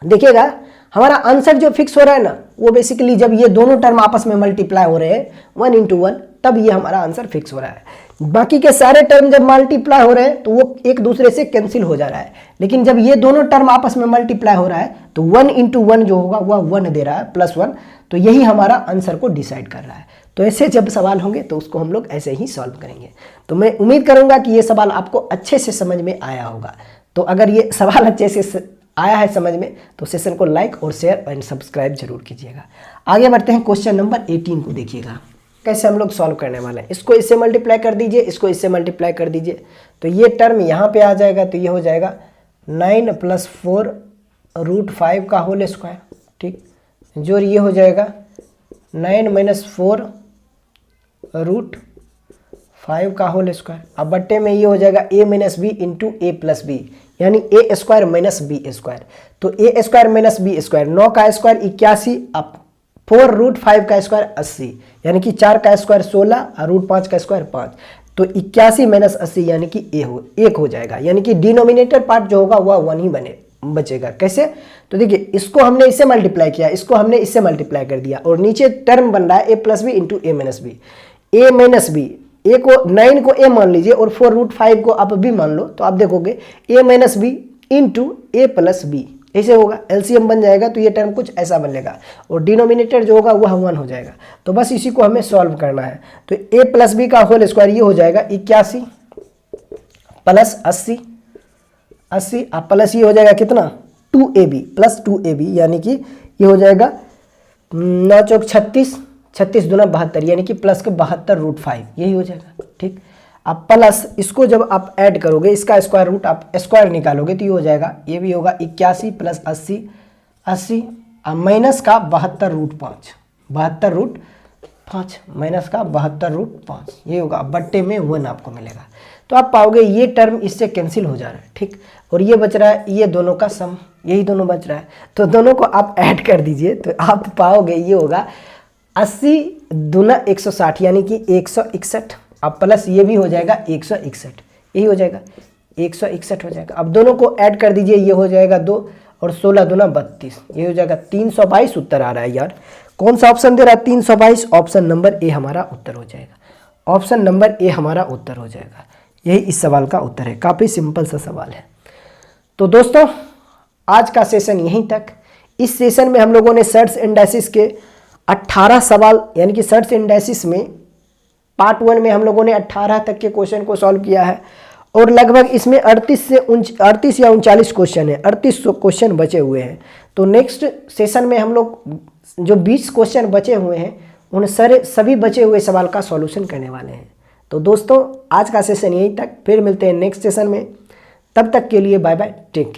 देखिएगा हमारा आंसर जो फिक्स हो रहा है ना, वो बेसिकली जब ये दोनों टर्म आपस में मल्टीप्लाई हो रहे हैं 1 × 1, तब ये हमारा आंसर फिक्स हो रहा है। बाकी के सारे टर्म जब मल्टीप्लाई हो रहे हैं तो वो एक दूसरे से कैंसिल हो जा रहा है, लेकिन जब ये दोनों टर्म आपस में मल्टीप्लाई हो रहा है तो 1 × 1 जो होगा वह 1 दे रहा है, +1, तो यही हमारा आंसर को डिसाइड कर रहा है। तो ऐसे जब सवाल होंगे तो उसको हम लोग ऐसे ही सॉल्व करेंगे। तो मैं उम्मीद करूंगा कि ये सवाल आपको अच्छे से समझ में आया होगा। तो अगर ये सवाल अच्छे से आया है समझ में तो सेशन को लाइक और शेयर एंड सब्सक्राइब जरूर कीजिएगा। आगे बढ़ते हैं, क्वेश्चन नंबर 18 को देखिएगा कैसे हम लोग सॉल्व करने वाले हैं। इसको इससे मल्टीप्लाई कर दीजिए, इसको इससे मल्टीप्लाई कर दीजिए, तो ये टर्म यहाँ पे आ जाएगा, तो ये हो जाएगा 9 + 4 √5 का होल स्क्वायर, ठीक, जो ये हो जाएगा 9 - 4 √5 का होल स्क्वायर। अब बट्टे में ये हो जाएगा a - b × a + b, यानी a² - b²। तो a² - b², 9 का स्क्वायर 81, अब 4 √5 का स्क्वायर 80, यानी कि 4 का स्क्वायर 16 और √5 का स्क्वायर 5, तो 81 - 80 यानी कि 1 हो जाएगा, यानी कि डिनोमिनेटर पार्ट जो होगा वह 1 ही बचेगा। कैसे, तो देखिए इसको हमने इससे मल्टीप्लाई किया, इसको हमने इससे मल्टीप्लाई कर दिया और नीचे टर्म बन रहा है a + b × a - b। a - b, a को 9 को a मान लीजिए और 4 √5 को आप b मान लो, तो आप देखोगे a - b × a + b, ऐसे होगा, एलसीएम बन जाएगा तो ये टर्म कुछ ऐसा बनेगा और डिनोमिनेटर जो होगा वह 1 हो जाएगा। तो बस इसी को हमें सॉल्व करना है। तो a + b का होल स्क्वायर ये हो जाएगा 81 + 80, अब प्लस ये हो जाएगा कितना 2ab + 2ab, यानी कि ये हो जाएगा 9 × 4 = 36, 36 × 2 = 72, यानी कि प्लस के 72 √5, यही हो जाएगा, ठीक। अब प्लस इसको जब आप ऐड करोगे, इसका स्क्वायर रूट आप स्क्वायर निकालोगे तो ये हो जाएगा, ये भी होगा 81 + 80, 80, अब माइनस का 72 √5, 72 √5 माइनस का 72 √5, ये होगा, बट्टे में 1 आपको मिलेगा। तो आप पाओगे ये टर्म इससे कैंसिल हो जा रहा है, ठीक, और ये बच रहा है, ये दोनों का सम, यही दोनों बच रहा है, तो दोनों को आप ऐड कर दीजिए तो आप पाओगे ये होगा 80 दूना 160, यानी कि 161, अब प्लस ये भी हो जाएगा 161, यही हो जाएगा 161 हो जाएगा। अब दोनों को ऐड कर दीजिए, ये हो जाएगा 2 और 16 दूना 32, ये हो जाएगा 322 उत्तर आ रहा है यार। कौन सा ऑप्शन दे रहा है 322? ऑप्शन नंबर ए हमारा उत्तर हो जाएगा, ऑप्शन नंबर ए हमारा उत्तर हो जाएगा, यही इस सवाल का उत्तर है। काफ़ी सिंपल सा सवाल है। तो दोस्तों आज का सेशन यहीं तक। इस सेशन में हम लोगों ने सर्ट्स इंडाइसिस के 18 सवाल, यानी कि सर्ट्स इंडाइसिस में पार्ट 1 में हम लोगों ने 18 तक के क्वेश्चन को सॉल्व किया है और लगभग इसमें 38 या 39 क्वेश्चन है, 38 क्वेश्चन बचे हुए हैं। तो नेक्स्ट सेशन में हम लोग जो 20 क्वेश्चन बचे हुए हैं उन सभी बचे हुए सवाल का सॉल्यूशन करने वाले हैं। तो दोस्तों आज का सेशन यहीं तक, फिर मिलते हैं नेक्स्ट सेशन में। तब तक के लिए बाय बाय, टेक केयर।